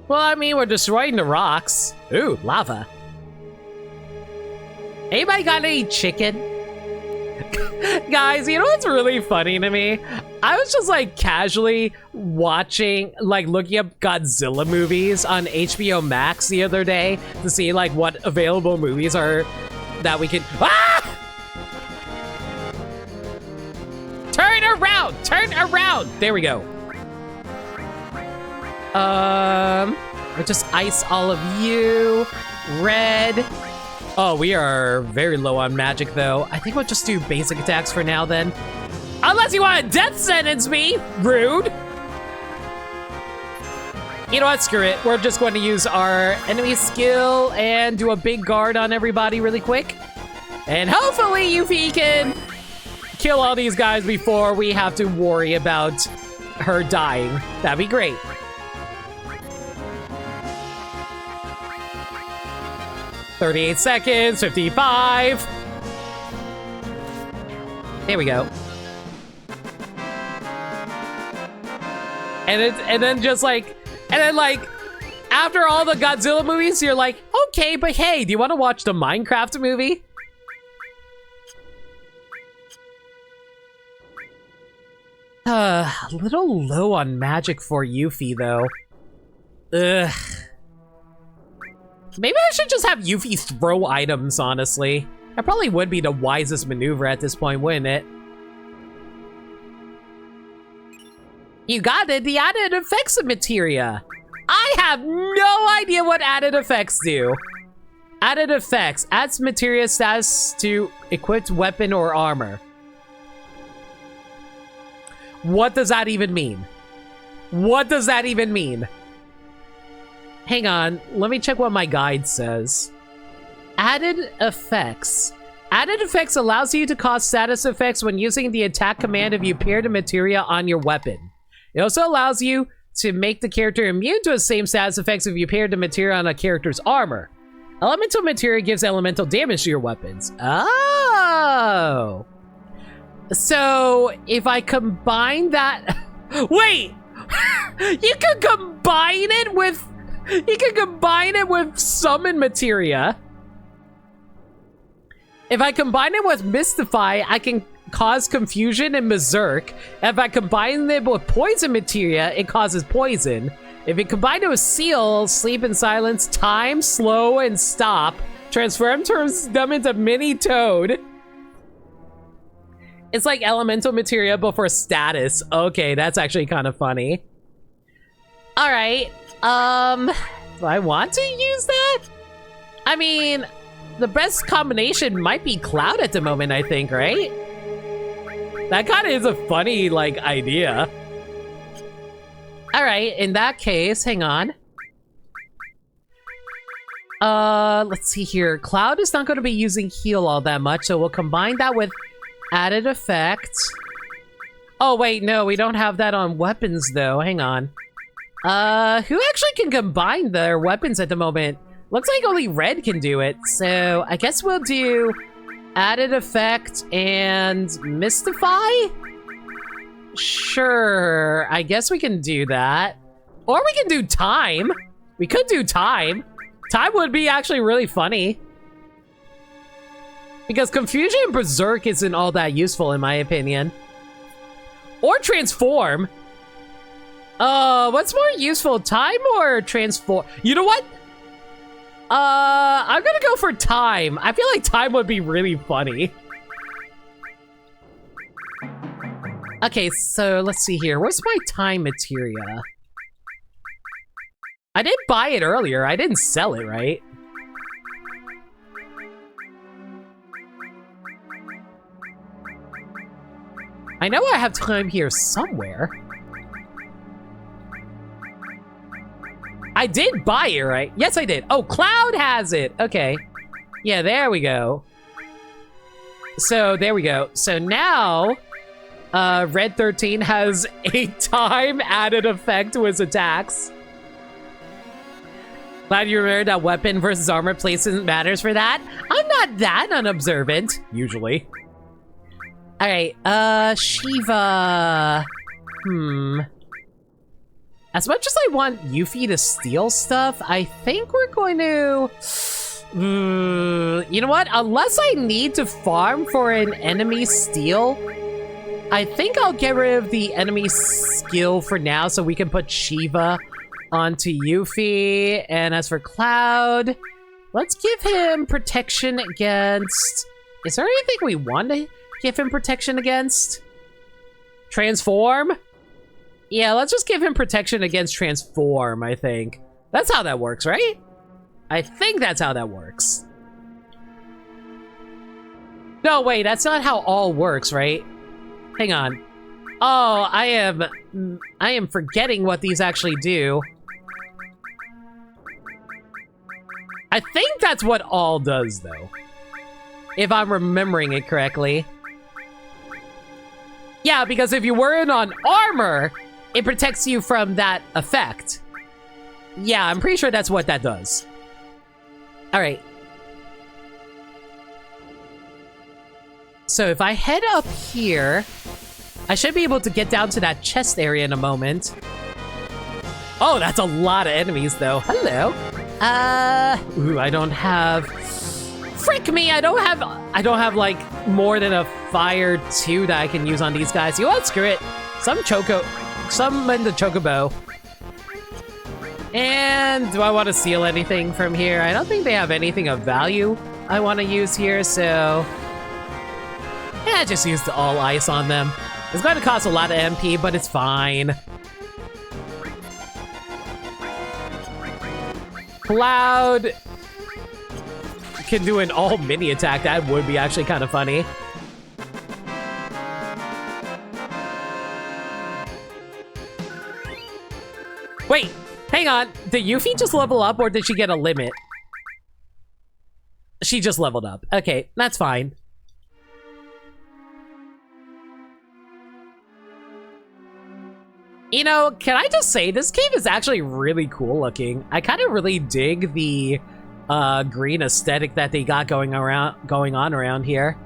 Well, I mean, we're destroying the rocks. Ooh, lava. Anybody got any chicken? Guys, you know what's really funny to me? I was just like casually watching, like looking up Godzilla movies on HBO Max the other day to see like what available movies are that we can. Ah! Turn around! Turn around! There we go. We'll just ice all of you. Red. Oh, we are very low on magic, though. I think we'll just do basic attacks for now, then. Unless you want to death sentence me! Rude! You know what? Screw it. We're just going to use our enemy skill and do a big guard on everybody really quick. And hopefully Yuffie can kill all these guys before we have to worry about her dying. That'd be great. "38 seconds, 55. There we go. And then after all the Godzilla movies, you're like, okay, but hey, do you want to watch the Minecraft movie? A little low on magic for Yuffie, though. Ugh. Maybe I should just have Yuffie throw items, honestly. That probably would be the wisest maneuver at this point, wouldn't it? You got it, the added effects of materia. I have no idea what added effects do. Added effects adds materia status to equipped weapon or armor. What does that even mean? What does that even mean? Hang on, let me check what my guide says. Added effects. Added effects allows you to cause status effects when using the attack command if you appear to materia on your weapon. It also allows you to make the character immune to the same status effects if you appear to materia on a character's armor. Elemental materia gives elemental damage to your weapons. Oh! So, if I combine that... Wait! You can combine it with... You can combine it with summon materia. If I combine it with Mystify, I can cause confusion and berserk. If I combine it with poison materia, it causes poison. If it combined it with seal, sleep and silence, time, slow, and stop, transform turns them into mini toad. It's like elemental materia before status. Okay, that's actually kind of funny. All right. Do I want to use that? I mean, the best combination might be Cloud at the moment, I think, right? That kind of is a funny, like, idea. All right, in that case, hang on. Let's see here. Cloud is not going to be using heal all that much, so we'll combine that with added effect. Oh, wait, no, we don't have that on weapons, though. Hang on. Who actually can combine their weapons at the moment? Looks like only Red can do it, so I guess we'll do added effect and Mystify? Sure, I guess we can do that. Or we can do time. We could do time. Time would be actually really funny. Because Confusion and Berserk isn't all that useful in my opinion. Or Transform. What's more useful, time or transform? You know what? I'm gonna go for time. I feel like time would be really funny. Okay, so let's see here. Where's my time materia? I did buy it earlier. I didn't sell it, right? I know I have time here somewhere. I did buy it, right? Yes, I did. Oh, Cloud has it. Okay. Yeah, there we go. So, there we go. So now, Red 13 has a time added effect to his attacks. Glad you remembered that weapon versus armor placement matters for that. I'm not that unobservant, usually. Alright, Shiva. As much as I want Yuffie to steal stuff, I think we're going to... you know what? Unless I need to farm for an enemy steal, I think I'll get rid of the enemy skill for now so we can put Shiva onto Yuffie. And as for Cloud, let's give him protection against... Is there anything we want to give him protection against? Transform? Yeah, let's just give him protection against Transform, I think. That's how that works, right? I think that's how that works. No, wait, that's not how all works, right? Hang on. Oh, I am forgetting what these actually do. I think that's what all does, though. If I'm remembering it correctly. Yeah, because if you weren't on armor, it protects you from that effect. Yeah, I'm pretty sure that's what that does. Alright. So if I head up here, I should be able to get down to that chest area in a moment. Oh, that's a lot of enemies, though. Hello. Ooh, I don't have... Frick me, I don't have, like, more than a fire 2 that I can use on these guys. You know what? Screw it. Summon the Chocobo. And do I want to steal anything from here? I don't think they have anything of value I want to use here, so... Yeah, just use the all ice on them. It's going to cost a lot of MP, but it's fine. Cloud can do an all mini attack. That would be actually kind of funny. Wait, hang on. Did Yuffie just level up or did she get a limit? She just leveled up. Okay, that's fine. You know, can I just say, this cave is actually really cool looking. I kind of really dig the green aesthetic that they got going on around here.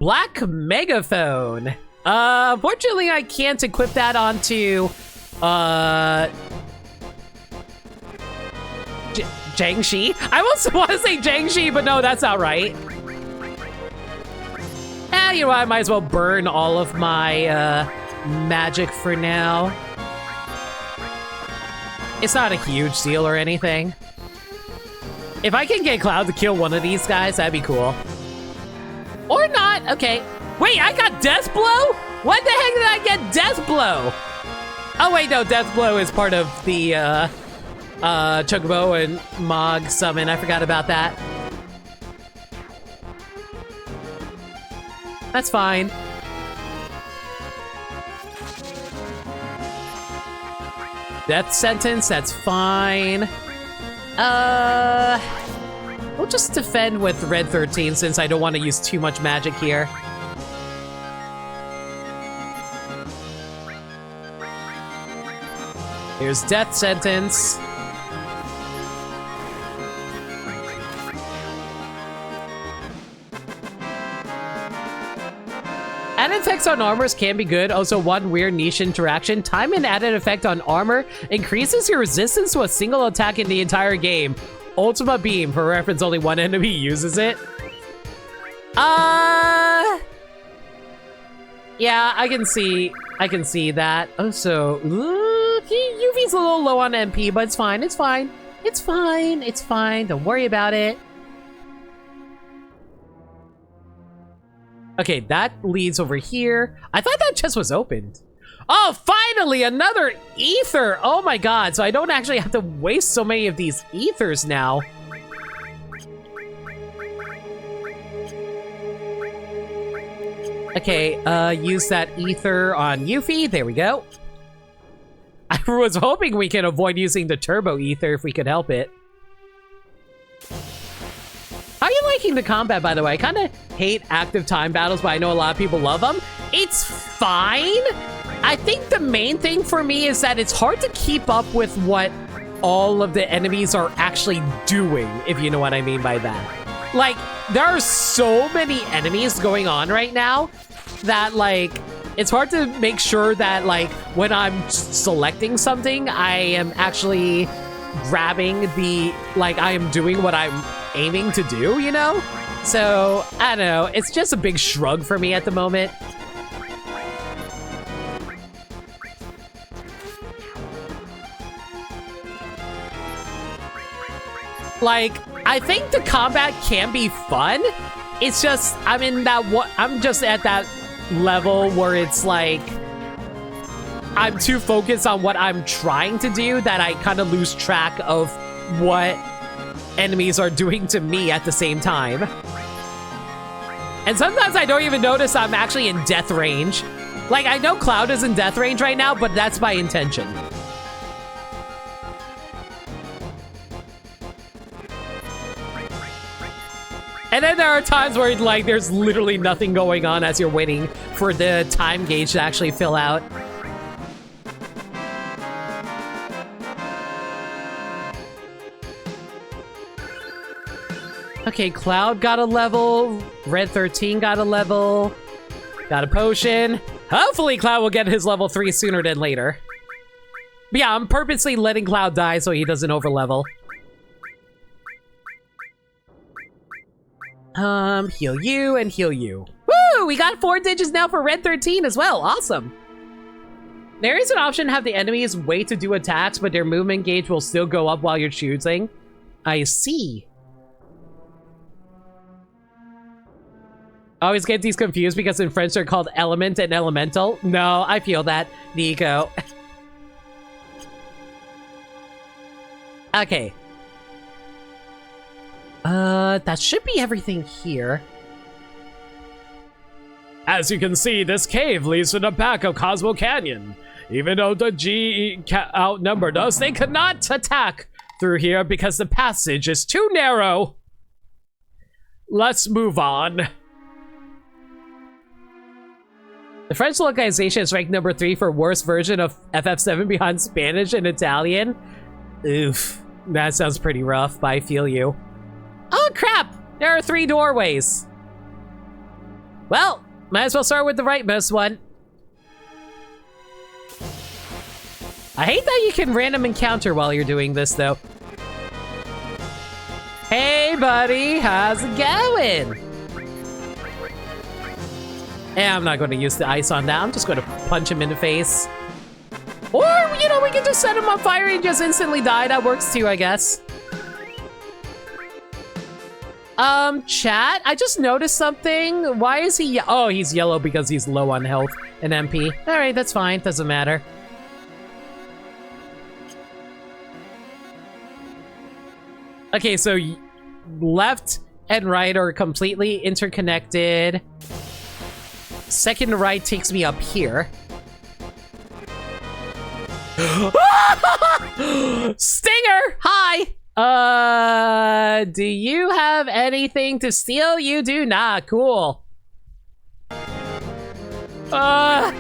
Black Megaphone. Unfortunately, I can't equip that onto Jiangshi. I also want to say Jiangshi, but no, that's not right. You know what, I might as well burn all of my magic for now. It's not a huge deal or anything. If I can get Cloud to kill one of these guys, that'd be cool. Or not, okay. Wait, I got Death Blow? When the heck did I get Death Blow? Oh wait, no, Death Blow is part of the Chocobo and Mog summon. I forgot about that. That's fine. Death sentence, that's fine. We'll just defend with Red 13 since I don't want to use too much magic here. Here's Death sentence. Added effects on armors can be good. Also, one weird niche interaction. Time and added effect on armor increases your resistance to a single attack in the entire game. Ultima Beam, for reference, only one enemy uses it. Yeah, I can see that. Also, Yuffie's a little low on MP, but it's fine, it's fine. It's fine, it's fine. Don't worry about it. Okay, that leads over here. I thought that chest was opened. Oh, finally, another ether. Oh my god, so I don't actually have to waste so many of these ethers now. Okay, use that ether on Yuffie. There we go. I was hoping we can avoid using the turbo ether if we could help it. How are you liking the combat, by the way? I kind of hate active time battles, but I know a lot of people love them. It's fine. I think the main thing for me is that it's hard to keep up with what all of the enemies are actually doing, if you know what I mean by that. Like, there are so many enemies going on right now that, like, it's hard to make sure that, like, when I'm selecting something, I am actually grabbing the, like, I am doing what I'm aiming to do, you know? So, I don't know. It's just a big shrug for me at the moment. Like, I think the combat can be fun. It's just, I'm just at that level where it's like, I'm too focused on what I'm trying to do that I kind of lose track of what enemies are doing to me at the same time. And sometimes I don't even notice I'm actually in death range. Like, I know Cloud is in death range right now, but that's by intention. And then there are times where, like, there's literally nothing going on as you're waiting for the time gauge to actually fill out. Okay, Cloud got a level. Red 13 got a level. Got a potion. Hopefully Cloud will get his level 3 sooner than later. But yeah, I'm purposely letting Cloud die so he doesn't overlevel. Heal you and heal you. Woo! We got 4 digits now for Red 13 as well. Awesome. There is an option to have the enemies wait to do attacks, but their movement gauge will still go up while you're choosing. I see. I always get these confused because in French they're called element and elemental. No, I feel that, Nico. Okay. That should be everything here. As you can see, this cave leads to the back of Cosmo Canyon. Even though the GE outnumbered us, they could not attack through here because the passage is too narrow. Let's move on. The French localization is ranked number 3 for worst version of FF7 behind Spanish and Italian. Oof, that sounds pretty rough, but I feel you. Oh crap! There are 3 doorways. Well, might as well start with the rightmost one. I hate that you can random encounter while you're doing this, though. Hey, buddy, how's it going? And I'm not going to use the ice on that. I'm just going to punch him in the face. Or, you know, we can just set him on fire and just instantly die. That works too, I guess. Chat, I just noticed something. Why is he... Oh, he's yellow because he's low on health and MP. Alright, that's fine. Doesn't matter. Okay, so left and right are completely interconnected. Second right takes me up here. Stinger! Hi! Do you have anything to steal? You do not. Cool. Do I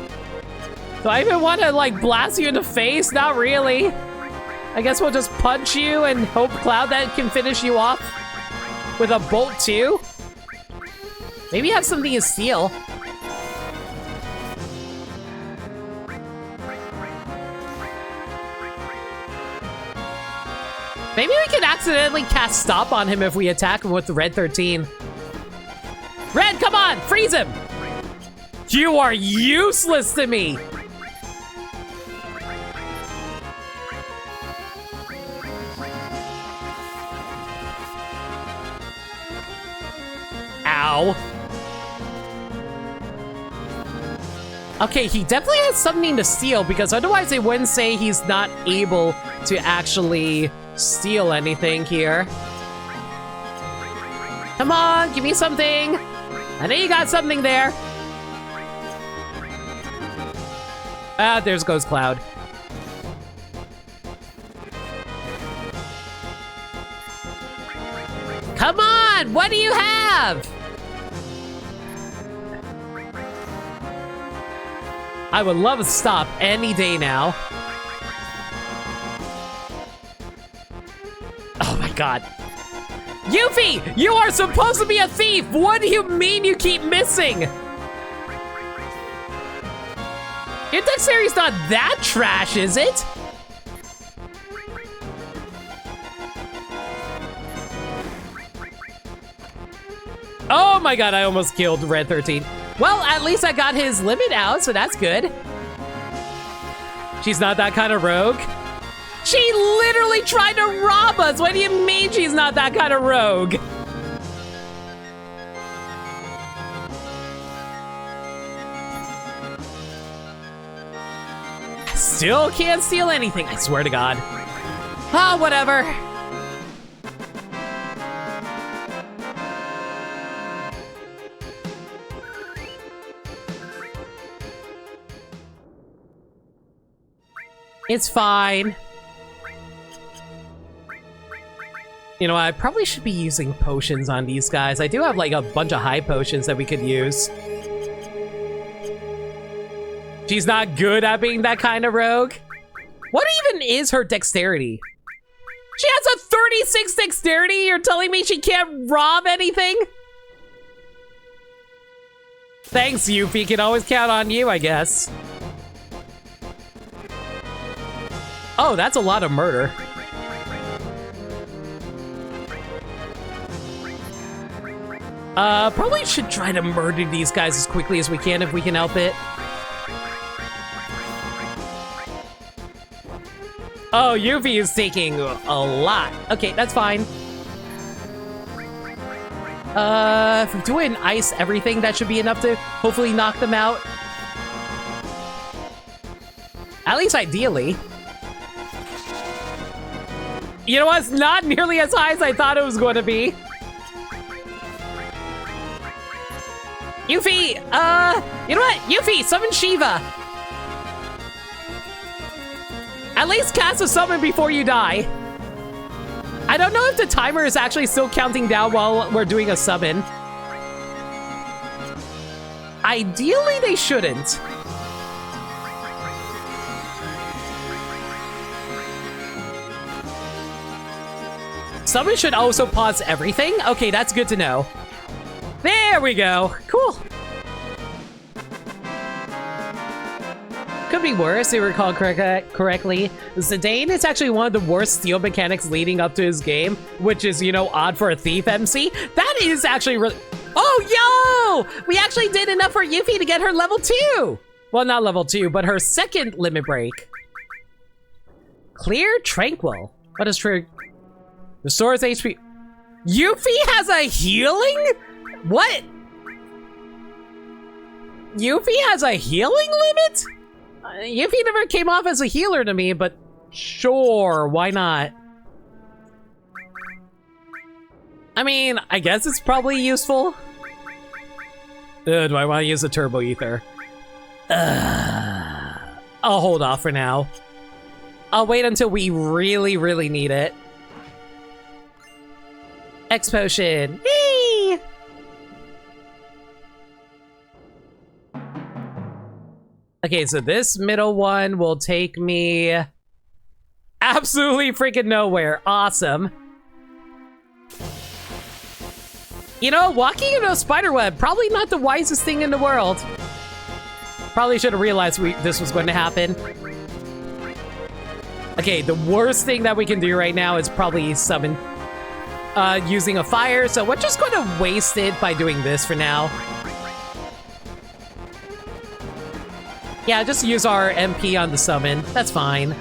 even want to, like, blast you in the face? Not really. I guess we'll just punch you and hope Cloud that can finish you off with a bolt too. Maybe you have something to steal. Maybe we can accidentally cast stop on him if we attack him with the Red 13. Red, come on! Freeze him! You are useless to me! Ow. Okay, he definitely has something to steal because otherwise they wouldn't say he's not able to actually steal anything here. Come on, give me something. I know you got something there. Ah, there goes Cloud. Come on, what do you have? I would love to stop any day now. Oh my god. Yuffie! You are supposed to be a thief! What do you mean you keep missing? Your dexterity's not that trash, is it? Oh my god, I almost killed Red 13. Well, at least I got his limit out, so that's good. She's not that kind of rogue. She literally tried to rob us. What do you mean she's not that kind of rogue? Still can't steal anything, I swear to God. Ah, whatever. It's fine. You know, I probably should be using potions on these guys. I do have like a bunch of high potions that we could use. She's not good at being that kind of rogue. What even is her dexterity? She has a 36 dexterity? You're telling me she can't rob anything? Thanks, Yuffie. Can always count on you, I guess. Oh, that's a lot of murder. Probably should try to murder these guys as quickly as we can if we can help it. Oh, Yuffie is taking a lot. Okay, that's fine. If we do an ice everything, that should be enough to hopefully knock them out. At least ideally. You know what? It's not nearly as high as I thought it was going to be. Yuffie, you know what? Yuffie, summon Shiva. At least cast a summon before you die. I don't know if the timer is actually still counting down while we're doing a summon. Ideally, they shouldn't. Summon should also pause everything? Okay, that's good to know. There we go. Cool. Could be worse, if I recall correctly. Zidane is actually one of the worst steal mechanics leading up to his game, which is, you know, odd for a thief MC. That is actually really... Oh, yo! We actually did enough for Yuffie to get her level 2! Well, not level 2, but her second limit break. Clear Tranquil. What is true? Restores HP. Yuffie has a healing? What? Yuffie has a healing limit? Yuffie never came off as a healer to me, but sure, why not? I mean, I guess it's probably useful. Do I want to use a turbo ether? I'll hold off for now. I'll wait until we really, really need it. X potion. Yay! Okay, so this middle one will take me absolutely freaking nowhere. Awesome. You know, walking into a spider web, probably not the wisest thing in the world. Probably should have realized this was going to happen. Okay, the worst thing that we can do right now is probably summon using a fire, so we're just going to waste it by doing this for now. Yeah, just use our MP on the summon. That's fine.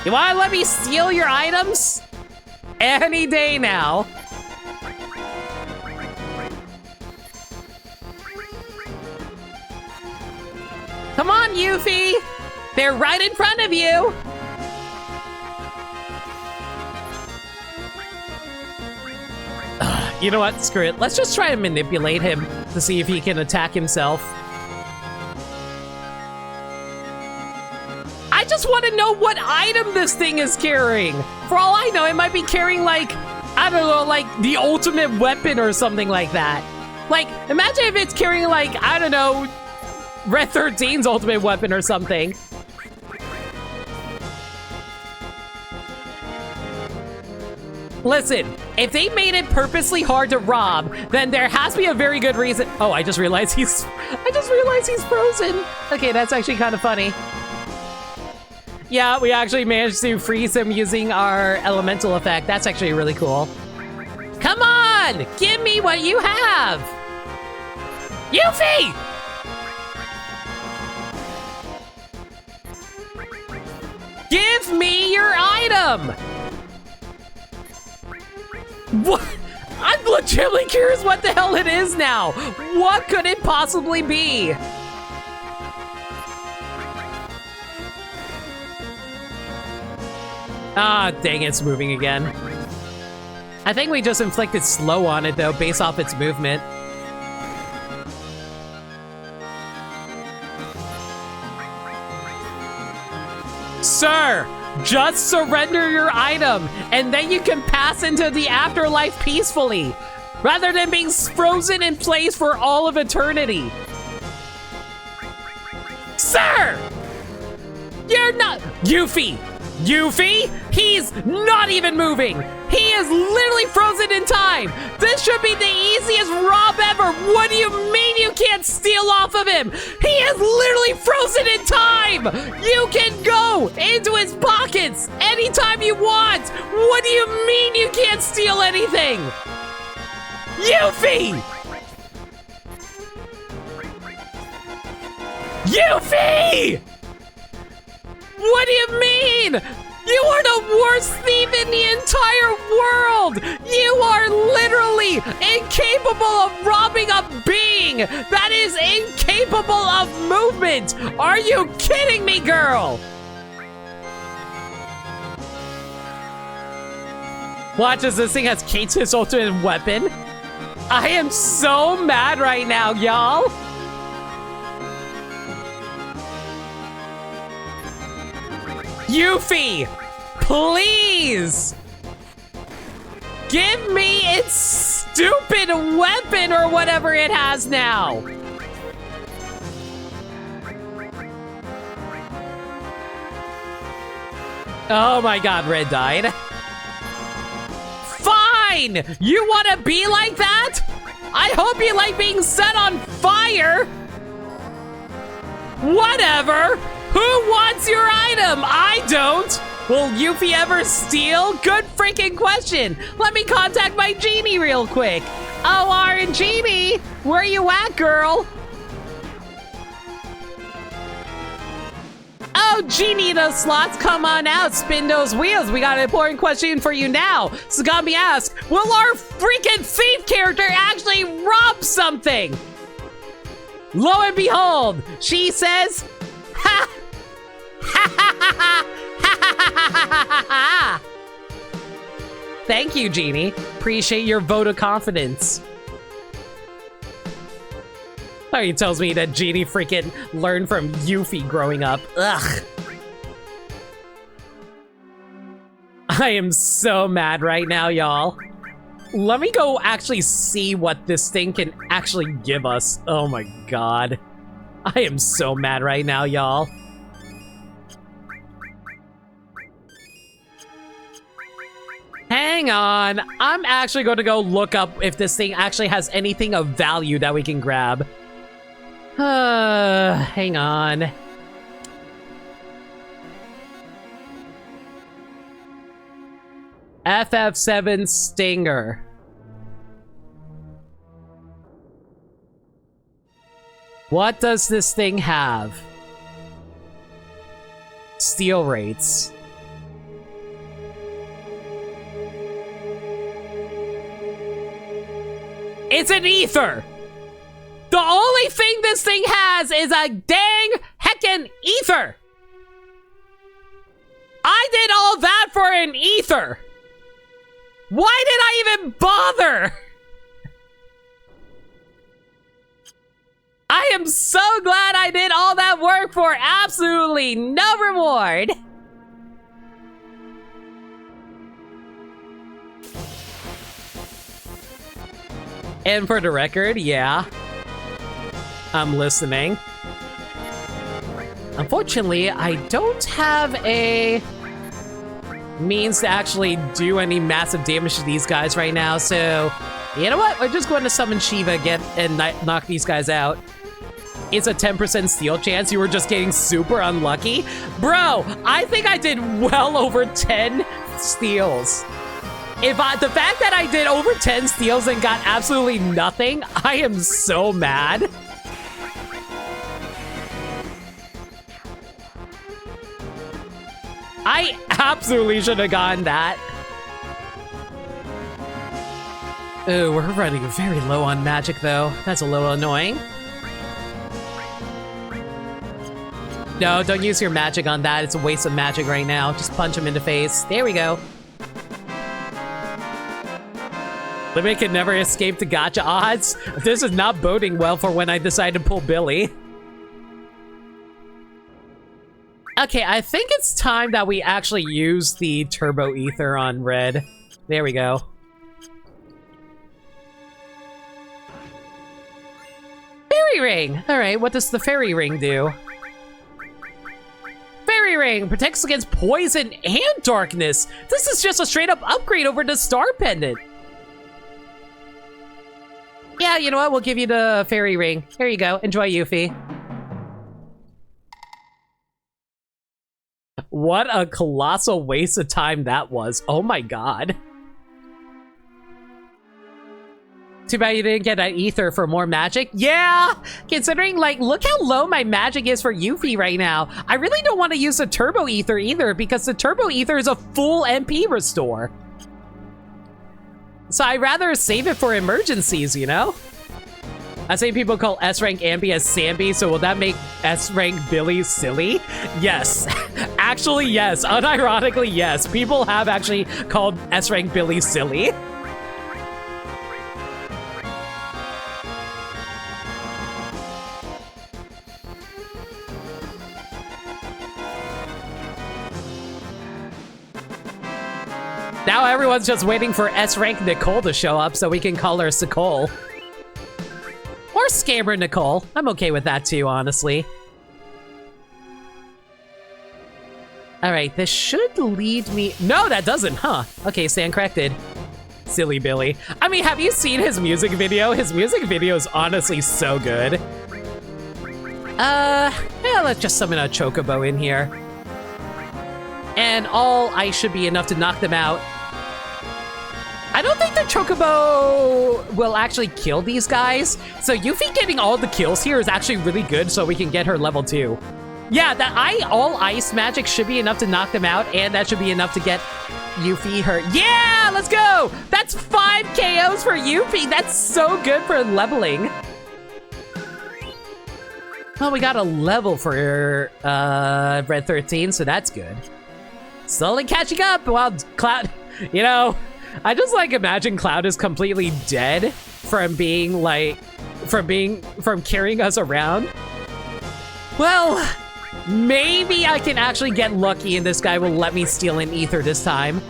You wanna let me steal your items? Any day now. Come on, Yuffie! They're right in front of you! You know what? Screw it. Let's just try and manipulate him to see if he can attack himself. I just want to know what item this thing is carrying. For all I know, it might be carrying, like, I don't know, like the ultimate weapon or something like that. Like, imagine if it's carrying like, I don't know, Red 13's ultimate weapon or something. Listen, if they made it purposely hard to rob, then there has to be a very good reason. Oh, I just realized he's frozen. Okay, that's actually kind of funny. Yeah, we actually managed to freeze him using our elemental effect. That's actually really cool. Come on, give me what you have. Yuffie! Give me your item! What? I'm legitimately curious what the hell it is now. What could it possibly be? Ah, dang, it's moving again. I think we just inflicted slow on it though, based off its movement. Sir! Just surrender your item, and then you can pass into the afterlife peacefully, rather than being frozen in place for all of eternity. Sir! You're not... Yuffie! Yuffie? He's not even moving! He is literally frozen in time! This should be the easiest rob ever! What do you mean you can't steal off of him? He is literally frozen in time! You can go into his pockets anytime you want! What do you mean you can't steal anything? Yuffie! Yuffie! What do you mean? You are the worst thief in the entire world! You are literally incapable of robbing a being that is incapable of movement! Are you kidding me, girl? Watch as this thing has Kate's ultimate weapon. I am so mad right now, y'all. Yuffie, please! Give me its stupid weapon or whatever it has now! Oh my god, Red died. Fine! You wanna be like that? I hope you like being set on fire! Whatever! Who wants your item? I don't! Will Yuffie ever steal? Good freaking question! Let me contact my genie real quick! Oh, Genie! Where you at, girl? Oh, Genie in those slots, come on out, spin those wheels. We got an important question for you now. Sagami asks, will our freaking thief character actually rob something? Lo and behold, she says, ha! Thank you, Genie. Appreciate your vote of confidence. Oh, he tells me that Genie freaking learned from Yuffie growing up. Ugh. I am so mad right now, y'all. Let me go actually see what this thing can actually give us. Oh my god. I am so mad right now, y'all. Hang on. I'm actually going to go look up if this thing actually has anything of value that we can grab. Hang on. FF7 Stinger. What does this thing have? Steal rates. It's an ether! The only thing this thing has is a dang heckin' ether! I did all that for an ether! Why did I even bother? I am so glad I did all that work for absolutely no reward! And for the record, yeah. I'm listening. Unfortunately, I don't have a means to actually do any massive damage to these guys right now, so you know what? We're just going to summon Shiva and knock these guys out. It's a 10% steal chance. You were just getting super unlucky. Bro, I think I did well over 10 steals. The fact that I did over 10 steals and got absolutely nothing, I am so mad. I absolutely should have gotten that. Oh, we're running very low on magic, though. That's a little annoying. No, don't use your magic on that. It's a waste of magic right now. Just punch him in the face. There we go. Limit can never escape the gacha odds. This is not boding well for when I decide to pull Billy. Okay, I think it's time that we actually use the Turbo Ether on Red. There we go. Fairy Ring! Alright, what does the Fairy Ring do? Fairy Ring protects against poison and darkness. This is just a straight up upgrade over the Star Pendant. Yeah, you know what? We'll give you the Fairy Ring. Here you go. Enjoy, Yuffie. What a colossal waste of time that was. Oh my god. Too bad you didn't get that ether for more magic. Yeah! Considering, like, look how low my magic is for Yuffie right now. I really don't want to use the Turbo Ether either, because the Turbo Ether is a full MP restore. So I'd rather save it for emergencies, you know? I say people call S-Rank Ambi as Sambi, so will that make S-Rank Billy silly? Yes. Actually, yes. Unironically, yes. People have actually called S-Rank Billy silly. Now everyone's just waiting for S-Rank Nicole to show up so we can call her Sikole. Or Scammer Nicole. I'm okay with that too, honestly. Alright, this should lead me... No, that doesn't, huh? Okay, stand corrected. Silly Billy. I mean, have you seen his music video? His music video is honestly so good. Yeah, let's just summon a Chocobo in here. And all ice should be enough to knock them out. I don't think the Chocobo will actually kill these guys. So Yuffie getting all the kills here is actually really good so we can get her level 2. Yeah, all ice magic should be enough to knock them out, and that should be enough to get Yuffie her. Yeah, let's go! That's 5 KOs for Yuffie. That's so good for leveling. Well, we got a level for Red 13, so that's good. Slowly catching up while Cloud, you know, I just like imagine Cloud is completely dead from being like, from carrying us around. Well, maybe I can actually get lucky and this guy will let me steal an ether this time.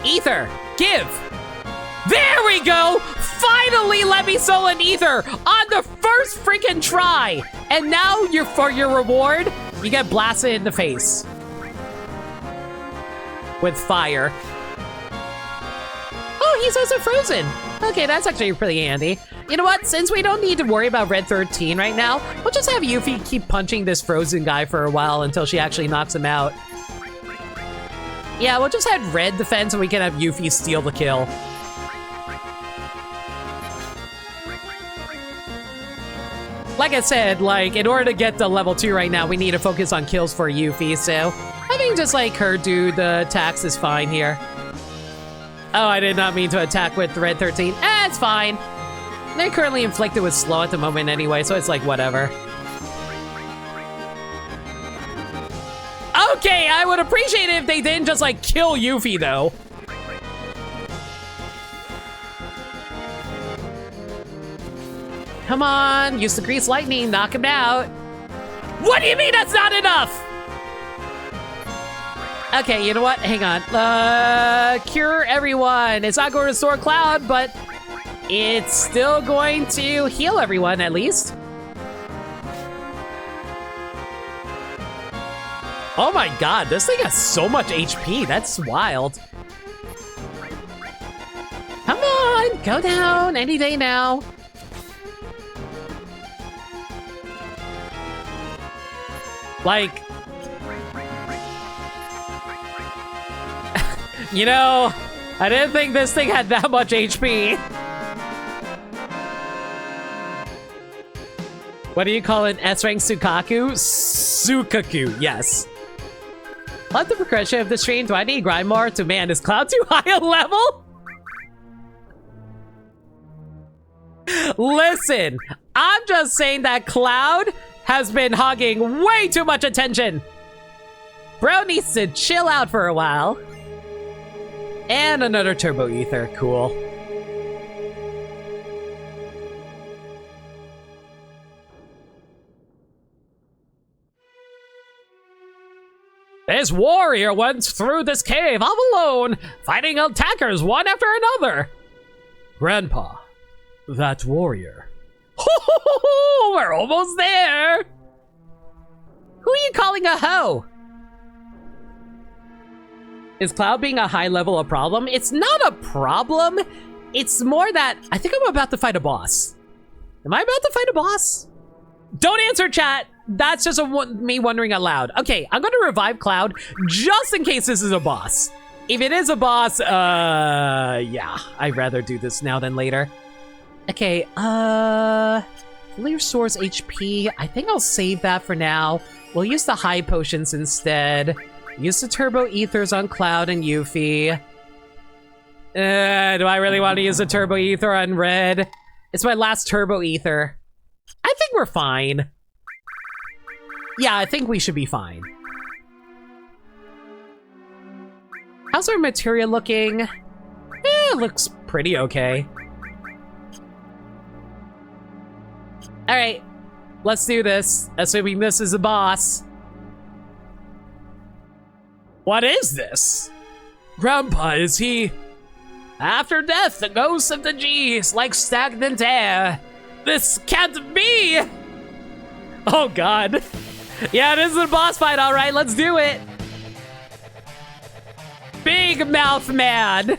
Ether, give. There we go! Finally let me sell an ether on the first freaking try. And now for your reward, you get blasted in the face with fire. Oh, he's also frozen. Okay, that's actually pretty handy. You know what? Since we don't need to worry about Red 13 right now, we'll just have Yuffie keep punching this frozen guy for a while until she actually knocks him out. Yeah, we'll just have Red defend so we can have Yuffie steal the kill. Like I said, like, in order to get the level 2 right now, we need to focus on kills for Yuffie, so having just, like, her do the attacks is fine here. Oh, I did not mean to attack with Red 13. It's fine. They're currently inflicted with slow at the moment anyway, so it's like, whatever. Okay, I would appreciate it if they didn't just, like, kill Yuffie, though. Come on, use the Grease Lightning, knock him out. What do you mean that's not enough? Okay, you know what? Hang on. Cure everyone. It's not going to restore Cloud, but it's still going to heal everyone, at least. Oh my god, this thing has so much HP. That's wild. Come on, go down any day now. Like, you know, I didn't think this thing had that much HP. What do you call an S-rank Sukaku? Sukaku, yes. Love the progression of the stream. Do I need grind more to man? Is Cloud too high a level? Listen, I'm just saying that Cloud has been hogging way too much attention. Bro needs to chill out for a while. And another Turbo Ether, cool. This warrior went through this cave all alone, fighting attackers one after another. Grandpa, that warrior. We're almost there. Who are you calling a hoe? Is Cloud being a high level a problem? It's not a problem. It's more that I think I'm about to fight a boss. Am I about to fight a boss? Don't answer, chat. That's just me wondering out loud. Okay, I'm gonna revive Cloud just in case this is a boss. If it is a boss, yeah, I'd rather do this now than later. Okay, fully restores HP. I think I'll save that for now. We'll use the high potions instead. Use the turbo ethers on Cloud and Yuffie. Do I really want to use the turbo ether on Red? It's my last turbo ether. I think we're fine. Yeah, I think we should be fine. How's our materia looking? It looks pretty okay. Alright, let's do this, assuming this is a boss. What is this? Grandpa, is he? After death, the ghosts of the G is like stagnant air. This can't be! Oh god. Yeah, this is a boss fight, alright, let's do it! Big Mouth Man!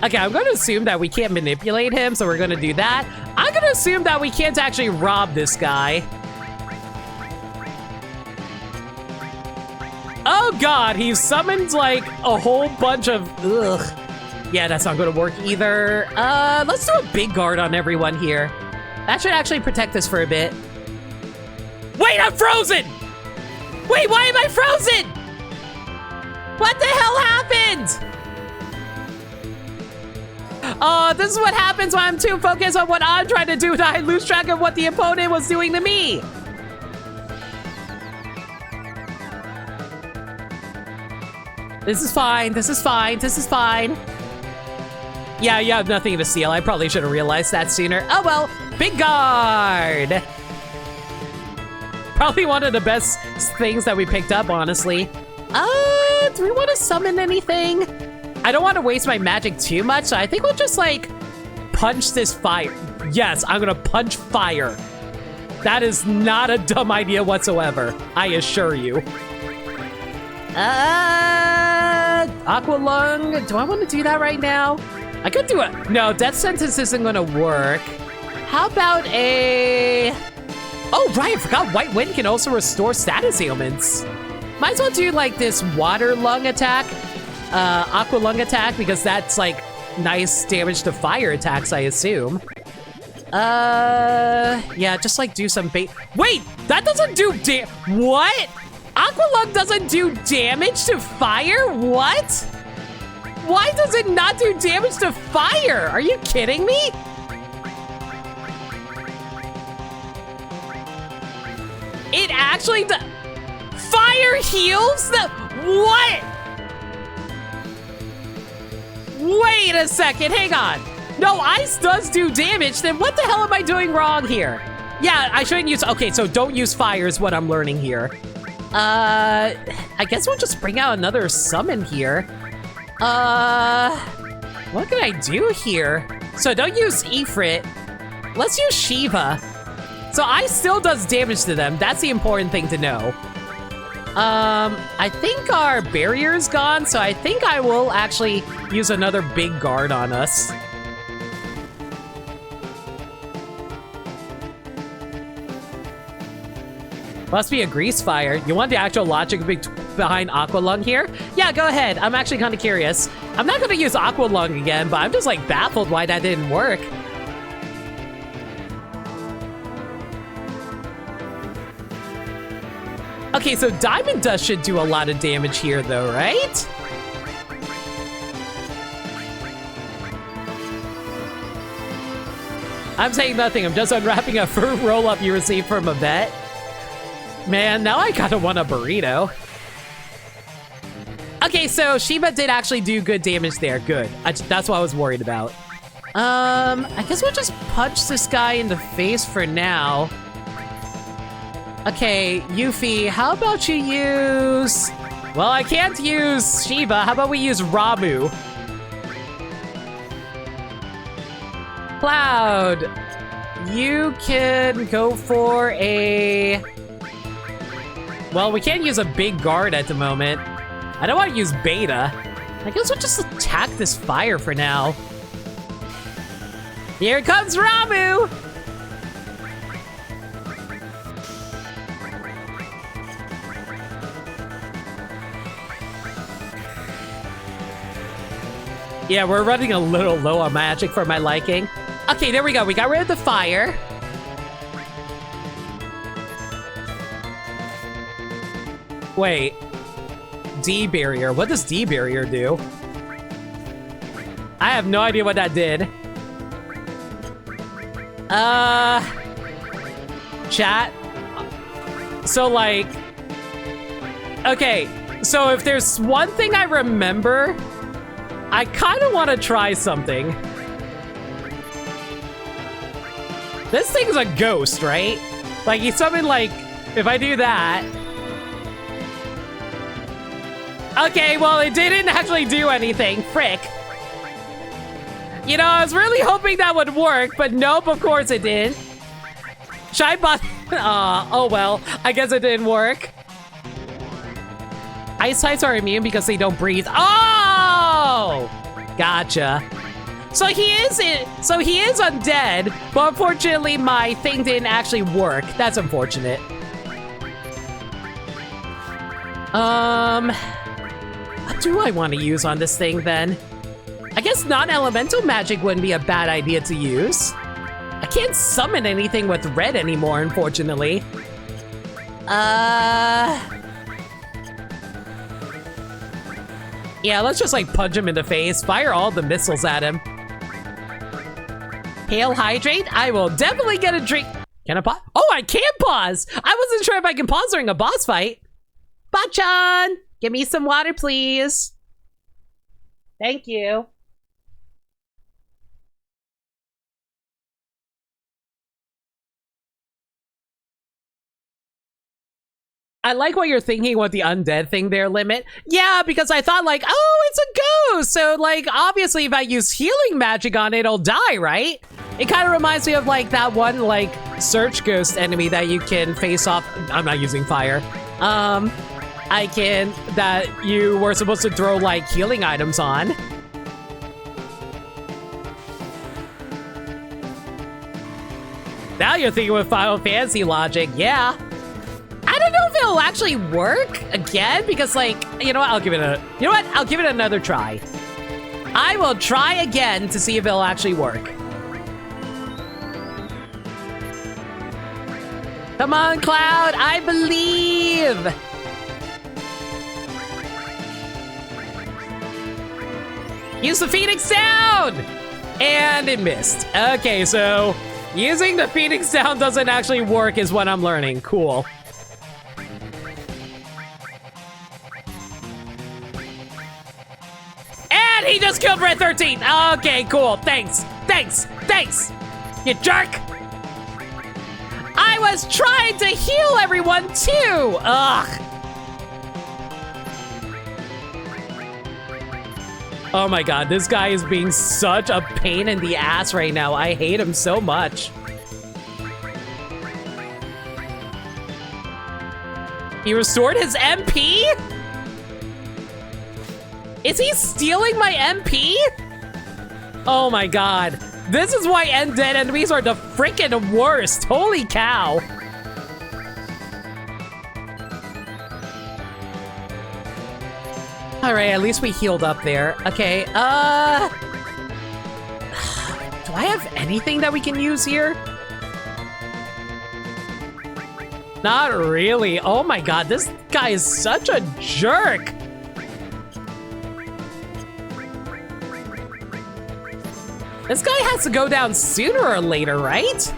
Okay, I'm gonna assume that we can't manipulate him, so we're gonna do that. I'm gonna assume that we can't actually rob this guy. Oh god, he's summoned like a whole bunch of ugh. Yeah, that's not gonna work either. Let's do a big guard on everyone here. That should actually protect us for a bit. Wait, I'm frozen! Wait, why am I frozen? What the hell happened? Oh, this is what happens when I'm too focused on what I'm trying to do that I lose track of what the opponent was doing to me. This is fine, this is fine, this is fine. Yeah, you have nothing to steal. I probably should have realized that sooner. Oh well, big guard. Probably one of the best things that we picked up, honestly. Do we want to summon anything? I don't want to waste my magic too much, so I think we'll just, like, punch this fire. Yes, I'm gonna punch fire. That is not a dumb idea whatsoever, I assure you. Aqua Lung, do I want to do that right now? I could do it. No, Death Sentence isn't gonna work. How about a... Oh, right, I forgot White Wind can also restore status ailments. Might as well do, like, this Water Lung attack, Aqua Lung attack, because that's, like, nice damage to fire attacks, I assume. Yeah, just, like, do some bait. Wait, that doesn't do what? Aqua Lung doesn't do damage to fire? What? Why does it not do damage to fire? Are you kidding me? It actually does. Fire heals the what? Wait a second, hang on. No, ice does do damage, then what the hell am I doing wrong here? Yeah, I shouldn't use, okay, so don't use fire is what I'm learning here. I guess we'll just bring out another summon here. What can I do here? So don't use Ifrit. Let's use Shiva. So Ice still does damage to them. That's the important thing to know. I think our barrier's gone, so I think I will actually use another big guard on us. Must be a grease fire. You want the actual logic behind Aqua Lung here? Yeah, go ahead. I'm actually kind of curious. I'm not going to use Aqua Lung again, but I'm just like baffled why that didn't work. Okay, so Diamond Dust should do a lot of damage here though, right? I'm saying nothing. I'm just unwrapping a fruit roll-up you received from a vet. Man, now I kind of want a burrito. Okay, so Shiva did actually do good damage there. Good. That's what I was worried about. I guess we'll just punch this guy in the face for now. Okay, Yuffie, how about you use... Well, I can't use Shiva. How about we use Ramu? Cloud, you can go for a... Well, we can't use a big guard at the moment. I don't want to use Beta. I guess we'll just attack this fire for now. Here comes Ramu! Yeah, we're running a little low on magic for my liking. Okay, there we go. We got rid of the fire. Wait. D barrier. What does D barrier do? I have no idea what that did. Chat. So like, okay. So if there's one thing I remember, I kind of want to try something. This thing's a ghost, right? Like, you summon, like, if I do that. Okay, well, it didn't actually do anything. Frick. You know, I was really hoping that would work, but nope, of course it didn't. Shine bot. Oh well, I guess it didn't work. Ice types are immune because they don't breathe. Oh! Gotcha. So he is undead, but unfortunately my thing didn't actually work. That's unfortunate. What do I want to use on this thing then? I guess non-elemental magic wouldn't be a bad idea to use. I can't summon anything with red anymore, unfortunately. Yeah, let's just like punch him in the face. Fire all the missiles at him. Hail Hydrate. I will definitely get a drink. Can I pause? Oh, I can pause. I wasn't sure if I can pause during a boss fight. Bachan, give me some water, please. Thank you. I like what you're thinking with the undead thing there, Limit. Yeah, because I thought like, oh, it's a ghost. So like, obviously if I use healing magic on it, it'll die, right? It kind of reminds me of like that one like search ghost enemy that you can face off. I'm not using fire. That you were supposed to throw like healing items on. Now you're thinking with Final Fantasy logic, yeah. I don't know if it'll actually work again because like, you know what, I'll give it another try. I will try again to see if it'll actually work. Come on, Cloud, I believe. Use the Phoenix Down! And it missed. Okay, so using the Phoenix Down doesn't actually work is what I'm learning. Cool. And he just killed Red 13. Okay, cool. Thanks. You jerk. I was trying to heal everyone too. Ugh. Oh my god, this guy is being such a pain in the ass right now. I hate him so much. He restored his MP? Is he stealing my MP? Oh my god. This is why undead enemies are the freaking worst. Holy cow. Alright, at least we healed up there. Okay, do I have anything that we can use here? Not really. Oh my god, this guy is such a jerk. This guy has to go down sooner or later, right?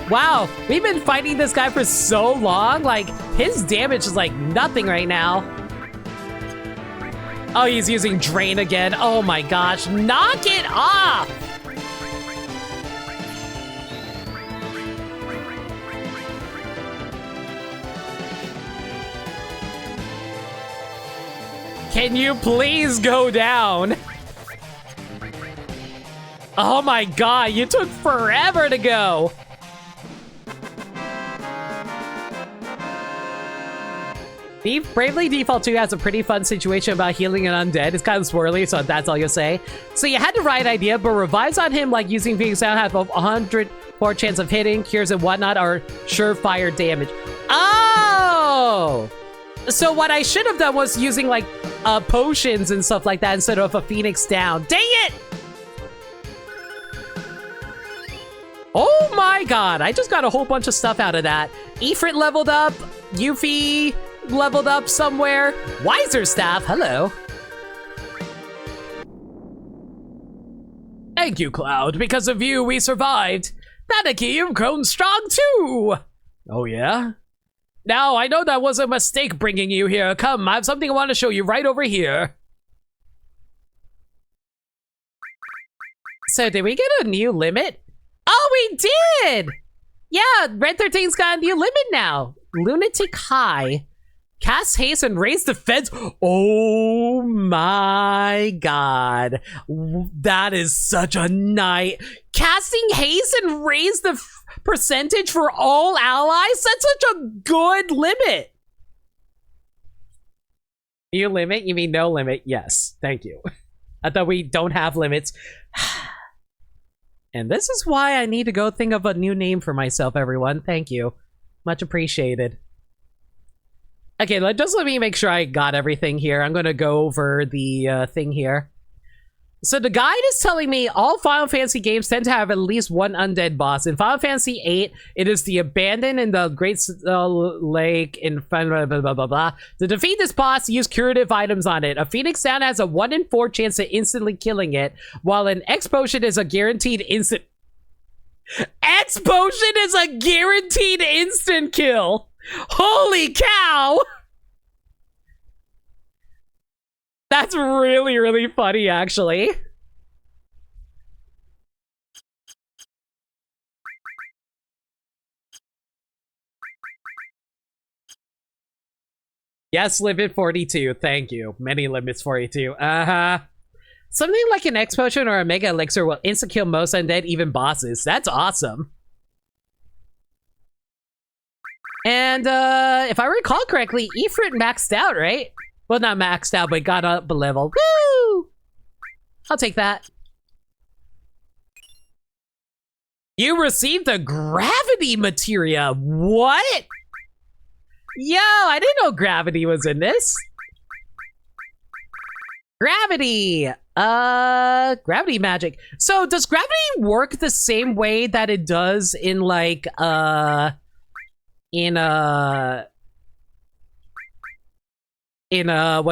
Wow, we've been fighting this guy for so long. Like, his damage is like nothing right now. Oh, he's using Drain again. Oh my gosh, knock it off! Can you please go down? Oh my god, you took forever to go! Bravely Default 2 has a pretty fun situation about healing an undead. It's kind of swirly, so that's all you'll say. So you had the right idea, but revives on him like using Phoenix Down have a 104 chance of hitting, cures and whatnot are surefire damage. Oh! So what I should have done was using like potions and stuff like that instead of a Phoenix Down. Dang it! Oh my god, I just got a whole bunch of stuff out of that. Ifrit leveled up, Yuffie leveled up somewhere. Wiser Staff, hello. Thank you, Cloud. Because of you, we survived. Nanaki, you've grown strong too. Oh yeah? Now, I know that was a mistake bringing you here. Come, I have something I want to show you right over here. So, did we get a new limit? Oh, we did! Yeah, Red 13's got a new limit now. Lunatic High. Cast haste and raise defense. Oh my god. That is such a night. Casting haste and raise the percentage for all allies? That's such a good limit. New limit? You mean no limit? Yes. Thank you. I thought we don't have limits. And this is why I need to go think of a new name for myself, everyone. Thank you. Much appreciated. Okay, just let me make sure I got everything here. I'm going to go over the thing here. So the guide is telling me all Final Fantasy games tend to have at least one undead boss. In Final Fantasy VIII, it is the Abandoned in the Great Lake in blah, blah, blah, blah, blah. To defeat this boss, use curative items on it. A Phoenix Down has a 1 in 4 chance of instantly killing it, while an X Potion is a guaranteed instant... X Potion is a guaranteed instant kill! Holy cow! That's really, really funny, actually. Yes, limit 42. Thank you. Many limits 42. Uh-huh. Something like an X Potion or a Mega Elixir will insta-kill most undead, even bosses. That's awesome. And, if I recall correctly, Ifrit maxed out, right? Well, not maxed out, but got up a level. Woo! I'll take that. You received a gravity materia. What? Yo, I didn't know gravity was in this. Gravity. Gravity magic. So does gravity work the same way that it does in like, what's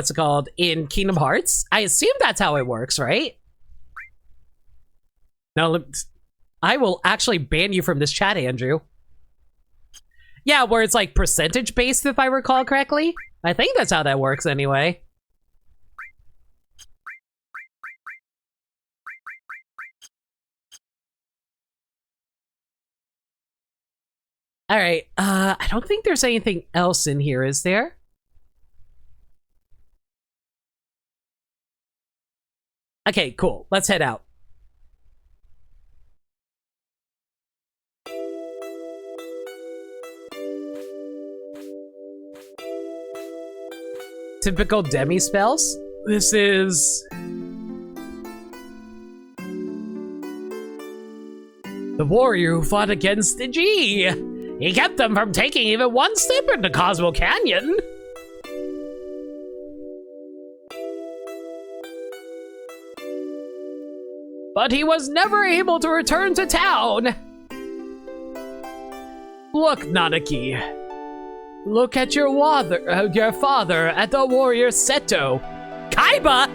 it called? In Kingdom Hearts? I assume that's how it works, right? No, I will actually ban you from this chat, Andrew. Yeah, where it's like percentage based, if I recall correctly. I think that's how that works anyway. All right, I don't think there's anything else in here, is there? Okay, cool. Let's head out. Typical demi spells? This is... the warrior who fought against the G. He kept them from taking even one step into Cosmo Canyon. But he was never able to return to town. Look, Nanaki. Look at your father at the warrior Seto. Kaiba?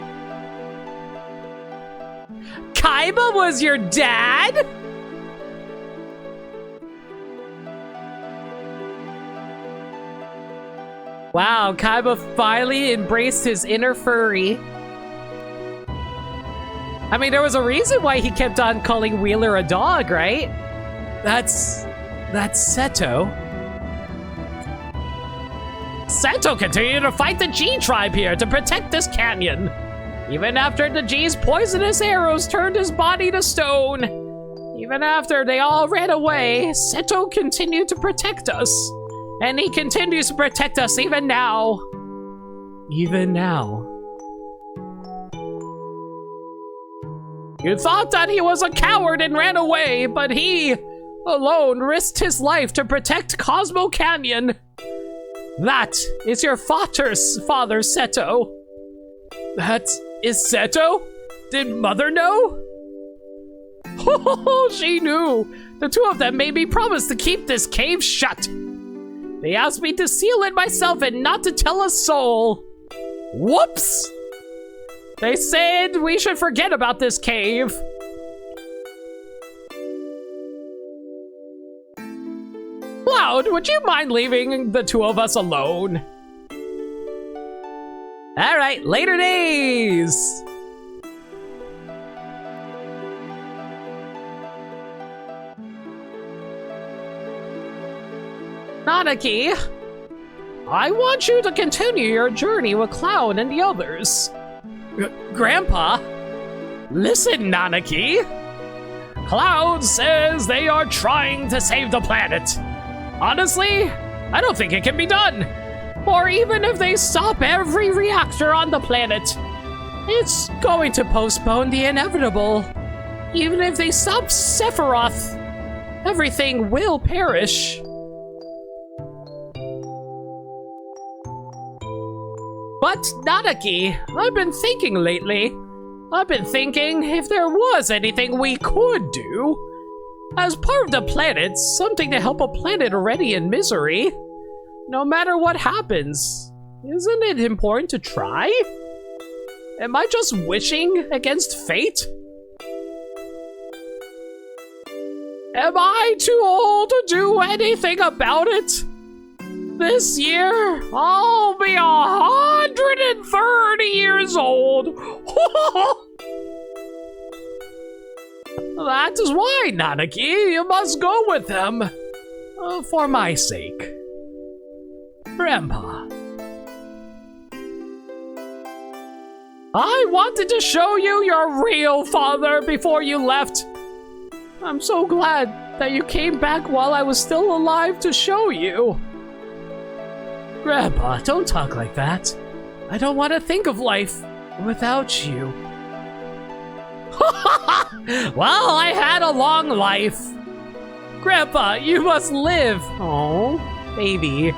Kaiba was your dad? Wow, Kaiba finally embraced his inner furry. I mean, there was a reason why he kept on calling Wheeler a dog, right? That's Seto. Seto continued to fight the G tribe here to protect this canyon. Even after the G's poisonous arrows turned his body to stone. Even after they all ran away, Seto continued to protect us. And he continues to protect us even now. Even now. You thought that he was a coward and ran away, but he alone risked his life to protect Cosmo Canyon. That is your father, Seto. That is Seto? Did Mother know? Oh, she knew. The two of them made me promise to keep this cave shut. They asked me to seal it myself and not to tell a soul. Whoops! They said we should forget about this cave. Cloud, would you mind leaving the two of us alone? All right, later days. Nanaki, I want you to continue your journey with Cloud and the others. Grandpa, listen, Nanaki. Cloud says they are trying to save the planet. Honestly, I don't think it can be done. Or even if they stop every reactor on the planet, it's going to postpone the inevitable. Even if they stop Sephiroth, everything will perish. But, Nanaki, I've been thinking lately. I've been thinking if there was anything we could do. As part of the planet, something to help a planet already in misery. No matter what happens, isn't it important to try? Am I just wishing against fate? Am I too old to do anything about it? This year, I'll be 130 years old. That is why, Nanaki, you must go with them. For my sake. Grandpa. I wanted to show you your real father before you left. I'm so glad that you came back while I was still alive to show you. Grandpa, don't talk like that. I don't want to think of life without you. Well, I had a long life. Grandpa, you must live. Oh, baby.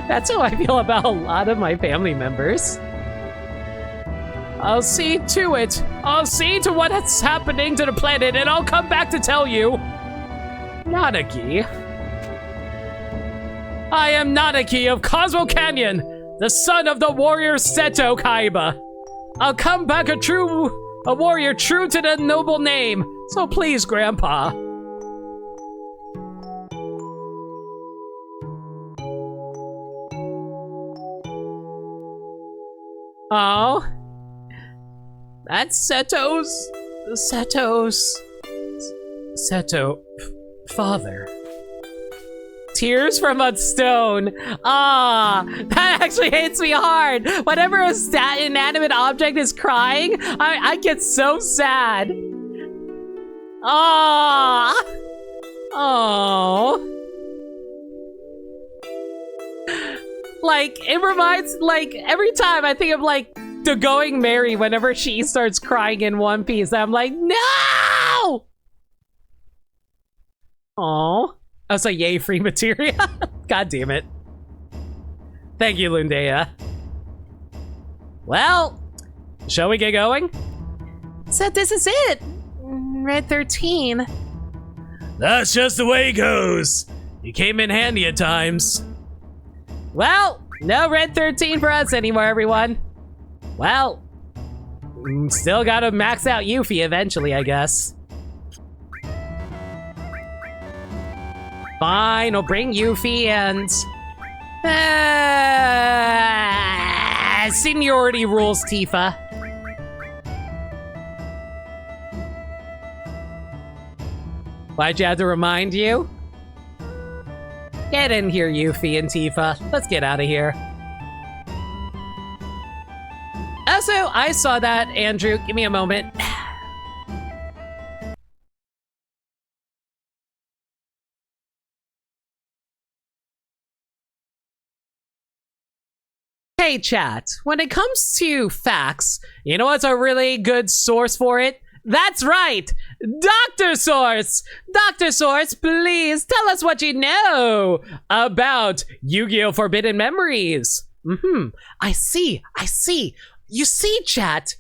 That's how I feel about a lot of my family members. I'll see to it. I'll see to what's happening to the planet, and I'll come back to tell you. Nanaki. I am Nanaki of Cosmo Canyon, the son of the warrior Seto Kaiba. I'll come back a warrior true to the noble name. So please, Grandpa. Oh, that's Seto's father. tears from a stone. Ah, that actually hits me hard. Whenever a inanimate object is crying, I get so sad. Ah. Oh. Like, it reminds, like, every time I think of, like, the Going Mary whenever she starts crying in One Piece. I'm like, no! Oh, I was like, yay, free materia. God damn it. Thank you, Lundea. Well, shall we get going? So this is it. Red 13. That's just the way it goes. You came in handy at times. Well, no Red 13 for us anymore, everyone. Well, still gotta max out Yuffie eventually, I guess. Fine, I'll bring Yuffie and... seniority rules, Tifa. Why'd you have to remind you? Get in here, Yuffie and Tifa. Let's get out of here. Also, I saw that, Andrew. Give me a moment. Hey, chat. When it comes to facts, you know what's a really good source for it? That's right! Dr. Source! Dr. Source, please tell us what you know about Yu-Gi-Oh! Forbidden Memories. I see. You see, chat,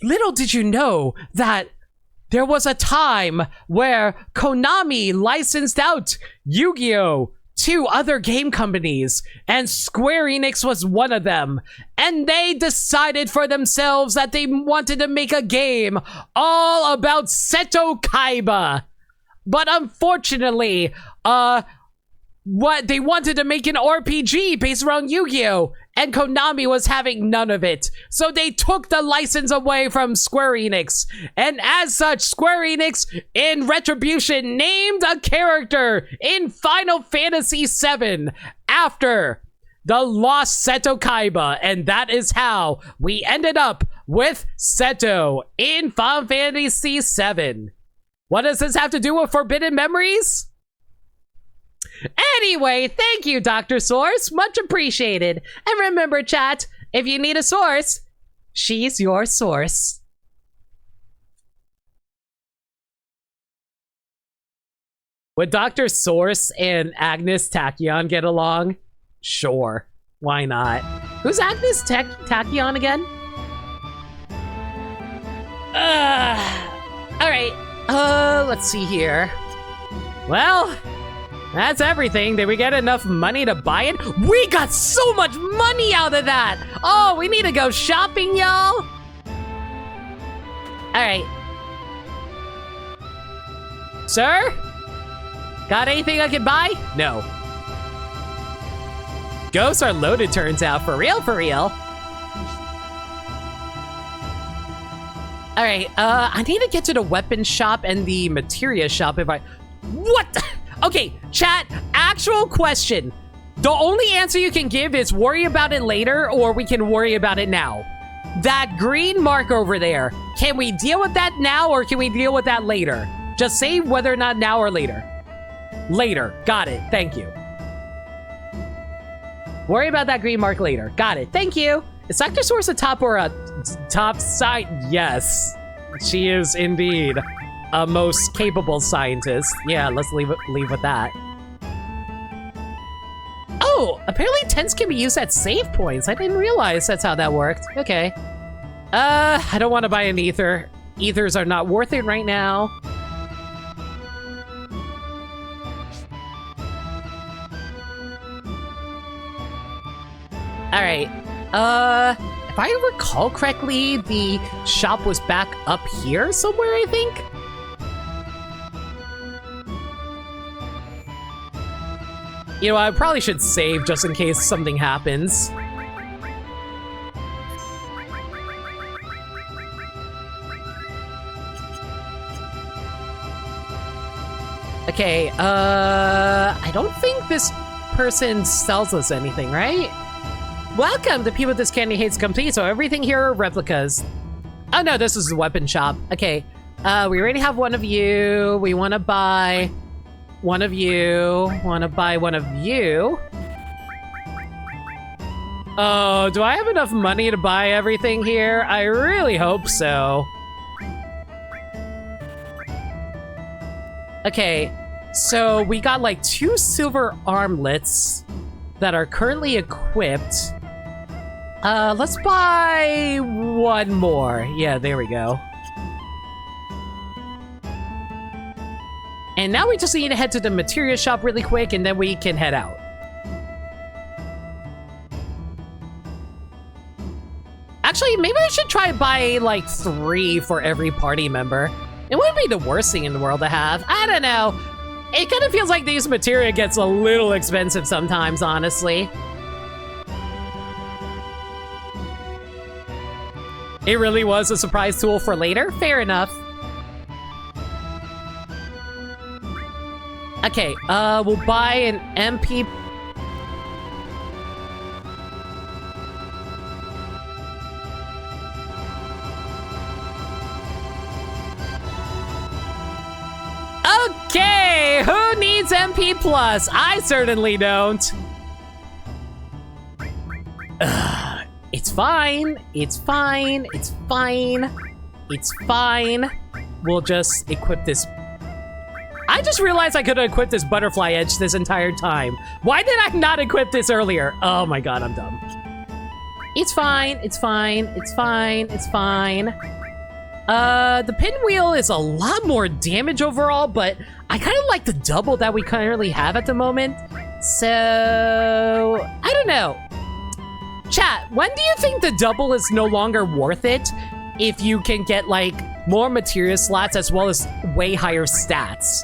little did you know that there was a time where Konami licensed out Yu-Gi-Oh! To other game companies, and Square Enix was one of them. And they decided for themselves that they wanted to make a game all about Seto Kaiba. But unfortunately, what they wanted to make an RPG based around Yu-Gi-Oh! And Konami was having none of it. So they took the license away from Square Enix. And as such, Square Enix, in retribution, named a character in Final Fantasy VII after the lost Seto Kaiba. And that is how we ended up with Seto in Final Fantasy VII. What does this have to do with Forbidden Memories? Anyway, thank you, Dr. Source. Much appreciated. And remember, chat, if you need a source, she's your source. Would Dr. Source and Agnes Tachyon get along? Sure. Why not? Who's Agnes Tachyon again? Alright. Let's see here. Well... that's everything. Did we get enough money to buy it? We got so much money out of that! Oh, we need to go shopping, y'all! Alright. Sir? Got anything I can buy? No. Ghosts are loaded, turns out. For real, for real. Alright, I need to get to the weapon shop and the materia shop if I... What? Okay, chat, actual question. The only answer you can give is worry about it later, or we can worry about it now. That green mark over there, can we deal with that now, or can we deal with that later? Just say whether or not now or later. Later, got it, thank you. Worry about that green mark later, got it, thank you. Is Dr. Source a top or a top side? Yes, she is indeed a most capable scientist. Yeah, let's leave with that. Oh, apparently tents can be used at save points. I didn't realize that's how that worked. Okay. I don't want to buy an ether. Ethers are not worth it right now. Alright. If I recall correctly, the shop was back up here somewhere, I think? You know, I probably should save just in case something happens. Okay, I don't think this person sells us anything, right? Welcome to People This Candy Hates Complete, so everything here are replicas. Oh no, this is the weapon shop. Okay, we already have one of you. We want to buy one of you. Want to buy one of you. Oh, do I have enough money to buy everything here? I really hope so. Okay, so we got like 2 silver armlets that are currently equipped. Let's buy one more. Yeah, there we go. And now we just need to head to the material shop really quick and then we can head out. Actually, maybe I should try buy like 3 for every party member. It wouldn't be the worst thing in the world to have. I don't know. It kind of feels like these materia gets a little expensive sometimes, honestly. It really was a surprise tool for later? Fair enough. Okay, we'll buy an MP... Okay, who needs MP+? I certainly don't. It's fine. It's fine. It's fine. It's fine. We'll just equip this. I just realized I could have equipped this butterfly edge this entire time. Why did I not equip this earlier? Oh my god, I'm dumb. It's fine. It's fine. It's fine. It's fine. The pinwheel is a lot more damage overall, but I kind of like the double that we currently have at the moment. So, I don't know. Chat, when do you think the double is no longer worth it if you can get, like, more material slots as well as way higher stats?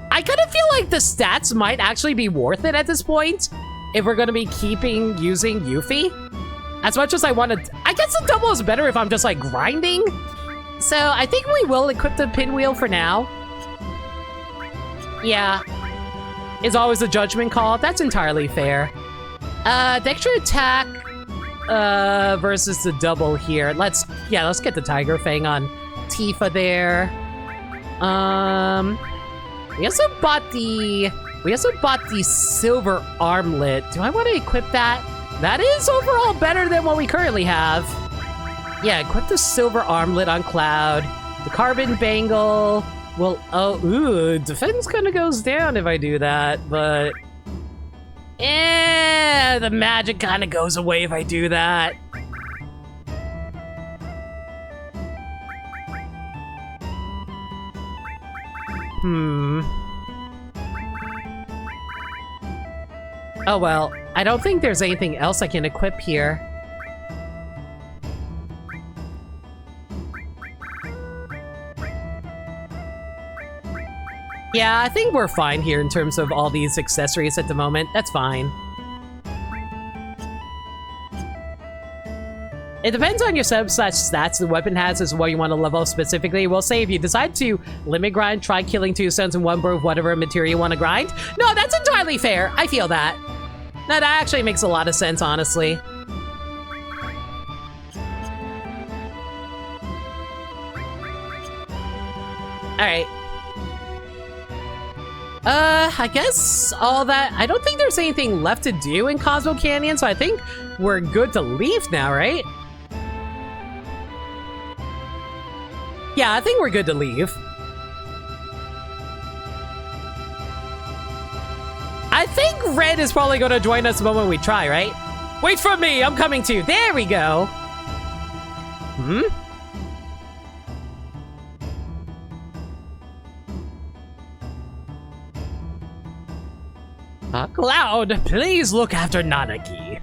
I kind of feel like the stats might actually be worth it at this point if we're going to be keeping using Yuffie. As much as I want to... I guess the double is better if I'm just, like, grinding. So, I think we will equip the pinwheel for now. Yeah. It's always a judgment call. That's entirely fair. The extra attack versus the double here. Let's get the Tiger Fang on Tifa there. We also bought the silver armlet. Do I want to equip that? That is overall better than what we currently have. Yeah, equip the silver armlet on Cloud. The carbon bangle will... defense kind of goes down if I do that, but... the magic kind of goes away if I do that. Oh well, I don't think there's anything else I can equip here. Yeah, I think we're fine here in terms of all these accessories at the moment. That's fine. It depends on your stats the weapon has as what you want to level up specifically. We'll say if you decide to limit grind, try killing 2 stones in one brew of whatever material you want to grind. No, that's entirely fair. I feel that. That actually makes a lot of sense, honestly. Alright. I guess all that... I don't think there's anything left to do in Cosmo Canyon, so I think we're good to leave now, right? Yeah, I think we're good to leave. I think Red is probably going to join us the moment we try, right? Wait for me, I'm coming too. There we go. Cloud, please look after Nanaki.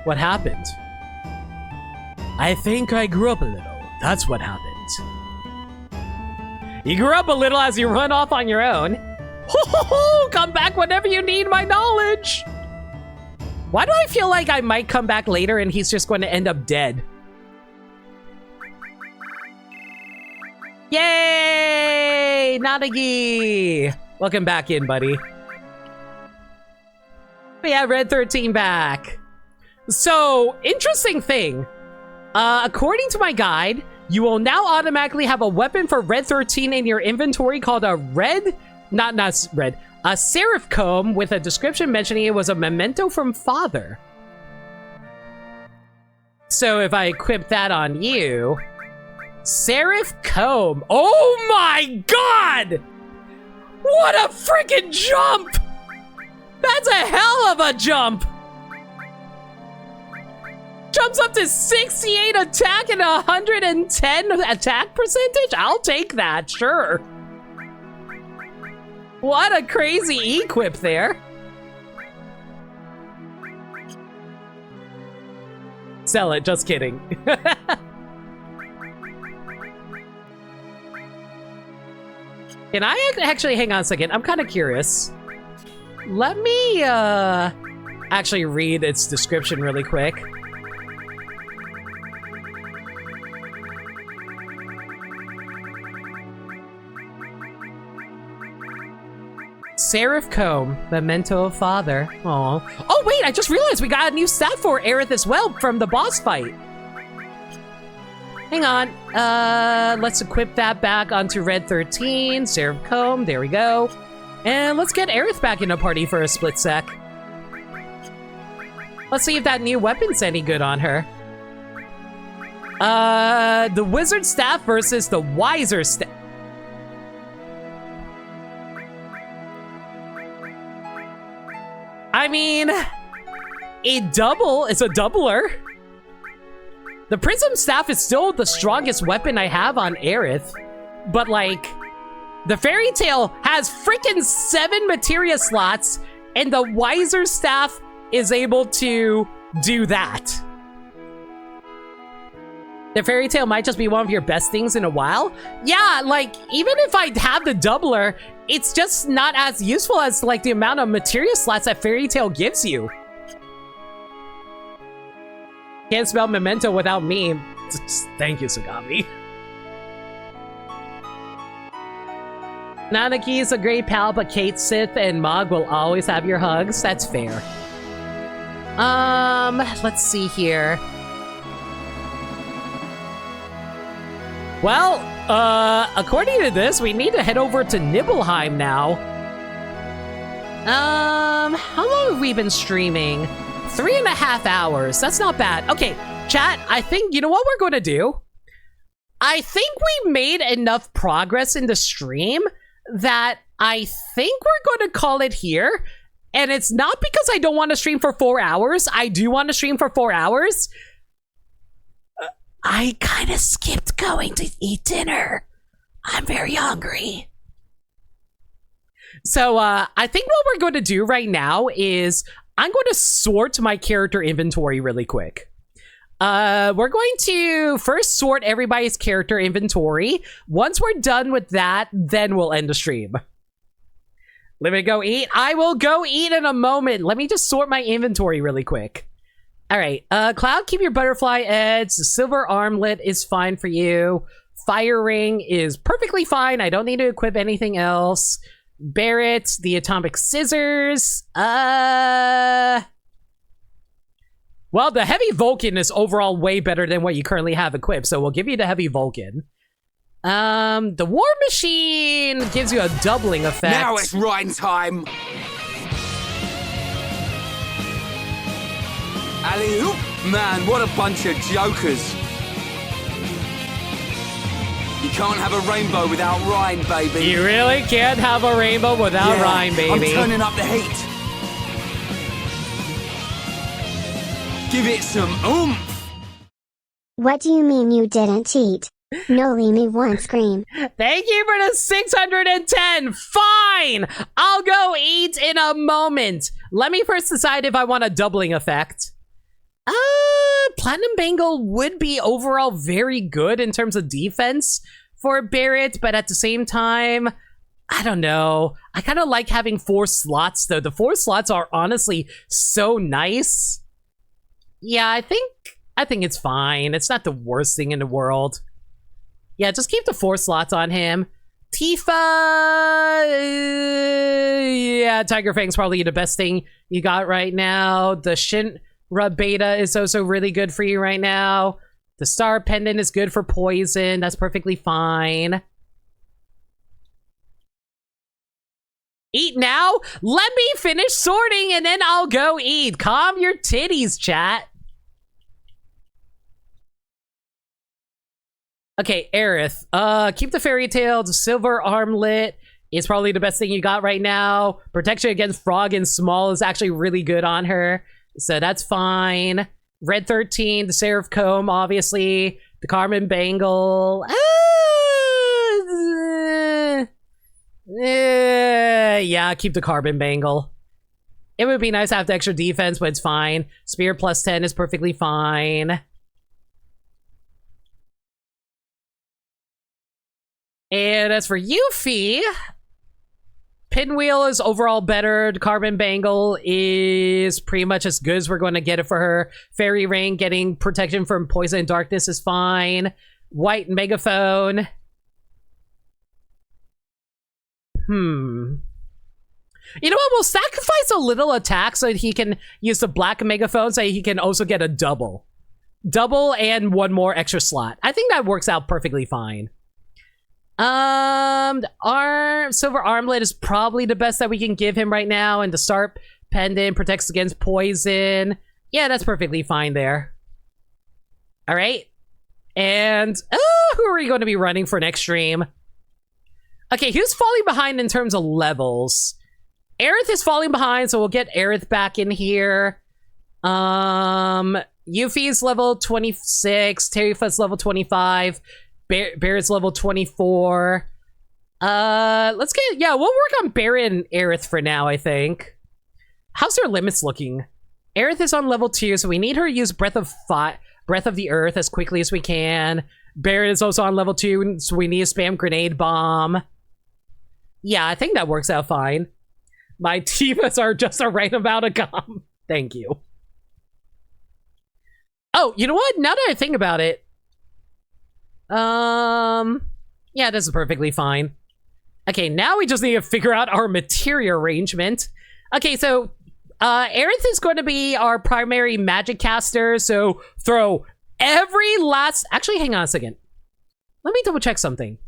What happened? I think I grew up a little. That's what happened. You grew up a little as you run off on your own. Ho! Come back whenever you need my knowledge. Why do I feel like I might come back later and he's just going to end up dead? Yay! Yay, Nanagi! Welcome back in, buddy. We have Red 13 back. So, interesting thing. According to my guide, you will now automatically have a weapon for Red 13 in your inventory called a a serif comb with a description mentioning it was a memento from father. So if I equip that on you, serif comb. Oh my god! What a freaking jump! That's a hell of a jump! Jumps up to 68 attack and 110 attack percentage? I'll take that, sure. What a crazy equip there. Sell it, just kidding. Can I actually, hang on a second, I'm kind of curious. Let me actually read its description really quick. Serif comb, memento of father. Aw. Oh wait, I just realized we got a new stat for Aerith as well from the boss fight. Hang on, let's equip that back onto Red 13, Serif comb, there we go. And let's get Aerith back in a party for a split sec. Let's see if that new weapon's any good on her. The wizard staff versus the wiser staff. I mean, it's a doubler. The prism staff is still the strongest weapon I have on Aerith, but like, the fairy tale has freaking 7 materia slots, and the wiser staff is able to do that. The fairy tale might just be one of your best things in a while. Yeah, like, even if I have the doubler, it's just not as useful as like the amount of materia slots that fairy tale gives you. Can't spell memento without me. Thank you, Sagami. Nanaki is a great pal, but Kate, Sith, and Mog will always have your hugs. That's fair. Let's see here. Well, according to this, we need to head over to Nibelheim now. How long have we been streaming? 3.5 hours. That's not bad. Okay, chat, I think, you know what we're going to do? I think we made enough progress in the stream that I think we're going to call it here. And it's not because I don't want to stream for 4 hours. I do want to stream for 4 hours. I kind of skipped going to eat dinner. I'm very hungry. So, I think what we're going to do right now is I'm going to sort my character inventory really quick. We're going to first sort everybody's character inventory. Once we're done with that, then we'll end the stream. Let me go eat. I will go eat in a moment. Let me just sort my inventory really quick. All right, Cloud, keep your butterfly edge. The silver armlet is fine for you. Fire ring is perfectly fine. I don't need to equip anything else. Barrett, the atomic scissors. Well, the heavy Vulcan is overall way better than what you currently have equipped, so we'll give you the heavy Vulcan. The war machine gives you a doubling effect. Now it's Rhine time. Alley-oop! Man, what a bunch of jokers. You can't have a rainbow without Rhine, baby. You really can't have a rainbow without Rhine, baby. I'm turning up the heat. Give it some oomph. What do you mean you didn't eat? No, leave me one scream. Thank you for the 610. Fine! I'll go eat in a moment. Let me first decide if I want a doubling effect. Platinum Bangle would be overall very good in terms of defense for Barrett, but at the same time, I don't know. I kind of like having 4 slots, though. The 4 slots are honestly so nice. Yeah, I think it's fine. It's not the worst thing in the world. Yeah, just keep the 4 slots on him. Tifa, yeah, Tiger Fang's probably the best thing you got right now. The Shinra Beta is also really good for you right now. The Star Pendant is good for poison. That's perfectly fine. Eat now? Let me finish sorting and then I'll go eat. Calm your titties, chat. Okay, Aerith. Keep the fairy tale. The silver armlet is probably the best thing you got right now. Protection against frog and small is actually really good on her. So that's fine. Red 13, the Seraph Comb, obviously. The Carmen Bangle. Yeah, keep the Carbon Bangle. It would be nice to have the extra defense, but it's fine. Spear plus 10 is perfectly fine. And as for Yuffie, Pinwheel is overall better. The Carbon Bangle is pretty much as good as we're going to get it for her. Fairy Ring, getting protection from poison and darkness is fine. White Megaphone. You know what? We'll sacrifice a little attack so that he can use the black megaphone so he can also get a double. Double and one more extra slot. I think that works out perfectly fine. The silver armlet is probably the best that we can give him right now, and the Star Pendant protects against poison. Yeah, that's perfectly fine there. All right. And who are we going to be running for next stream? Okay, who's falling behind in terms of levels? Aerith is falling behind, so we'll get Aerith back in here. Yuffie's level 26, Tifa's level 25, Barrett's level 24. Let's get, yeah, we'll work on Barrett and Aerith for now, I think. How's their limits looking? Aerith is on level 2, so we need her to use Breath of the Earth as quickly as we can. Barrett is also on level 2, so we need to spam Grenade Bomb. Yeah, I think that works out fine. My Tifas are just a right amount of gum. Thank you. Oh, you know what? Now that I think about it. Yeah, this is perfectly fine. Okay, now we just need to figure out our materia arrangement. Okay, so Aerith is going to be our primary magic caster, so throw every last... Actually, hang on a second. Let me double check something.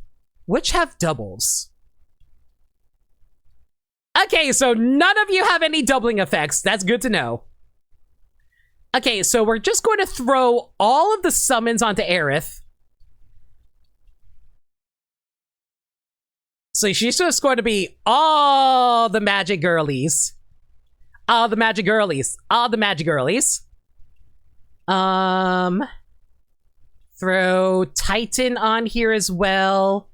Which have doubles? Okay, so none of you have any doubling effects. That's good to know. Okay, so we're just going to throw all of the summons onto Aerith. So she's just going to be all the magic girlies. All the magic girlies. All the magic girlies. Throw Titan on here as well.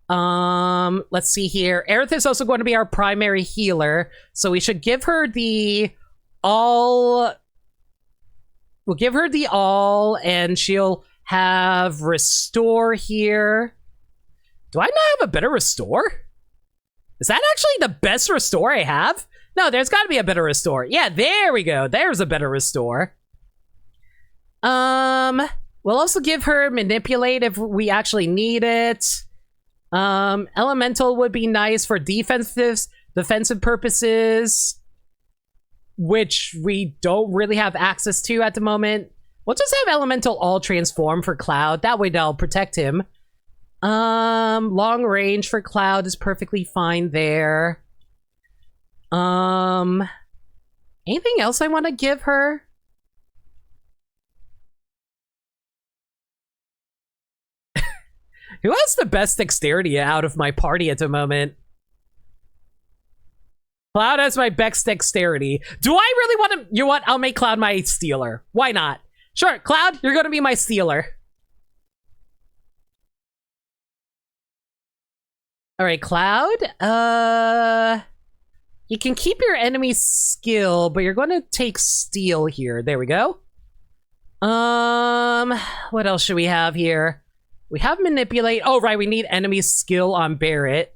Let's see here. Aerith is also going to be our primary healer, so we should give her the all. We'll give her the all, and she'll have restore here. Do I not have a better restore? Is that actually the best restore I have? No, there's got to be a better restore. Yeah, there we go. There's a better restore. We'll also give her manipulate if we actually need it. Elemental would be nice for defensive purposes, which we don't really have access to at the moment. We'll just have Elemental all transform for Cloud. That way that'll protect him. Long range for Cloud is perfectly fine there. Anything else I want to give her? Who has the best dexterity out of my party at the moment? Cloud has my best dexterity. Do I really want to... You know what? I'll make Cloud my stealer. Why not? Sure, Cloud, you're going to be my stealer. Alright, Cloud. You can keep your enemy's skill, but you're going to take steal here. There we go. What else should we have here? We have manipulate. Oh, right, we need enemy skill on Barrett.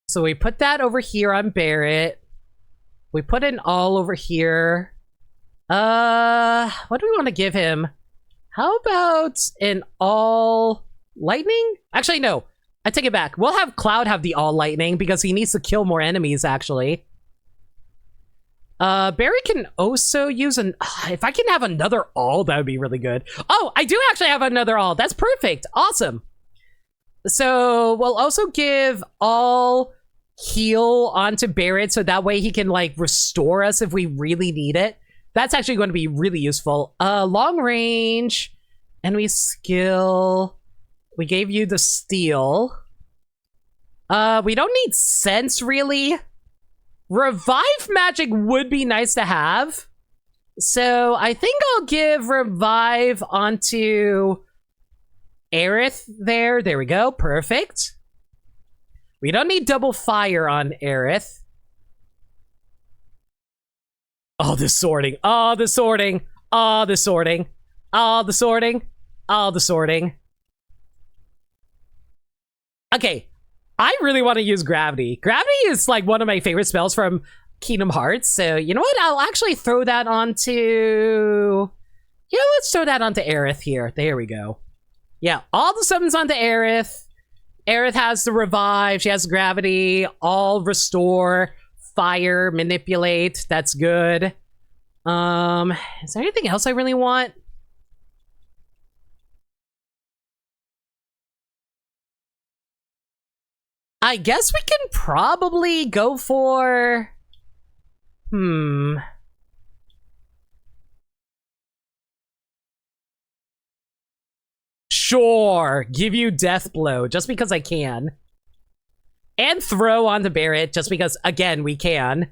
So we put that over here on Barrett. We put an all over here. What do we want to give him? How about an all lightning? Actually, no. I take it back. We'll have Cloud have the all lightning because he needs to kill more enemies, actually. Barry can also use an... if I can have another all, that would be really good. Oh, I do actually have another all. That's perfect. Awesome. So we'll also give all heal onto Barrett so that way he can, like, restore us if we really need it. That's actually going to be really useful. Long range. Enemy skill. We gave you the steal. We don't need sense, really. Revive magic would be nice to have. So I think I'll give revive onto Aerith there. There we go. Perfect. We don't need double fire on Aerith. Oh, the sorting. Oh, the sorting. Oh, the sorting. Oh, the sorting. Oh, the sorting. Okay. I really want to use Gravity. Gravity is like one of my favorite spells from Kingdom Hearts. So, you know what? I'll actually throw that onto... You know, let's throw that onto Aerith here. There we go. Yeah, all the summons onto Aerith. Aerith has the revive. She has Gravity. All restore. Fire. Manipulate. That's good. Is there anything else I really want? I guess we can probably go for... Sure, give you Death Blow, just because I can. And throw onto Barrett, just because, again, we can.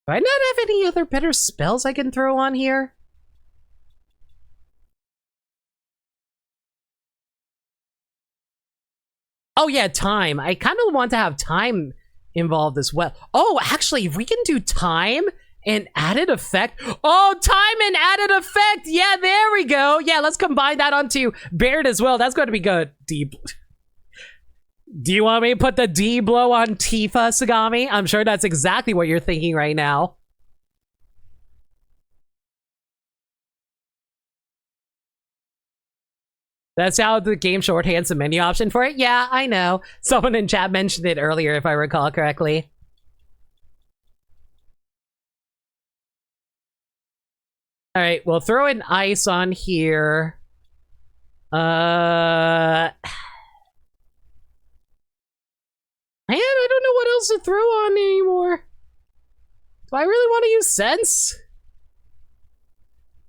Do I not have any other better spells I can throw on here? Oh yeah, time. I kind of want to have time involved as well. Oh, actually, if we can do time and added effect. Oh, time and added effect. Yeah, there we go. Yeah, let's combine that onto Baird as well. That's going to be good. Do you want me to put the D blow on Tifa, Sagami? I'm sure that's exactly what you're thinking right now. That's how the game shorthands the menu option for it? Yeah, I know. Someone in chat mentioned it earlier, if I recall correctly. Alright, we'll throw an ice on here. Man, I don't know what else to throw on anymore. Do I really want to use Sense?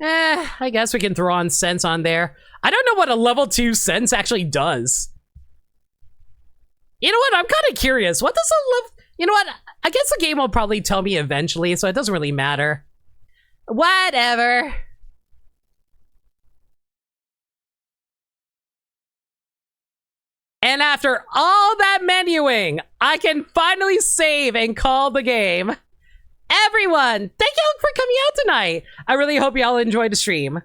I guess we can throw on Sense on there. I don't know what a level 2 Sense actually does. You know what? I'm kind of curious. What does a level... You know what? I guess the game will probably tell me eventually, so it doesn't really matter. Whatever. And after all that menuing, I can finally save and call the game. Everyone, thank y'all for coming out tonight. I really hope y'all enjoyed the stream.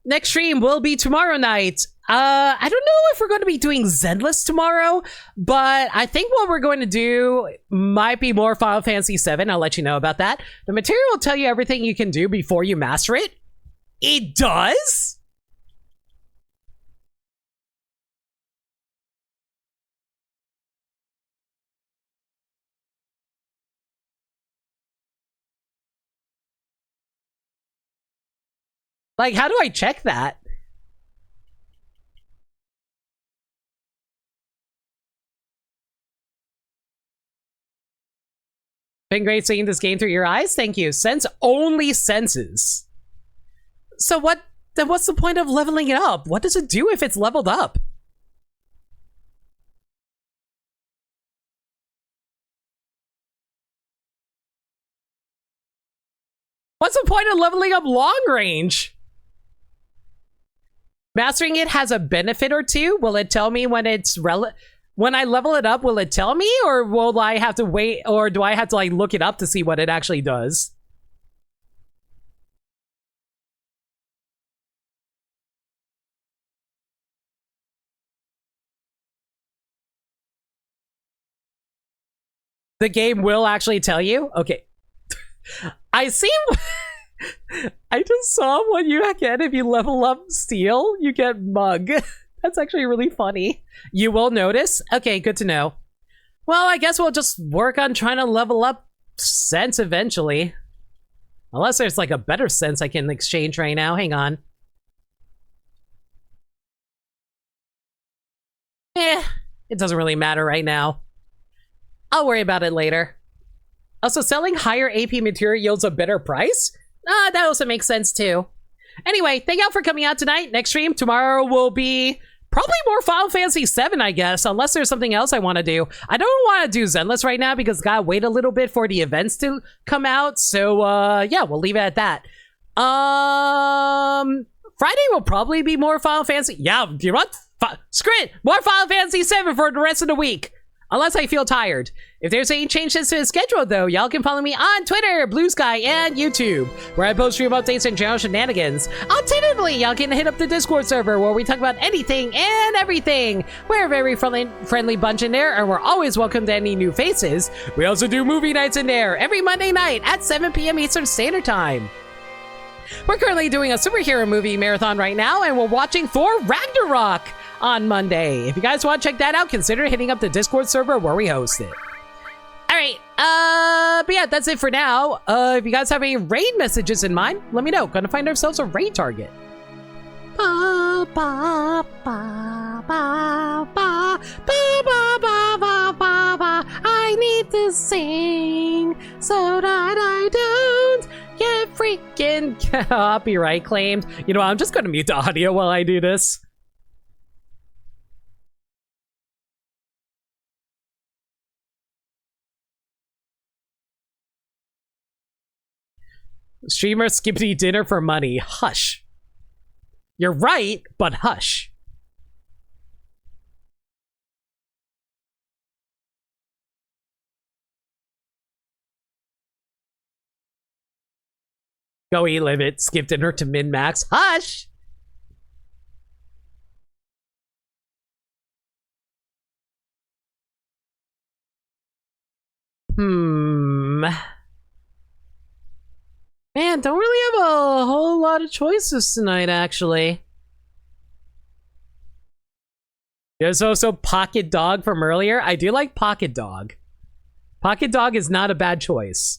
Next stream will be tomorrow night. I don't know if we're going to be doing Zenless tomorrow, but I think what we're going to do might be more Final Fantasy VII. I'll let you know about that. The material will tell you everything you can do before you master it. It does? Like, how do I check that? Been great seeing this game through your eyes. Thank you. Sense only senses. So then what's the point of leveling it up? What does it do if it's leveled up? What's the point of leveling up long range? Mastering it has a benefit or two. Will it tell me when it's when I level it up? Will it tell me, or will I have to wait, or do I have to like look it up to see what it actually does? The game will actually tell you? Okay. I see. I just saw what you get if you level up steel, you get mug. That's actually really funny. You will notice? Okay, good to know. Well, I guess we'll just work on trying to level up sense eventually. Unless there's like a better sense I can exchange right now. Hang on. It doesn't really matter right now. I'll worry about it later. Also, selling higher AP material yields a better price? That also makes sense too. Anyway, thank y'all for coming out tonight. Next stream tomorrow will be probably more Final Fantasy VII, I guess, unless there's something else I want to do. I don't want to do Zenless right now because gotta wait a little bit for the events to come out. So, yeah, we'll leave it at that. Friday will probably be more Final Fantasy. Yeah, you know what? Screw it! More Final Fantasy VII for the rest of the week. Unless I feel tired. If there's any changes to the schedule, though, y'all can follow me on Twitter, Blue Sky, and YouTube, where I post stream updates and general shenanigans. Alternatively, y'all can hit up the Discord server, where we talk about anything and everything. We're a very friendly bunch in there, and we're always welcome to any new faces. We also do movie nights in there every Monday night at 7 p.m. Eastern Standard Time. We're currently doing a superhero movie marathon right now, and we're watching Thor Ragnarok on Monday. If you guys want to check that out, consider hitting up the Discord server where we host it. Alright, but yeah, that's it for now. If you guys have any raid messages in mind, let me know. Gonna find ourselves a raid target. Ba, ba, ba, ba, ba, ba, ba, ba, ba, ba, ba. I need to sing so that I don't get freaking copyright claimed. You know what, I'm just gonna mute the audio while I do this. Streamer skipping dinner for money. Hush. You're right, but hush. Go eat limit. Skip dinner to min-max. Hush! Man, don't really have a whole lot of choices tonight, actually. There's also Pocket Dog from earlier. I do like Pocket Dog. Pocket Dog is not a bad choice.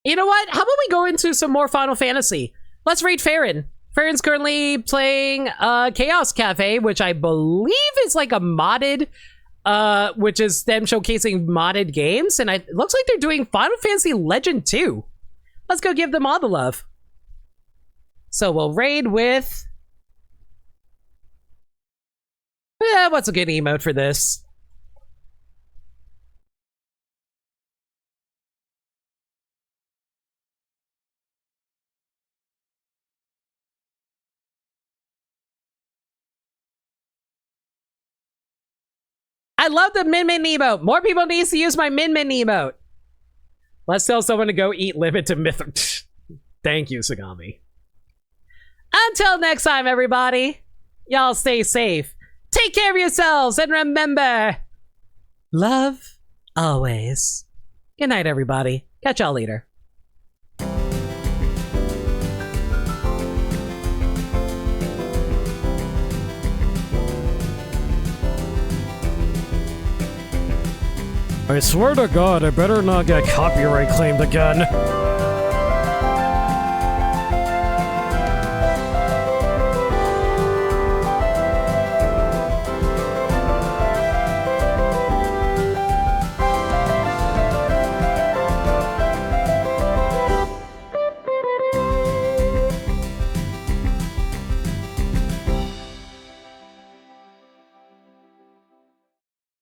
You know what? How about we go into some more Final Fantasy? Let's raid Farron. Farron's currently playing Chaos Cafe, which I believe is like a modded, which is them showcasing modded games. And it looks like they're doing Final Fantasy Legend 2. Let's go give them all the love. So we'll raid with... what's a good emote for this? I love the Min Min emote. More people need to use my Min Min emote. Let's tell someone to go eat limit to myth. Thank you, Sagami. Until next time, everybody. Y'all stay safe. Take care of yourselves. And remember, love always. Good night, everybody. Catch y'all later. I swear to God, I better not get copyright claimed again.